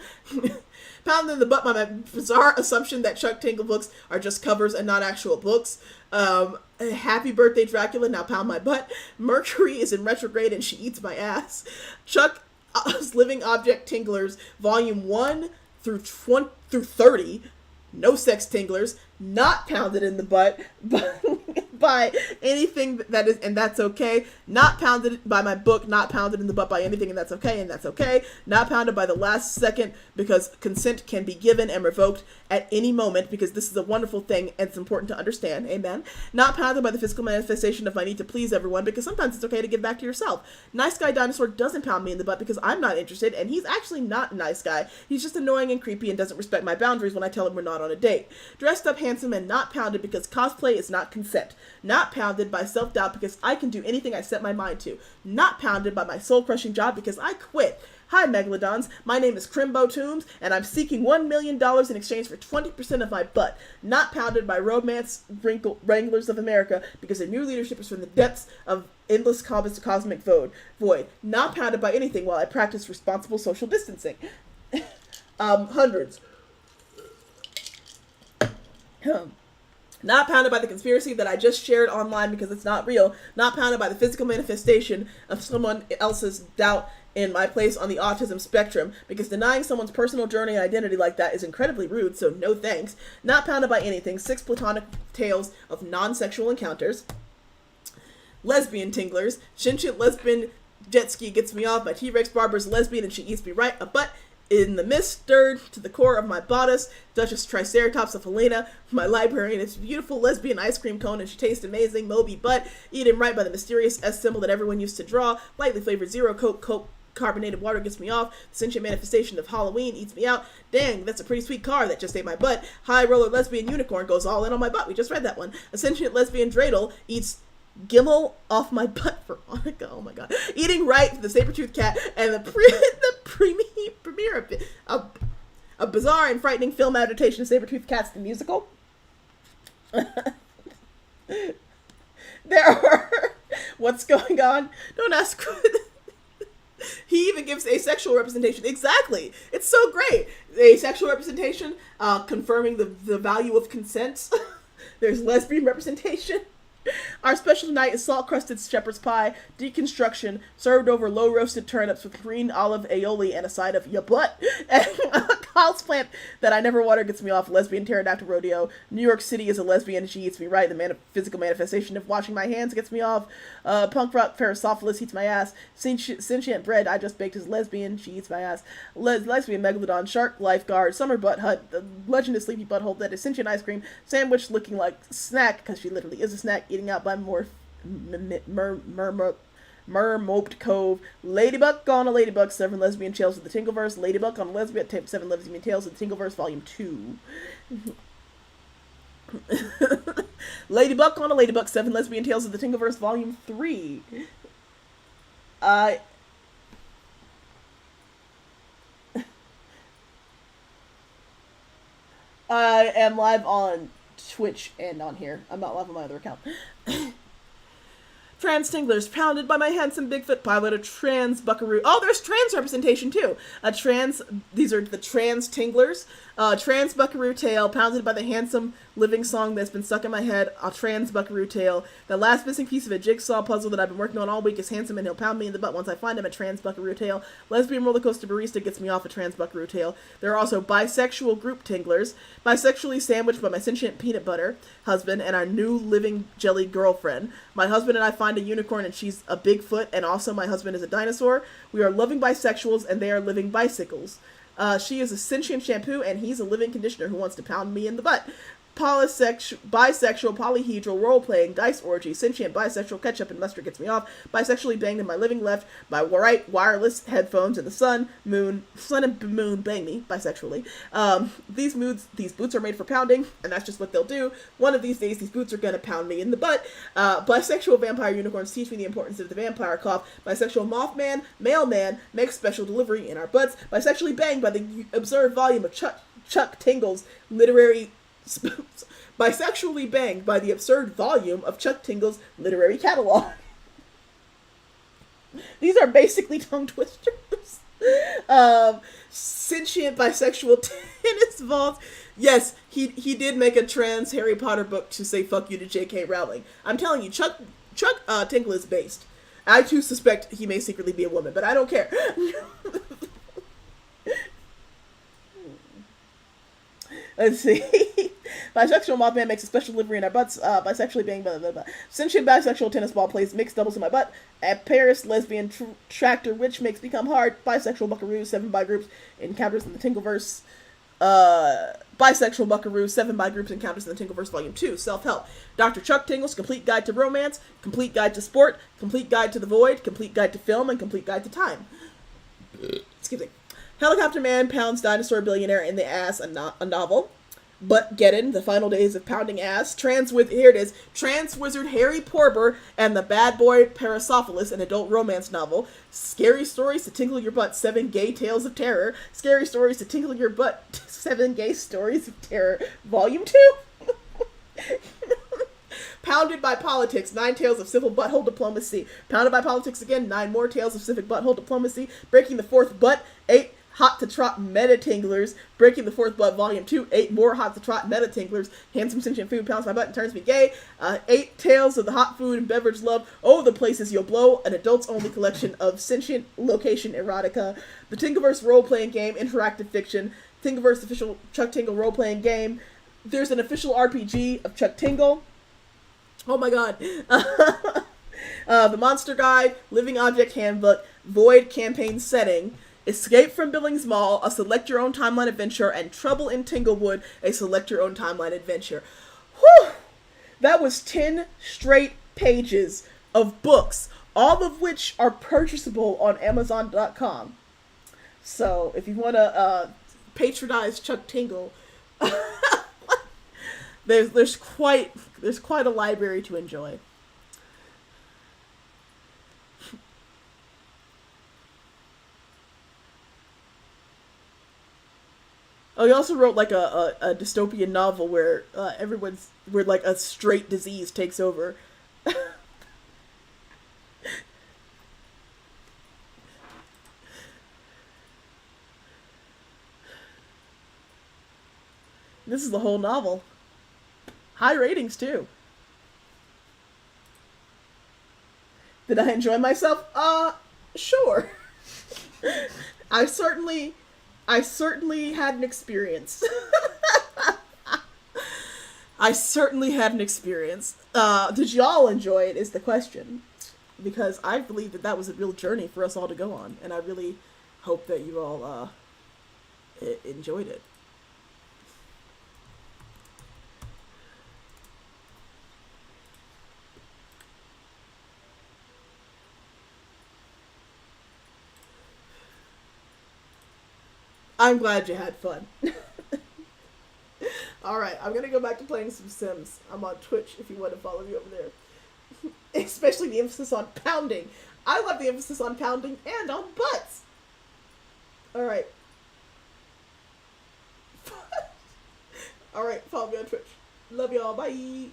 Pounded in the butt by my bizarre assumption that Chuck Tingle books are just covers and not actual books. Happy birthday, Dracula. Now pound my butt. Mercury is in retrograde and she eats my ass. Chuck's Living Object Tinglers, Volume 1 through 30. No sex tinglers. Not pounded in the butt, but by anything that is, and that's okay. Not pounded by my book, not pounded in the butt by anything, and that's okay, and that's okay. Not pounded by the last second, because consent can be given and revoked at any moment, because this is a wonderful thing, and it's important to understand, amen. Not pounded by the physical manifestation of my need to please everyone, because sometimes it's okay to give back to yourself. Nice Guy Dinosaur doesn't pound me in the butt, because I'm not interested, and he's actually not a nice guy. He's just annoying and creepy, and doesn't respect my boundaries when I tell him we're not on a date. Dressed up handsome and not pounded because cosplay is not consent. Not pounded by self-doubt because I can do anything I set my mind to. Not pounded by my soul-crushing job because I quit. Hi, Megalodons. My name is Crimbo Toombs, and I'm seeking $1 million in exchange for 20% of my butt. Not pounded by romance wranglers of America because their new leadership is from the depths of endless cosmic void. Not pounded by anything while I practice responsible social distancing. Hundreds. Not pounded by the conspiracy that I just shared online because it's not real. Not pounded by the physical manifestation of someone else's doubt in my place on the autism spectrum, because denying someone's personal journey and identity like that is incredibly rude, so no thanks. Not pounded by anything. 6 platonic tales of non-sexual encounters. lesbian tinglers. Sentient lesbian jet ski gets me off. My T-Rex barber's lesbian and she eats me right a butt. In the mist stirred to the core of my bodice, Duchess Triceratops of Helena, my librarian, is beautiful lesbian ice cream cone and she tastes amazing. Moby butt, eaten right by the mysterious S symbol that everyone used to draw. Lightly flavored zero coke carbonated water gets me off. The sentient manifestation of Halloween eats me out. Dang, that's a pretty sweet car that just ate my butt. High roller lesbian unicorn goes all in on my butt. We just read that one. A sentient lesbian dreidel eats Gimmel off my butt for Monica. Oh my god. Eating right, the saber-toothed cat, and the premiere of a bizarre and frightening film adaptation of Saber-Toothed Cats the musical. There are... What's going on? Don't ask... He even gives asexual representation. Exactly. It's so great. Asexual representation, confirming the value of consent. There's lesbian representation. Our special tonight is salt-crusted shepherd's pie, deconstruction, served over low-roasted turnips with green olive aioli and a side of ya butt. And a house plant that I never water gets me off. Lesbian pterodactyl rodeo. New York City is a lesbian and she eats me right. The physical manifestation of washing my hands gets me off. Punk rock Parasophilus eats my ass. Sentient bread I just baked is lesbian. She eats my ass. Lesbian megalodon shark lifeguard. Summer butt hut. The legend of sleepy butthole that is sentient ice cream. Sandwich looking like snack because she literally is a snack. Eating out by Mermoped Cove. Ladybug on a Ladybug, 7 lesbian tales of the Tingleverse. Ladybug on a lesbian, 7 lesbian tales of the Tingleverse, Volume 2. Ladybug on a Ladybug, 7 lesbian tales of the Tingleverse, Volume 3. I am live on Twitch and on here. I'm not live on my other account. Trans tinglers pounded by my handsome Bigfoot pilot, a trans buckaroo. Oh, there's trans representation too. These are the trans tinglers. Trans buckaroo tail pounded by the handsome living song that's been stuck in my head. A trans buckaroo tail. The last missing piece of a jigsaw puzzle that I've been working on all week is handsome and he'll pound me in the butt once I find him. A trans buckaroo tail. Lesbian roller coaster barista gets me off a trans buckaroo tail. There are also bisexual group tinglers. Bisexually sandwiched by my sentient peanut butter husband and our new living jelly girlfriend. My husband and I find a unicorn and she's a Bigfoot, and also my husband is a dinosaur. We are loving bisexuals and they are living bicycles. She is a sentient shampoo and he's a living conditioner who wants to pound me in the butt. Bisexual, polyhedral, role-playing, dice orgy, sentient, bisexual, ketchup and mustard gets me off, bisexually banged in my living left, by right, wireless headphones in the sun and moon bang me, bisexually. These boots are made for pounding, and that's just what they'll do. One of these days, these boots are gonna pound me in the butt. Bisexual vampire unicorns teach me the importance of the vampire cough. Bisexual mothman, mailman, makes special delivery in our butts. Bisexually banged by the absurd volume of Chuck Tingle's literary bisexually banged by the absurd volume of Chuck Tingle's literary catalog. These are basically tongue twisters. Sentient bisexual tennis balls. Yes, he did make a trans Harry Potter book to say fuck you to J.K. Rowling. I'm telling you, Chuck Tingle is based. I too suspect he may secretly be a woman, but I don't care. Let's see. Bisexual mothman makes a special delivery in our butts. Bisexually banged blah, blah, blah. Sentient bisexual tennis ball plays mixed doubles in my butt. At Paris, lesbian tractor witch makes become hard. Bisexual buckaroo, 7 by groups, encounters in the Tingleverse. Bisexual buckaroo, 7 by groups, encounters in the Tingleverse, Volume 2. Self-help. Dr. Chuck Tingle's Complete Guide to Romance, Complete Guide to Sport, Complete Guide to the Void, Complete Guide to Film, and Complete Guide to Time. Excuse me. Helicopter Man pounds dinosaur billionaire in the ass, a novel. But get in, the final days of pounding ass. Trans wizard Harry Porber and the bad boy Parasophilus, an adult romance novel. Scary stories to tinkle your butt, 7 gay tales of terror. Scary stories to tinkle your butt, 7 gay stories of terror. Volume 2. Pounded by politics, 9 tales of civil butthole diplomacy. Pounded by politics again, 9 more tales of civic butthole diplomacy. Breaking the 4th butt, 8 hot to trot meta tinglers. Breaking the 4th butt, Volume 2, 8 more hot to trot meta tinglers. Handsome sentient food pounds my butt and turns me gay. 8 tales of the hot food and beverage love. Oh, the places you'll blow. An adults only collection of sentient location erotica. The Tingleverse role playing game, interactive fiction. Tingleverse official Chuck Tingle role playing game. There's an official RPG of Chuck Tingle. Oh my god. The Monster Guide, Living Object Handbook, Void Campaign Setting, Escape from Billings Mall, a select your own timeline adventure, and Trouble in Tanglewood, a select your own timeline adventure. Whew! That was 10 straight pages of books, all of which are purchasable on Amazon.com. So if you want to patronize Chuck Tingle, there's quite a library to enjoy. Oh, he also wrote like a dystopian novel where where like a straight disease takes over. This is the whole novel. High ratings too. Did I enjoy myself? Sure. I certainly I certainly had an experience. I certainly had an experience. Did y'all enjoy it? Is the question, because I believe that that was a real journey for us all to go on, and I really hope that you all enjoyed it. I'm glad you had fun. All right, I'm gonna go back to playing some Sims. I'm on Twitch if you want to follow me over there. Especially the emphasis on pounding. I love the emphasis on pounding and on butts. All right. All right, follow me on Twitch. Love y'all. Bye.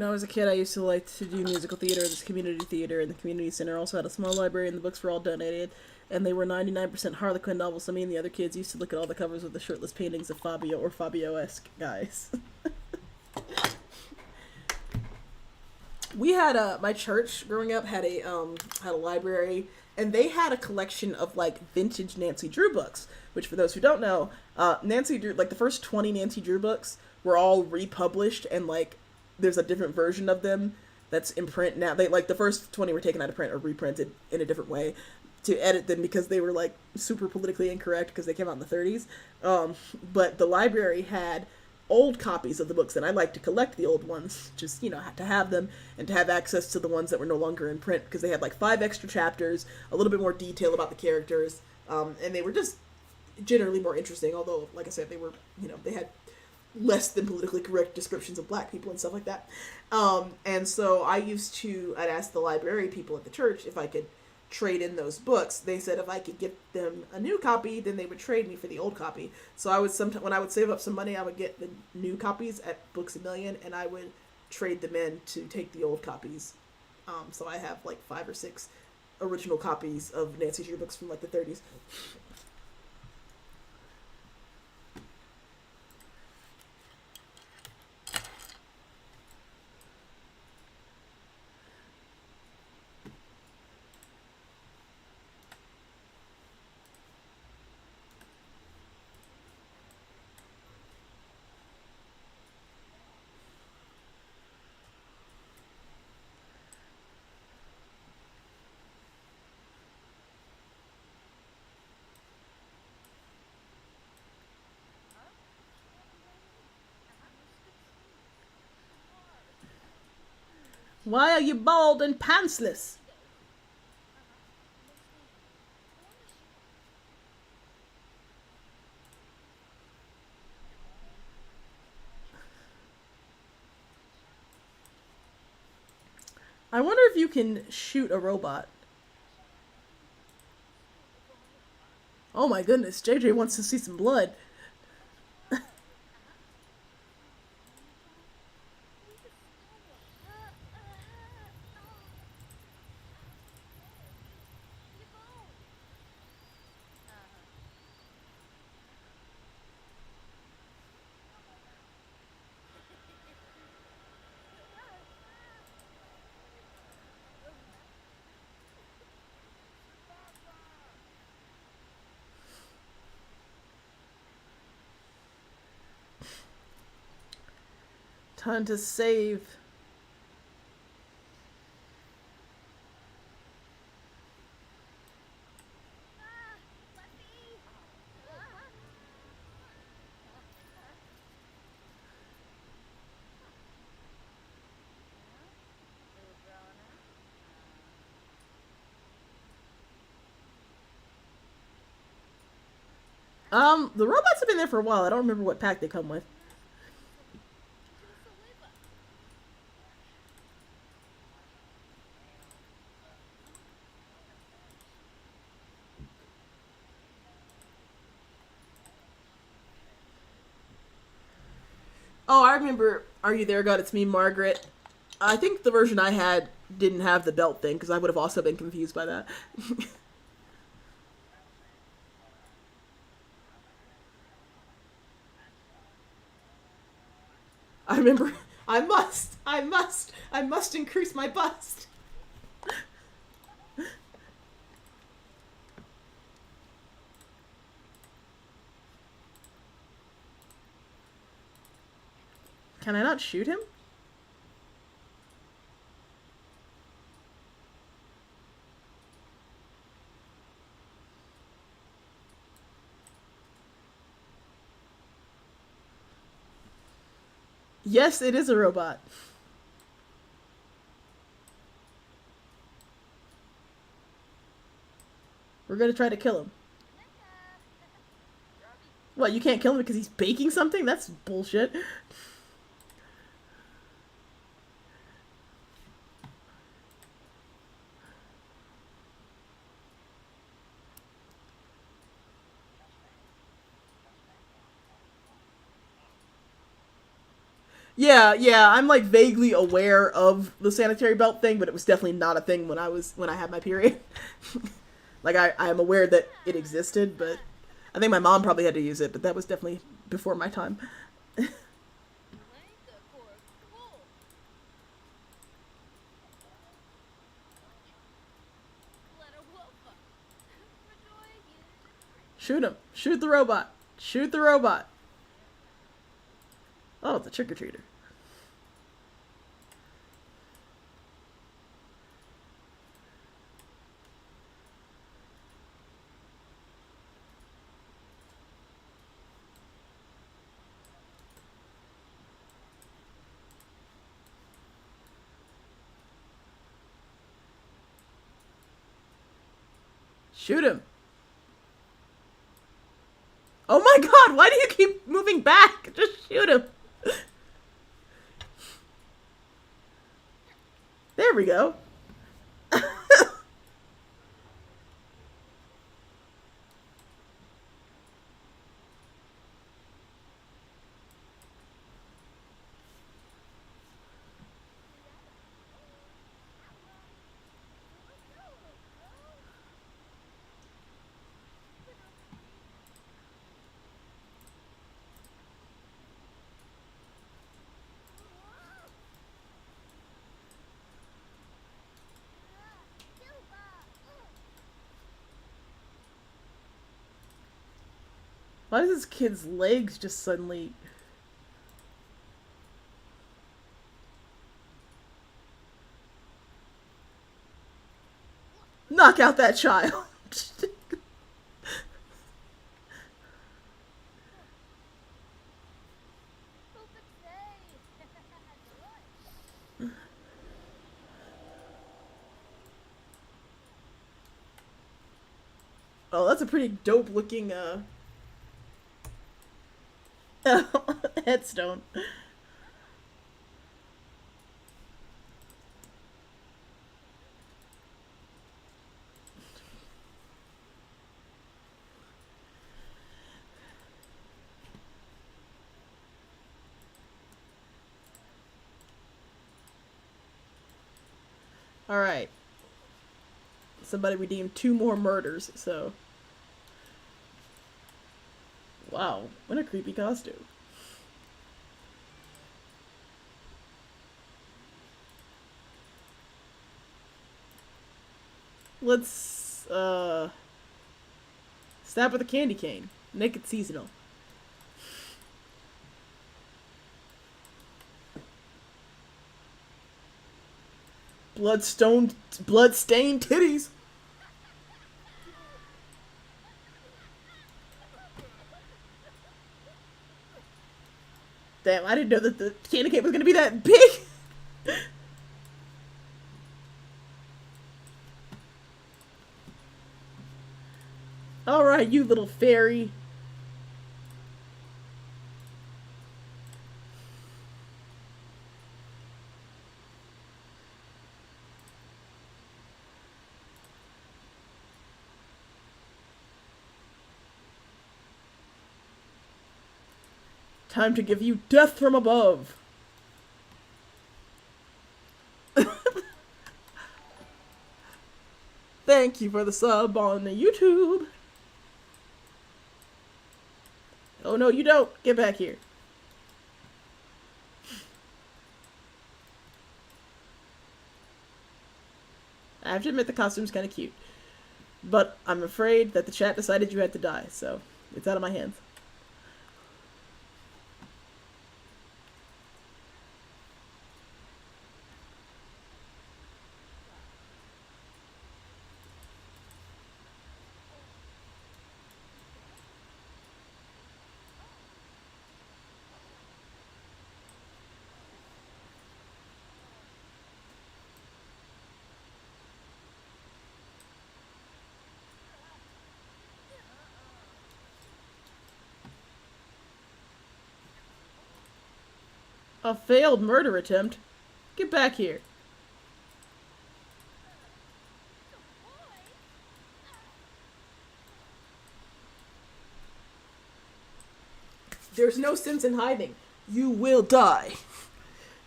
When I was a kid, I used to like to do musical theater. This community theater, and the community center also had a small library, and the books were all donated. And they were 99% Harlequin novels. So me and the other kids used to look at all the covers with the shirtless paintings of Fabio or Fabio-esque guys. We had my church growing up had a library, and they had a collection of like vintage Nancy Drew books. Which, for those who don't know, Nancy Drew, like the first 20 Nancy Drew books were all republished, and like there's a different version of them that's in print now. They like the first 20 were taken out of print or reprinted in a different way to edit them because they were like super politically incorrect because they came out in the 30s. But the library had old copies of the books, and I like to collect the old ones, just, you know, to have them and to have access to the ones that were no longer in print because they had like 5 extra chapters, a little bit more detail about the characters, and they were just generally more interesting, although, like I said, they were, you know, they had less than politically correct descriptions of black people and stuff like that. And so I'd ask the library people at the church if I could trade in those books. They said if I could get them a new copy, then they would trade me for the old copy. So I would sometimes, when I would save up some money, I would get the new copies at Books A Million, and I would trade them in to take the old copies. So I have like 5 or 6 original copies of Nancy Drew books from like the 30s. Why are you bald and pantsless? I wonder if you can shoot a robot. Oh my goodness, JJ wants to see some blood. Time to save. The robots have been there for a while. I don't remember what pack they come with. Oh, I remember Are You There, God? It's Me, Margaret. I think the version I had didn't have the belt thing because I would have also been confused by that. I remember, I must increase my bust. Can I not shoot him? Yes, it is a robot. We're gonna try to kill him. What, you can't kill him because he's baking something? That's bullshit. Yeah, I'm like vaguely aware of the sanitary belt thing, but it was definitely not a thing when I had my period. Like I'm aware that it existed, but I think my mom probably had to use it, but that was definitely before my time. Shoot him! Shoot the robot! Shoot the robot! Oh, it's a trick or treater. Shoot him! Oh my god, why do you keep moving back? Just shoot him! There we go. Why does this kid's legs just suddenly... Knock out that child! Oh, that's a pretty dope looking, headstone. Alright. Somebody redeemed 2 more murders, so... Wow, what a creepy costume. Let's, stab with a candy cane. Make it seasonal. Bloodstained titties! Damn, I didn't know that the candy cane was gonna be that big! Alright, you little fairy. Time to give you death from above. Thank you for the sub on the YouTube. Oh no, you don't. Get back here. I have to admit the costume's kind of cute. But I'm afraid that the chat decided you had to die, so it's out of my hands. A failed murder attempt? Get back here. There's no sense in hiding. You will die.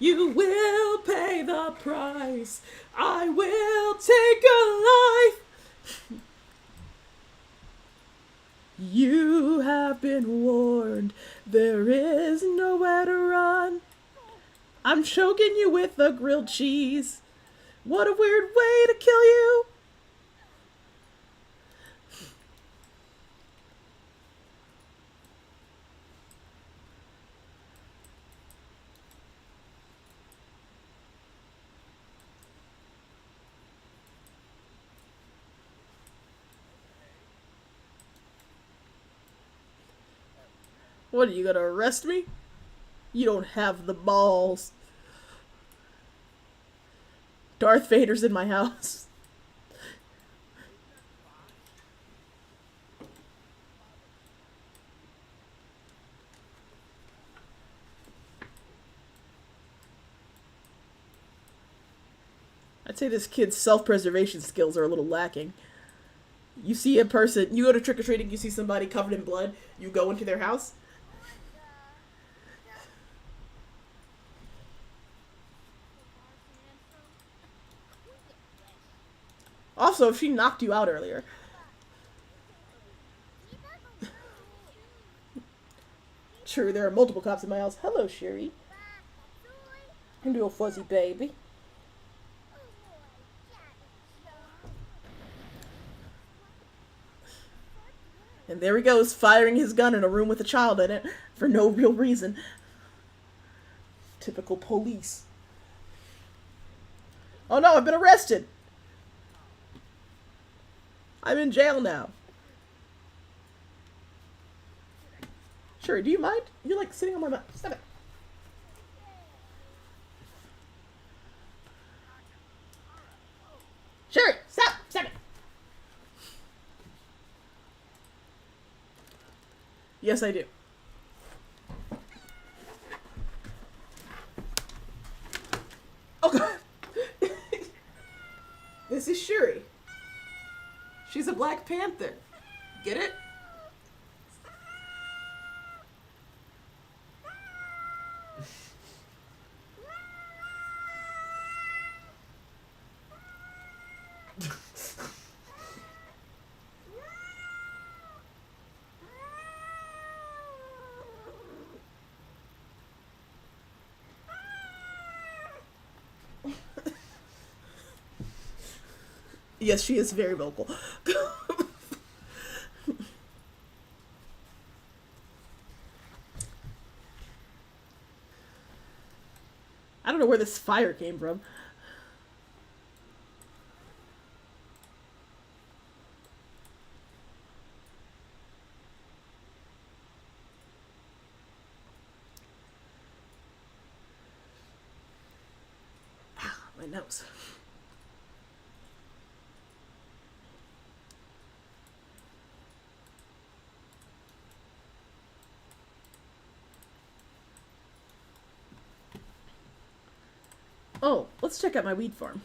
You will pay the price. I will take a life. You have been warned. There is nowhere to run. I'm choking you with the grilled cheese. What a weird way to kill you. What, are you gonna arrest me? You don't have the balls. Darth Vader's in my house. I'd say this kid's self-preservation skills are a little lacking. You see a person, you go to trick-or-treating, you see somebody covered in blood, you go into their house. Also, if she knocked you out earlier. True, there are multiple cops in my house. Hello, Sherry. And little fuzzy baby. And there he goes, firing his gun in a room with a child in it for no real reason. Typical police. Oh no, I've been arrested. I'm in jail now. Sure, do you mind? You're like sitting on my butt. Stop it. Sure, stop! Stop it! Yes, I do. Oh god. This is Shuri. She's a Black Panther. Get it? Yes, she is very vocal. I don't know where this fire came from. Ah, my nose. Oh, let's check out my weed farm.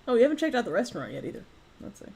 Oh, you haven't checked out the restaurant yet either. Let's see.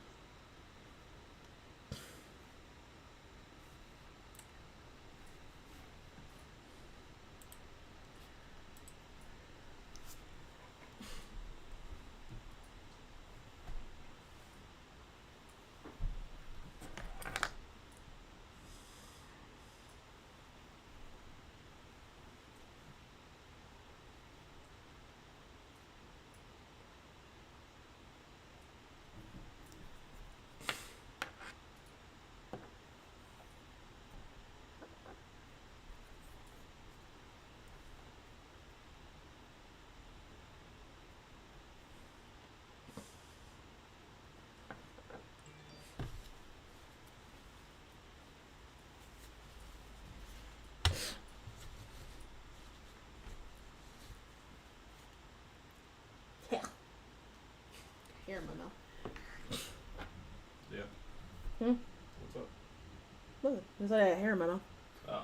Because I had hair in my mouth.
Oh.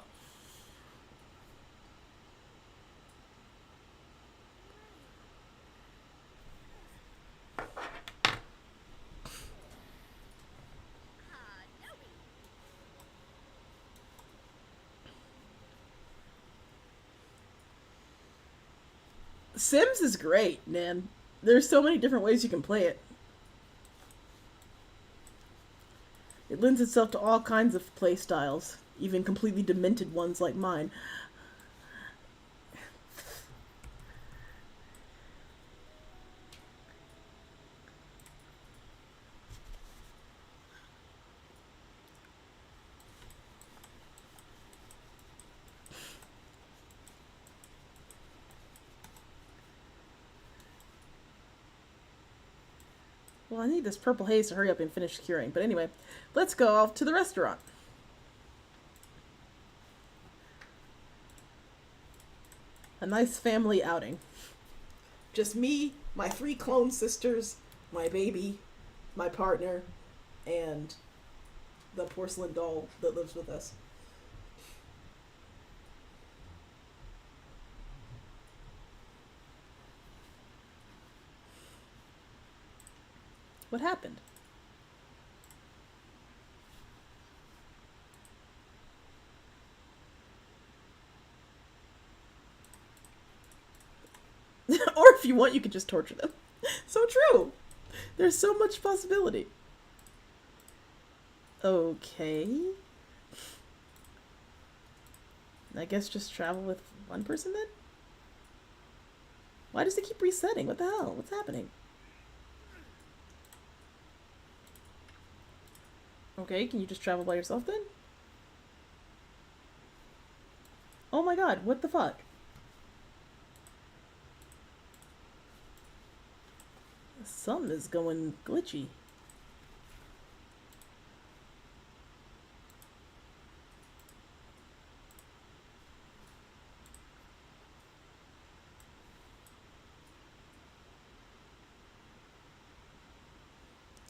Sims is great, man. There's so many different ways you can play it. It lends itself to all kinds of play styles, even completely demented ones like mine. Well, I need this purple haze to hurry up and finish curing. But anyway, let's go off to the restaurant. A nice family outing. Just me, my 3 clone sisters, my baby, my partner, and the porcelain doll that lives with us. What happened? Or if you want, you could just torture them. So true. There's so much possibility. Okay. I guess just travel with one person then? Why does it keep resetting? What the hell? What's happening? Okay, can you just travel by yourself then? Oh my god, what the fuck? Something is going glitchy.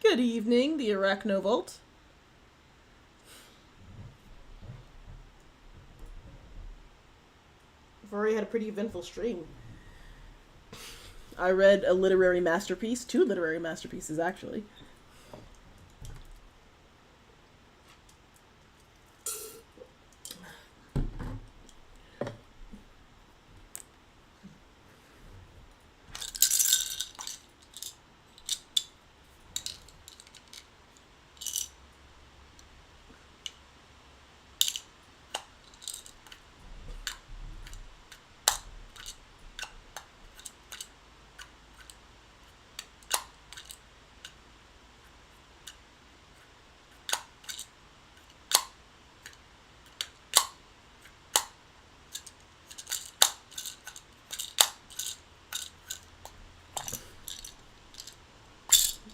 Good evening, the Arachnovolt. I've already had a pretty eventful stream. I read a literary masterpiece, 2 literary masterpieces actually.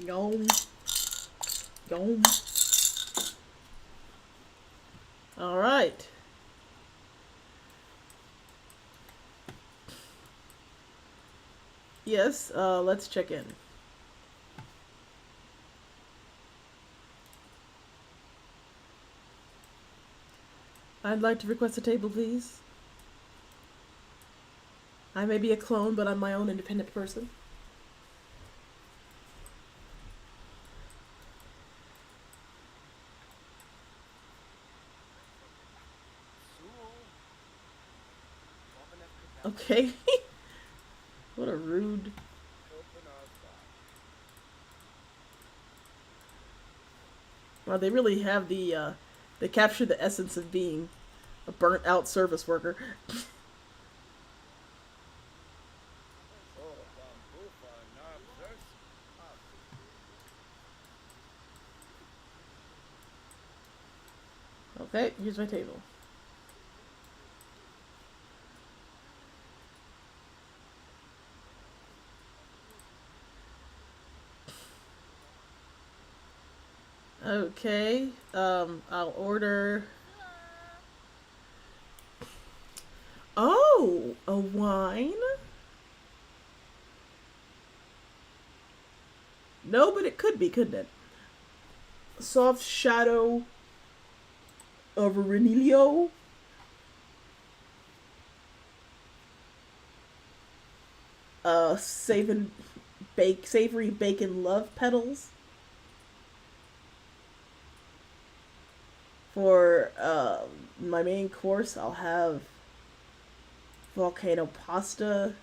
Yom. Yom. Alright. Yes, let's check in. I'd like to request a table, please. I may be a clone, but I'm my own independent person. Okay. What a rude. Well, they really have they capture the essence of being a burnt out service worker. Okay, here's my table. Okay, I'll order. Oh, a wine? No, but it could be, couldn't it? Soft shadow Renilio. Savory bacon love petals. For my main course, I'll have volcano pasta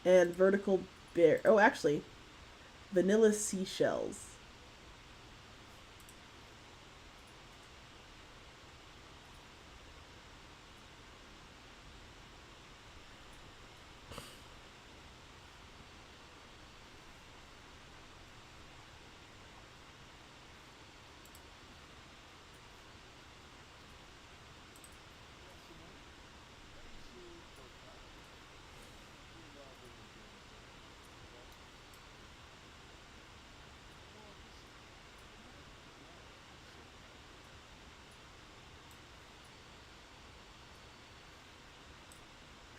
and vertical bear. Oh, actually, vanilla seashells.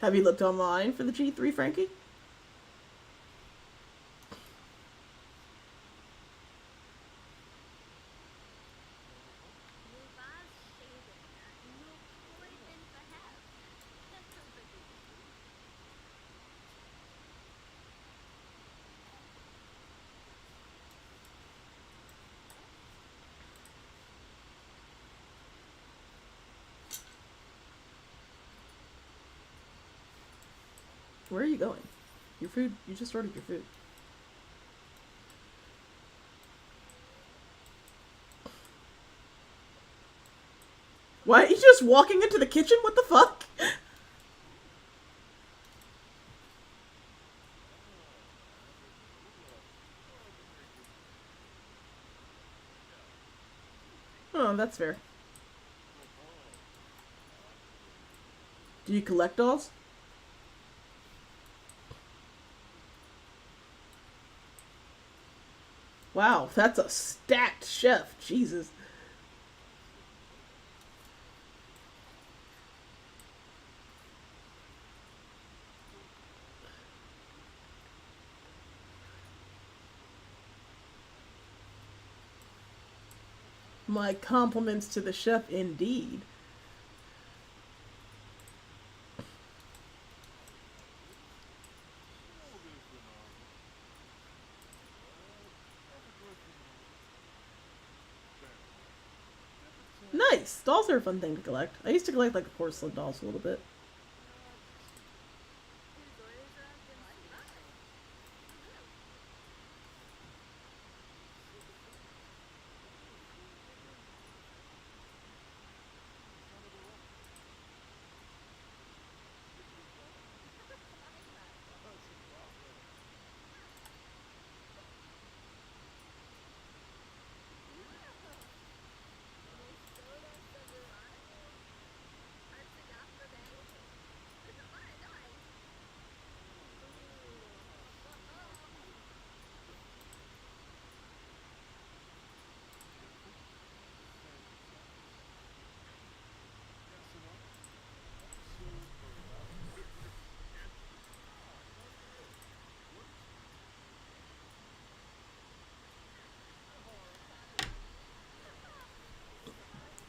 Have you looked online for the G3, Frankie? Where are you going? Your food. You just ordered your food. Why are you just walking into the kitchen? What the fuck? Oh, that's fair. Do you collect dolls? Wow, that's a stacked chef. Jesus. My compliments to the chef, indeed. Nice. Dolls are a fun thing to collect. I used to collect like porcelain dolls a little bit.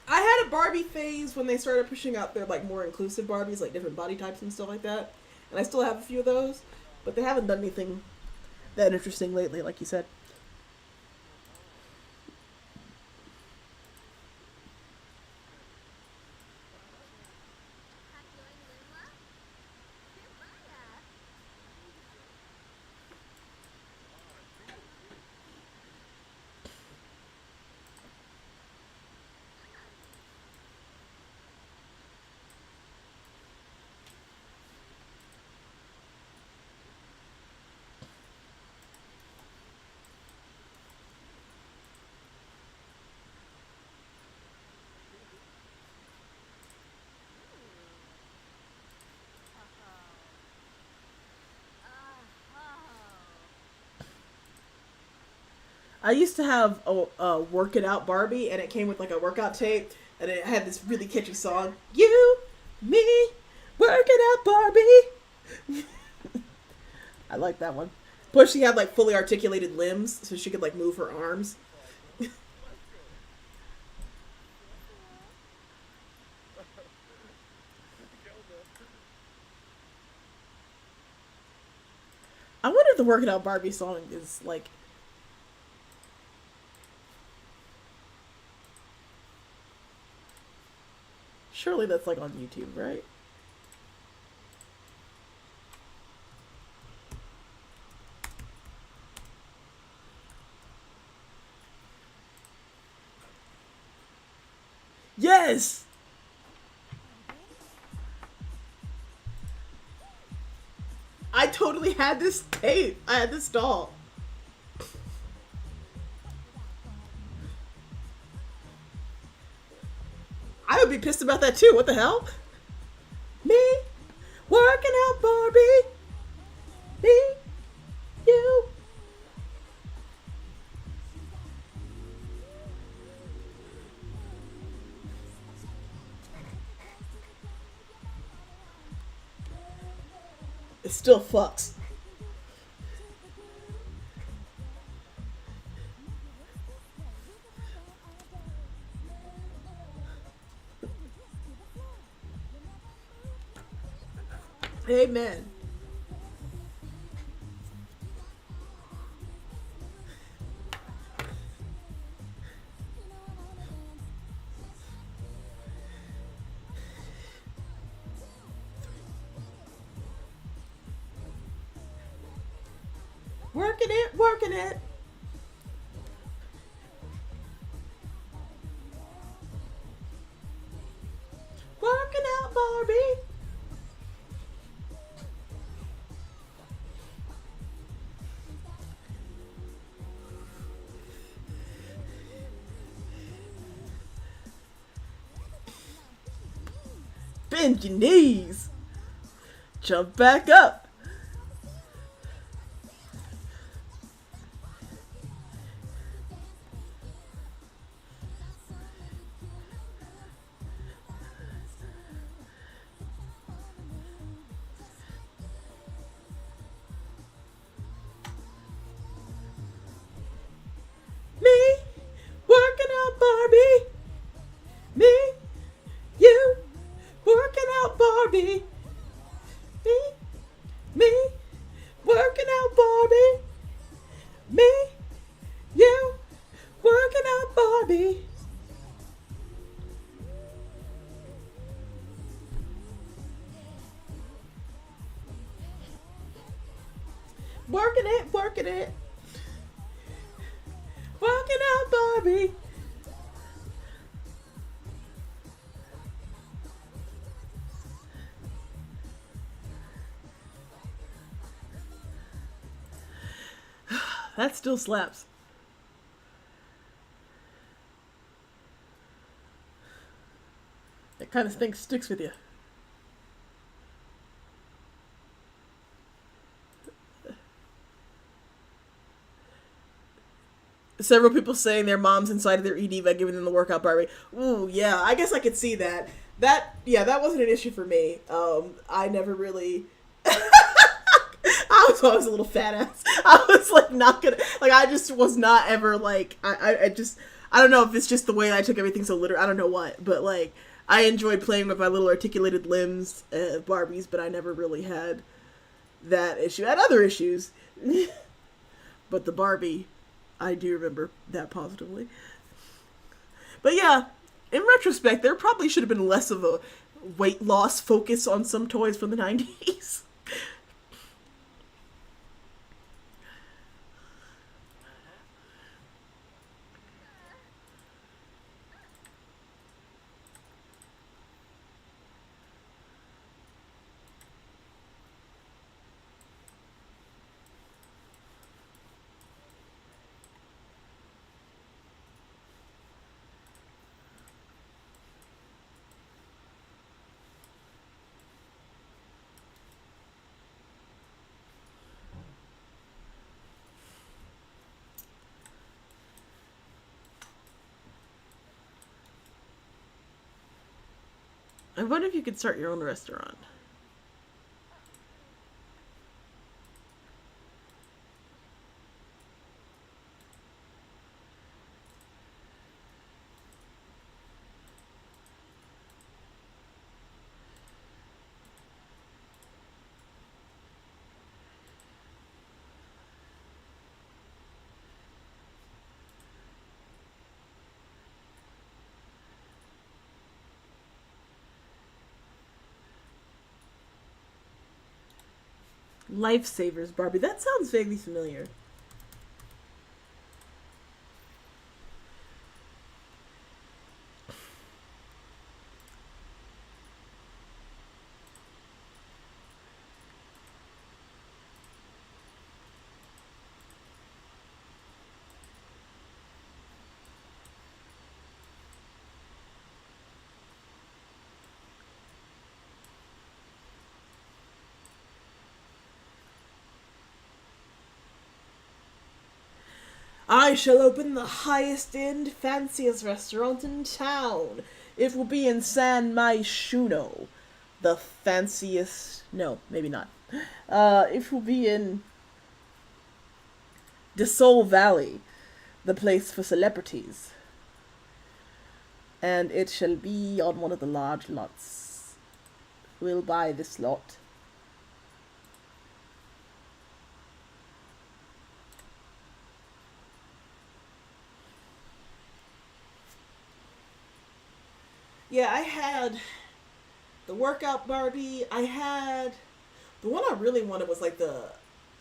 I had a Barbie phase when they started pushing out their like more inclusive Barbies, like different body types and stuff like that. And I still have a few of those, but they haven't done anything that interesting lately, like you said. I used to have a work it out Barbie, and it came with like a workout tape, and it had this really catchy song. You, me, work it out, Barbie. I like that one. Plus, she had like fully articulated limbs, so she could like move her arms. the Working Out Barbie song is like. Surely that's like on YouTube, right? Yes! I totally had this tape. I had this doll. I would be pissed about that too. What the hell? Me? Working out Barbie? Me? You? It still fucks. Amen. Working it, working it. Working out Barbie. Bend your knees. Jump back up. Me, working out Barbie. Me, you, working out Barbie. Me, working out Barbie. Me, you, working out Barbie. Working it, working it. Working out Barbie. That still slaps. That kind of thing sticks with you. Several people saying their moms inside of their ED by giving them the workout Barbie. Ooh, yeah, I guess I could see that. That wasn't an issue for me. I never really. I was always a little fat ass. I was like not gonna I just was not ever like I just I don't know if it's just the way I took everything so literal. I don't know what, but like I enjoyed playing with my little articulated limbs, Barbies, but I never really had that issue. I had other issues, but the Barbie, I do remember that positively. But yeah, in retrospect, there probably should have been less of a weight loss focus on some toys from the 90s. I wonder if you could start your own restaurant. Lifesavers Barbie. That sounds vaguely familiar. I shall open the highest end, fanciest restaurant in town. It will be in San Myshuno. The fanciest. No, maybe not. It will be in DeSoul Valley, the place for celebrities. And it shall be on one of the large lots. We'll buy this lot. Yeah, I had the workout Barbie. I had the one I really wanted was like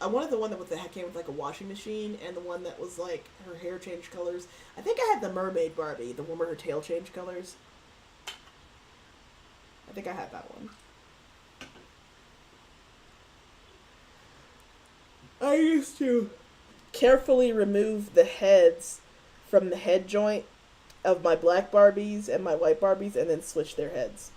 I wanted the one that came with like a washing machine, and the one that was like her hair changed colors. I think I had the mermaid Barbie, the one where her tail changed colors. I think I had that one. I used to carefully remove the heads from the head joint of my black Barbies and my white Barbies, and then switch their heads.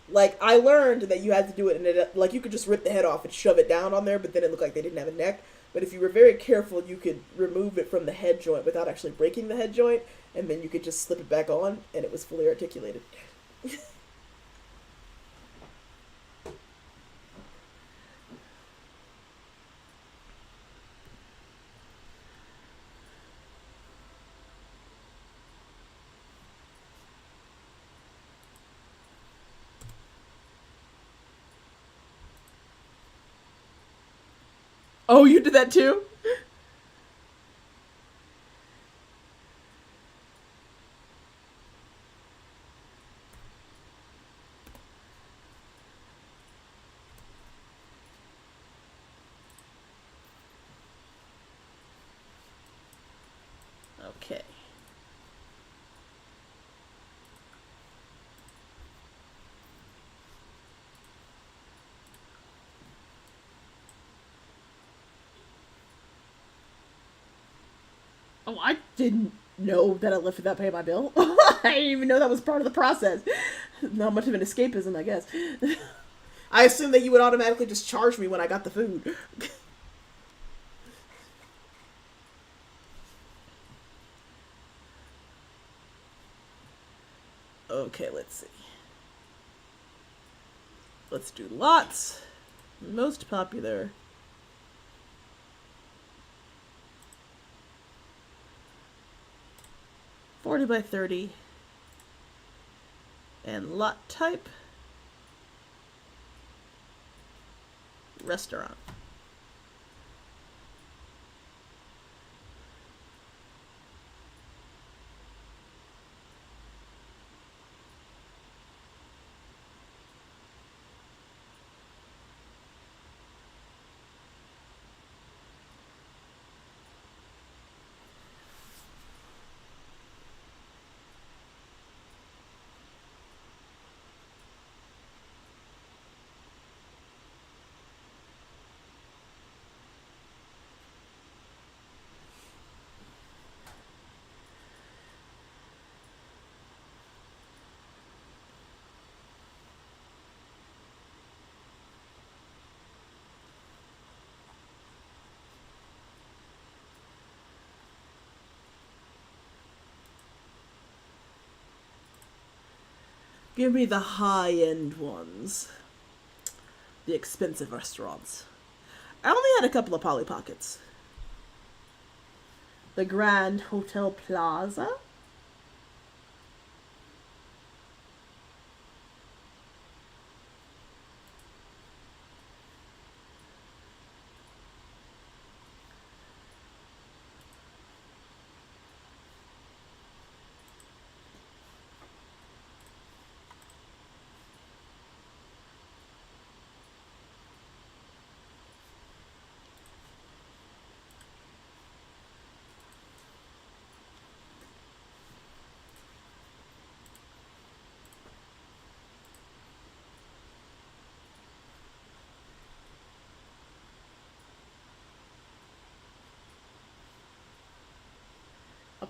Like, I learned that you had to do it, and like, you could just rip the head off and shove it down on there, but then it looked like they didn't have a neck. But if you were very careful, you could remove it from the head joint without actually breaking the head joint, and then you could just slip it back on, and it was fully articulated. Oh, you did that too? Okay. Oh, I didn't know that I left without paying my bill. I didn't even know that was part of the process. Not much of an escapism, I guess. I assumed that you would automatically just charge me when I got the food. Okay, let's see. Let's do lots. Most popular. $40 by $30. And lot type. Restaurant. Give me the high-end ones. The expensive restaurants. I only had a couple of Polly Pockets. The Grand Hotel Plaza.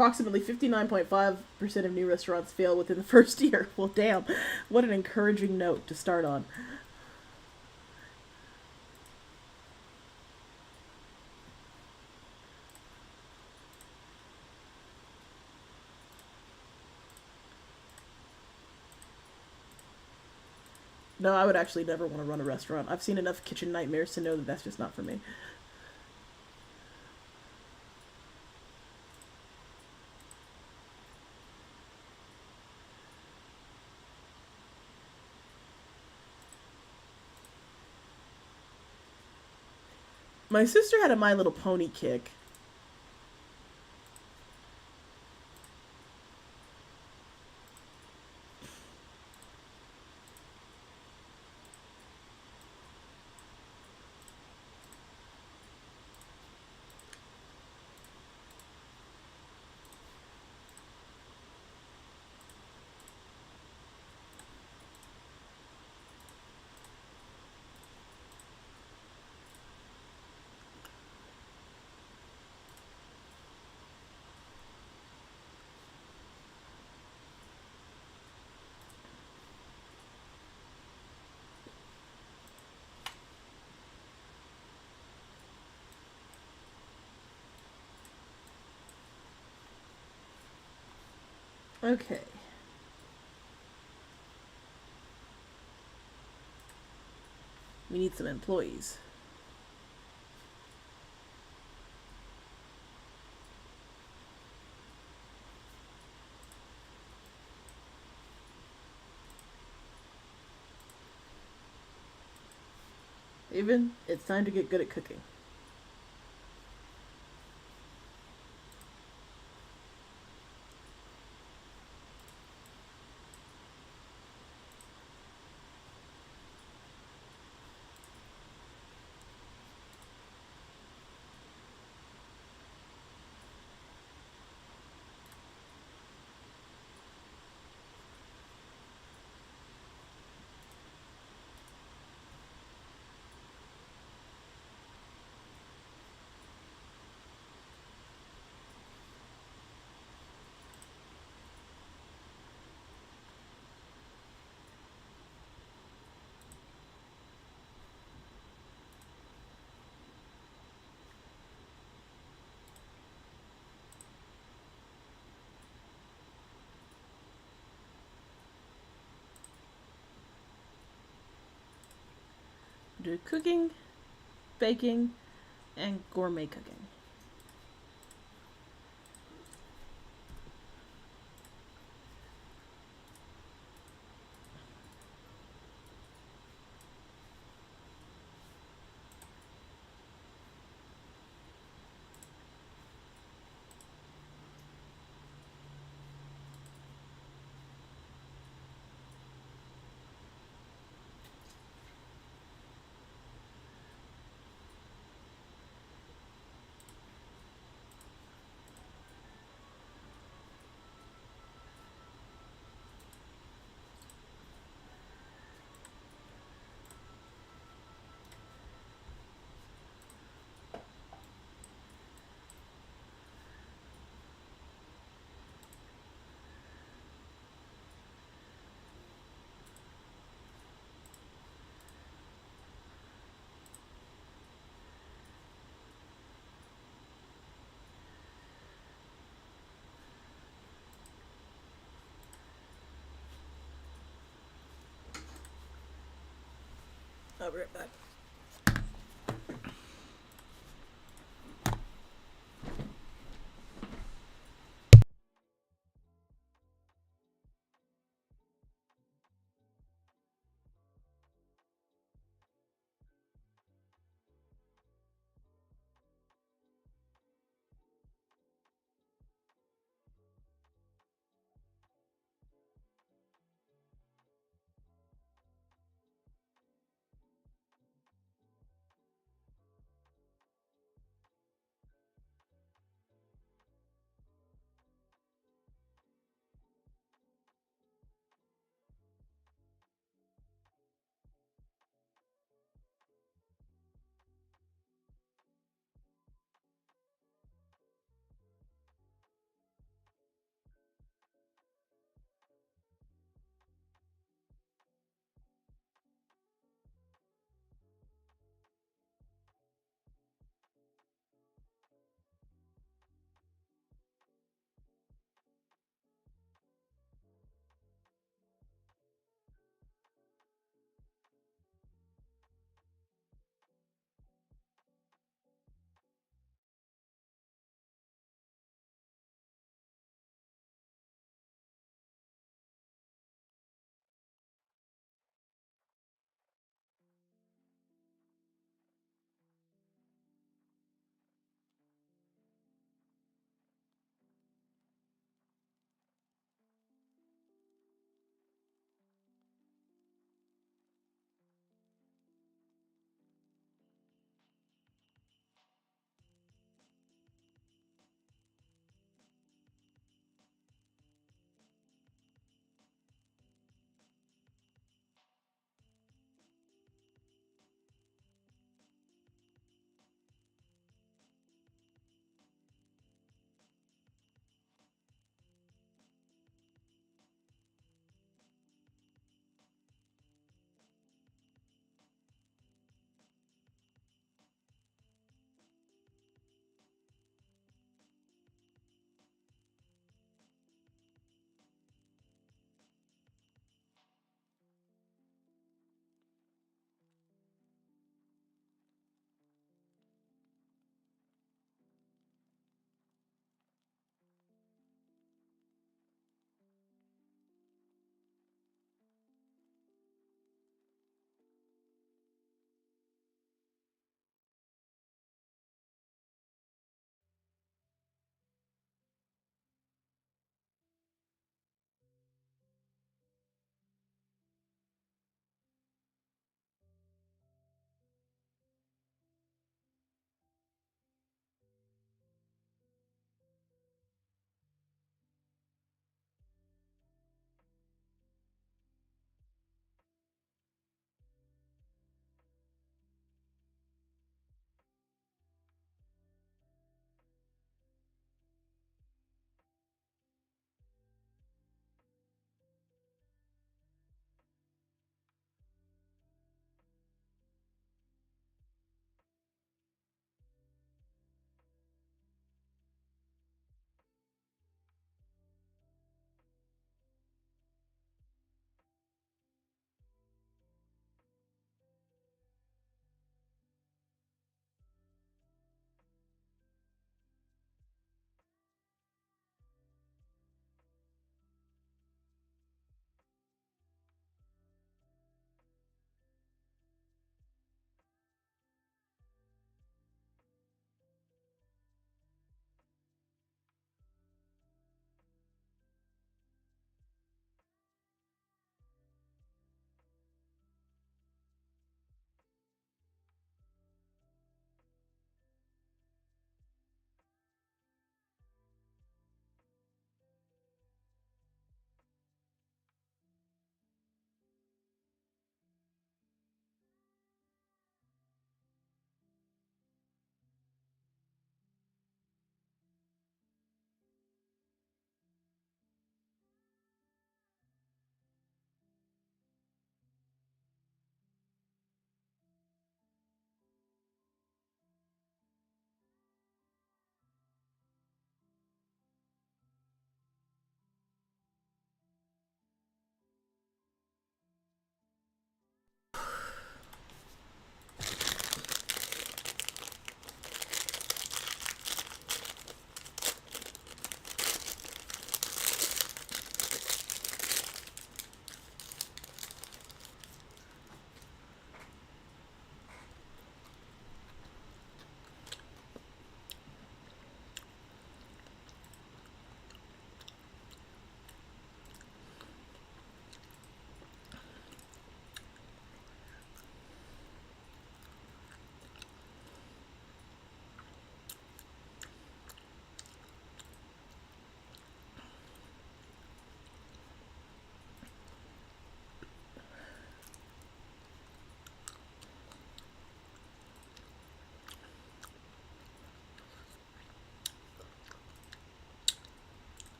approximately 59.5% of new restaurants fail within the first year. Well, damn. What an encouraging note to start on. No, I would actually never want to run a restaurant. I've seen enough kitchen nightmares to know that that's just not for me. My sister had a My Little Pony kick. Okay. We need some employees. Even, it's time to get good at cooking. Do cooking, baking, and gourmet cooking. I'll be right back.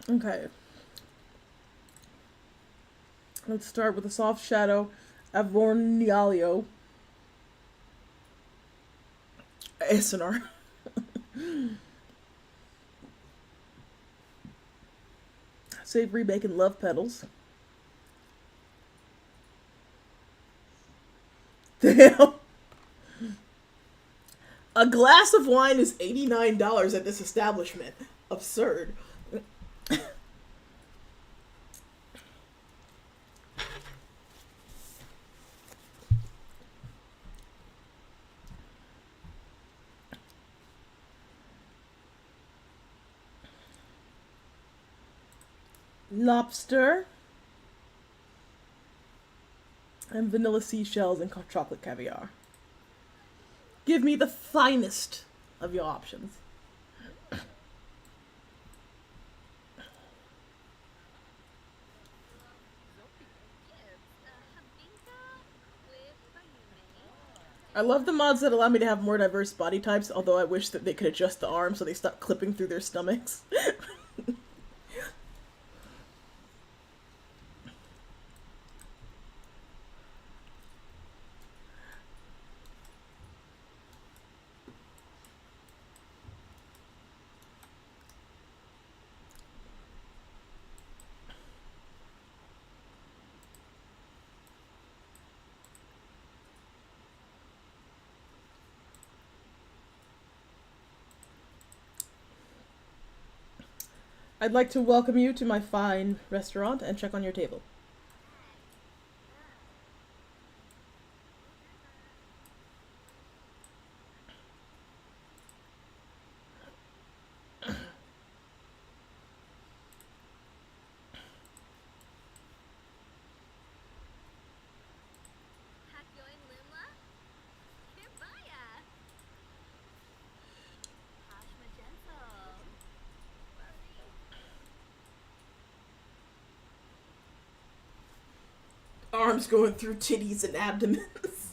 Okay. Let's start with a soft shadow, Avornialio. ASMR. Savory bacon love petals. Damn. A glass of wine is $89 at this establishment. Absurd. Lobster. And vanilla seashells and chocolate caviar. Give me the finest of your options. I love the mods that allow me to have more diverse body types, although I wish that they could adjust the arms so they stop clipping through their stomachs. I'd like to welcome you to my fine restaurant and check on your table. Arms going through titties and abdomens.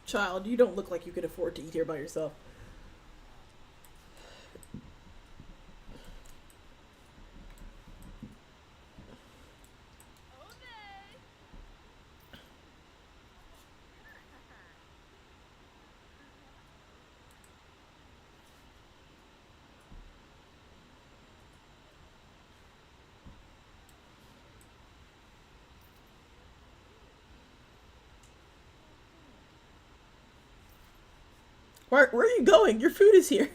Child, you don't look like you could afford to eat here by yourself. Where are you going? Your food is here.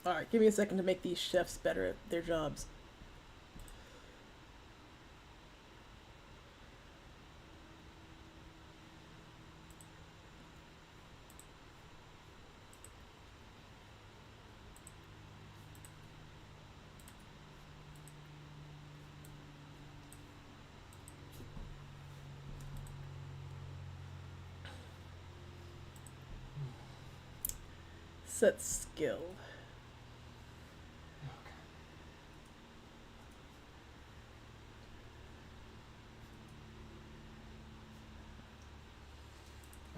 Alright, give me a second to make these chefs better at their jobs. Set skill.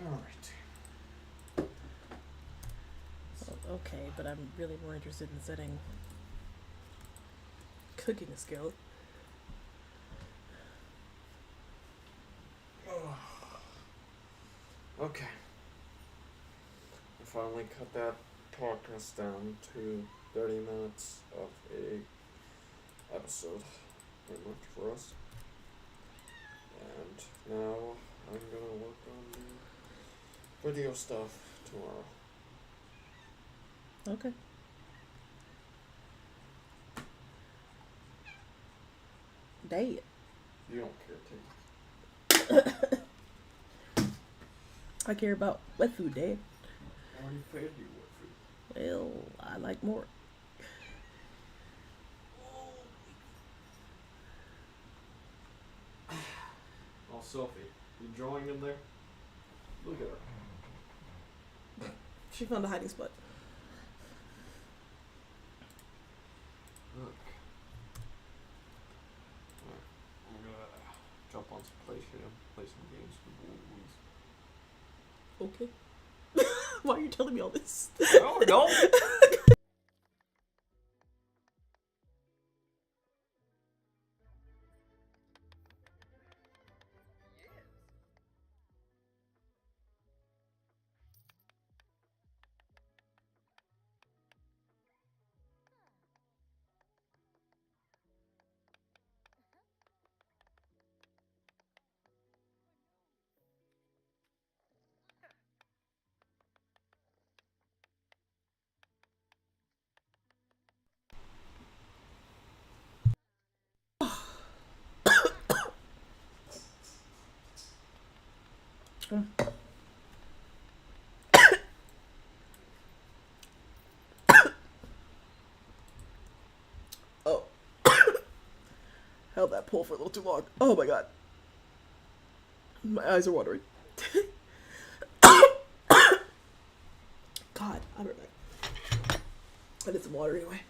Alright.
Okay, but I'm really more interested in setting cooking skill.
Okay. I finally cut that podcast down to 30 minutes of a episode, pretty much, for us. And now I'm gonna work on the video stuff tomorrow.
Okay. Dang it.
You don't care, Tate.
I care about wet food, Dad.
I already fed you what food.
Well, I like more.
Oh, Sophie, you drawing in there? Look at her.
She found a hiding spot.
Look. Alright, I'm gonna jump on some PlayStation, play some games with the boys.
Okay. Why are you telling me all this?
No.
Oh. Held that pull for a little too long. Oh my god. My eyes are watering. God, I'll be right back. I did some water anyway.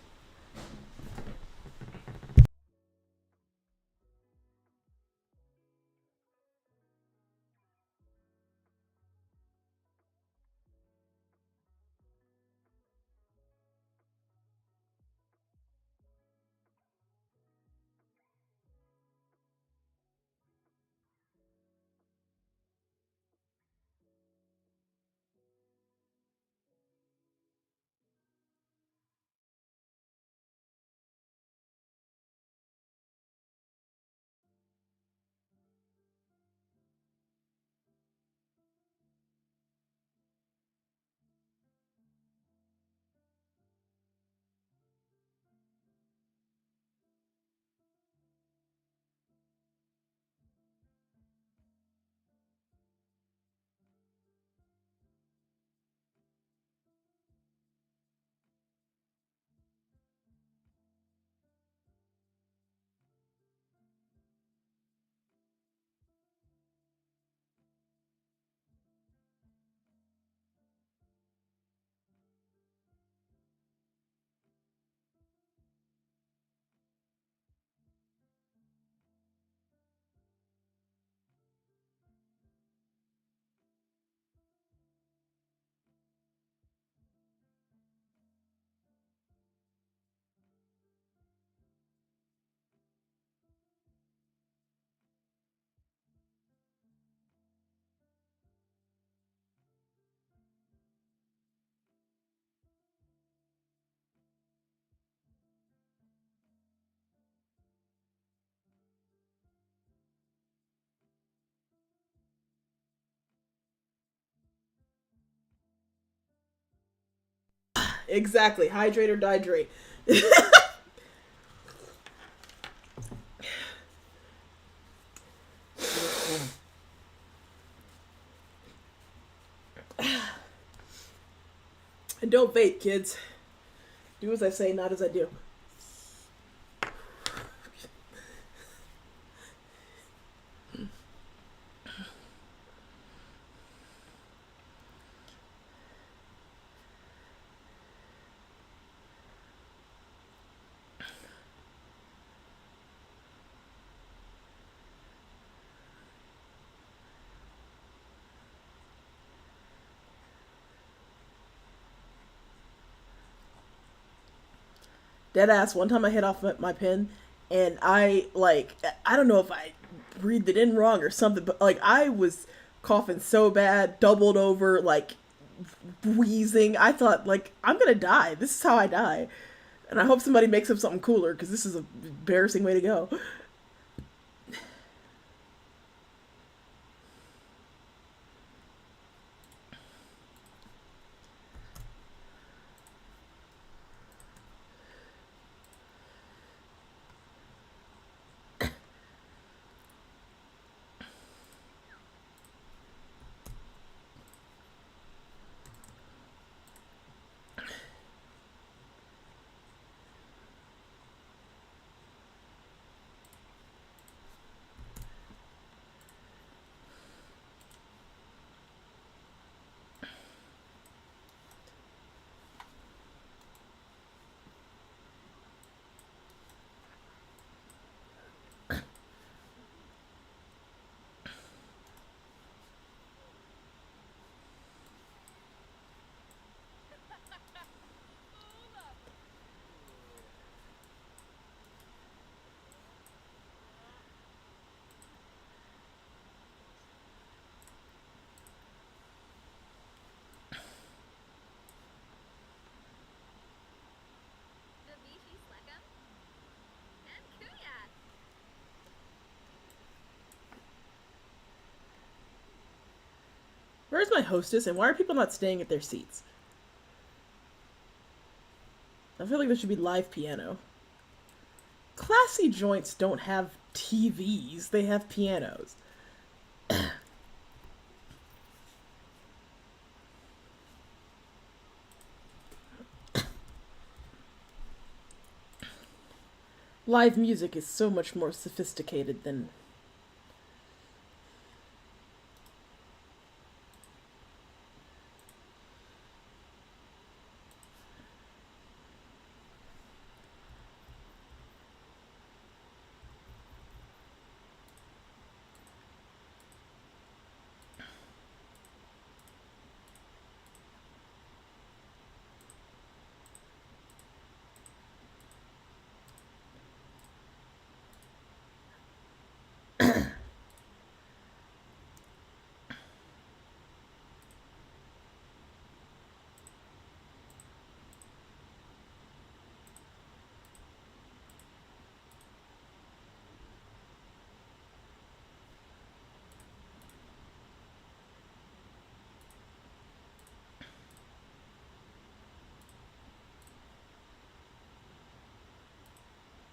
Exactly. Hydrate or dihydrate. And don't vape, kids. Do as I say, not as I do. Deadass, one time I hit off my pen and I don't know if I breathed it in wrong or something, but like I was coughing so bad, doubled over, like wheezing. I thought like I'm gonna die. This is how I die. And I hope somebody makes up something cooler, because this is an embarrassing way to go. Where's my hostess, and why are people not staying at their seats? I feel like there should be live piano. Classy joints don't have TVs, they have pianos. Live music is so much more sophisticated than...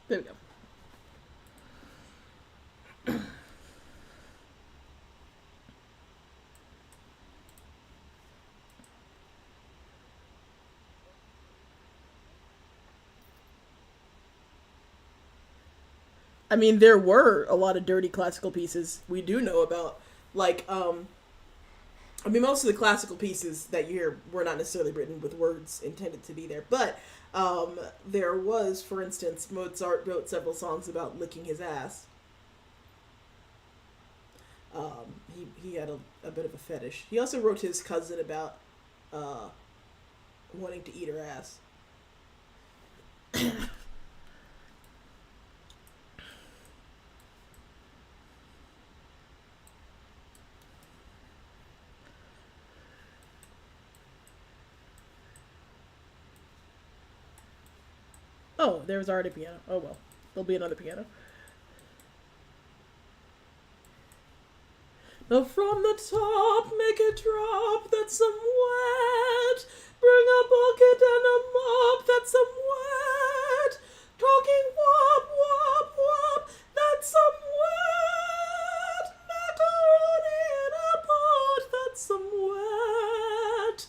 There we go. I mean, there were a lot of dirty classical pieces we do know about. Like, I mean, most of the classical pieces that you hear were not necessarily written with words intended to be there. But there was, for instance, Mozart wrote several songs about licking his ass. He had a bit of a fetish. He also wrote his cousin about wanting to eat her ass. Oh, there was already a piano. Oh well. There'll be another piano. Now from the top, make it drop, that's some wet. Bring a bucket and a mop, that's some wet. Talking wop, wop, wop, that's some wet. Macaroni in a pot, that's some wet.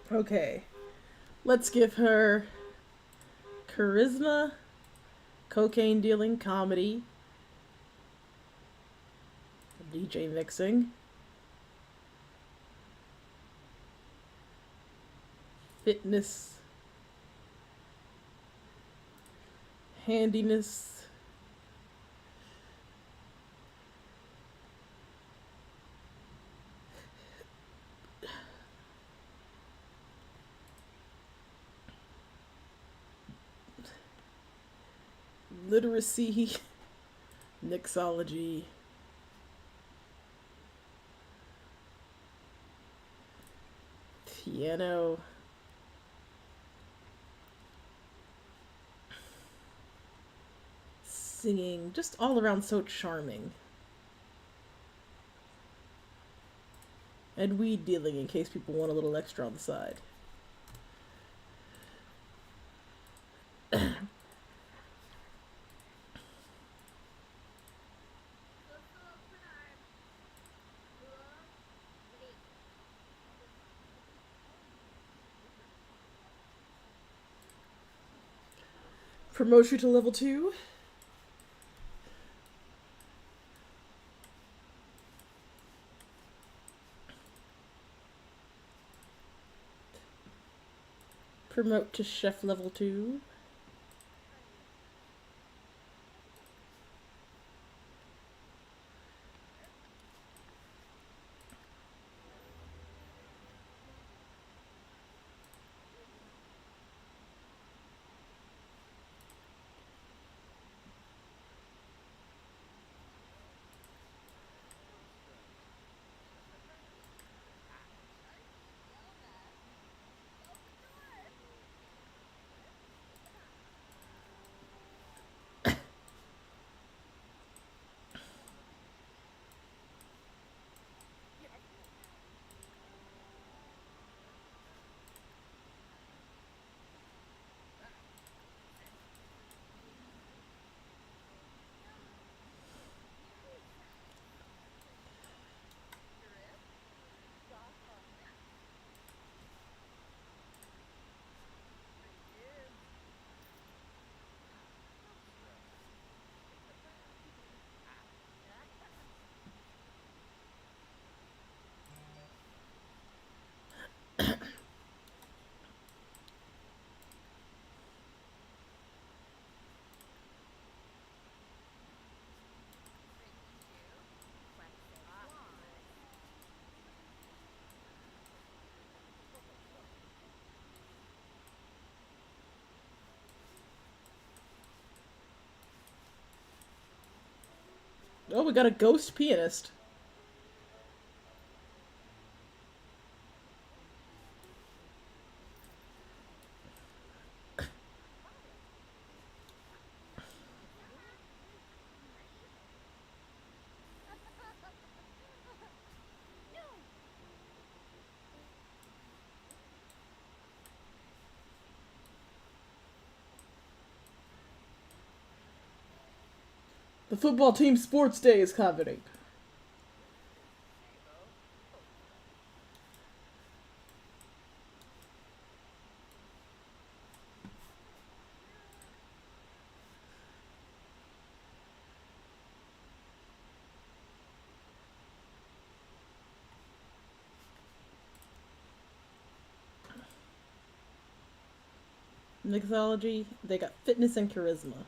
Okay. Let's give her charisma, cocaine dealing, comedy, DJ mixing, fitness, handiness, literacy, mixology, piano, singing, just all around so charming. And weed dealing in case people want a little extra on the side. Promote you to level 2. Promote to chef level 2. Oh, we got a ghost pianist. The football team sports day is happening. Mixology, they got fitness and charisma.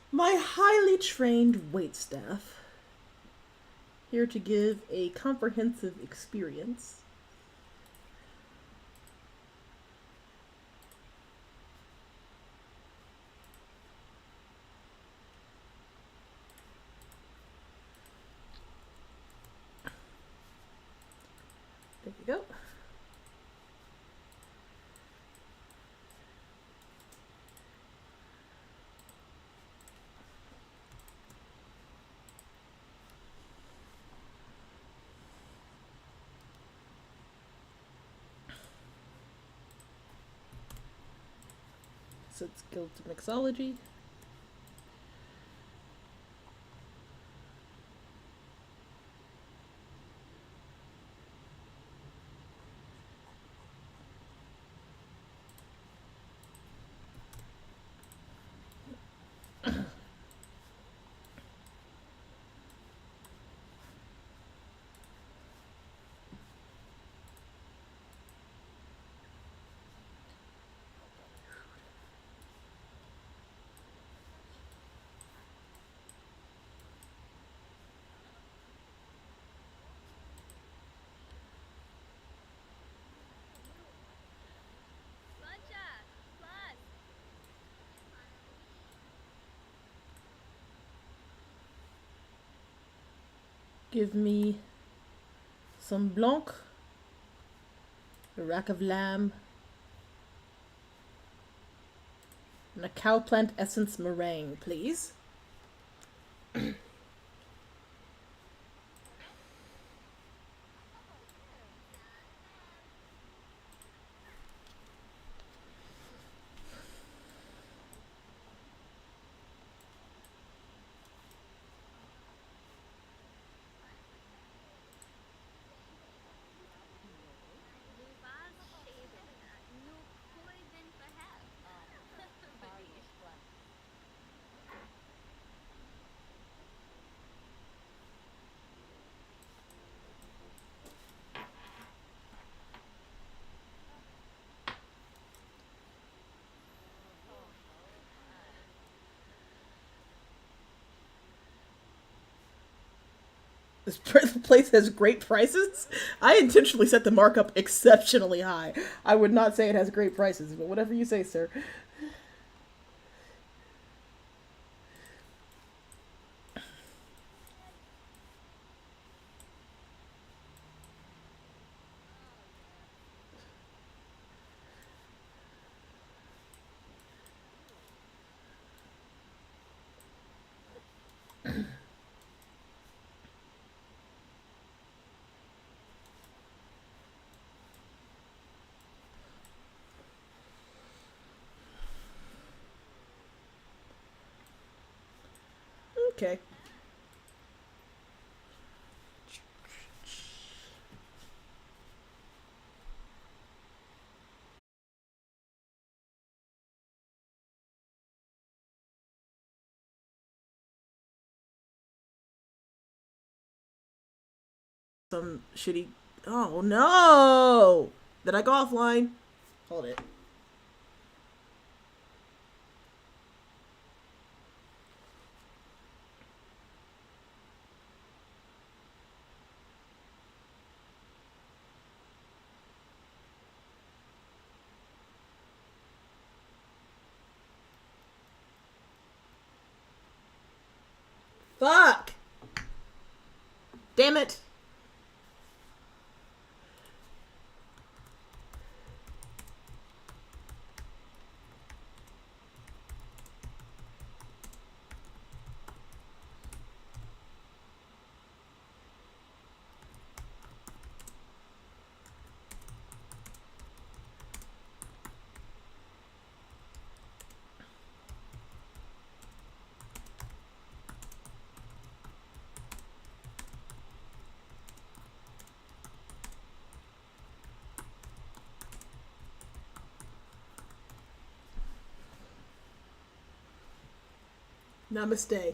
My highly trained waitstaff, here to give a comprehensive experience. There you go. So it's Guild to Mixology. Give me some blanc, a rack of lamb, and a cow plant essence meringue, please. This place has great prices. I intentionally set the markup exceptionally high. I would not say it has great prices, but whatever you say, sir. Okay. Some shitty. Oh no! Did I go offline? Hold it. Fuck! Damn it! Namaste.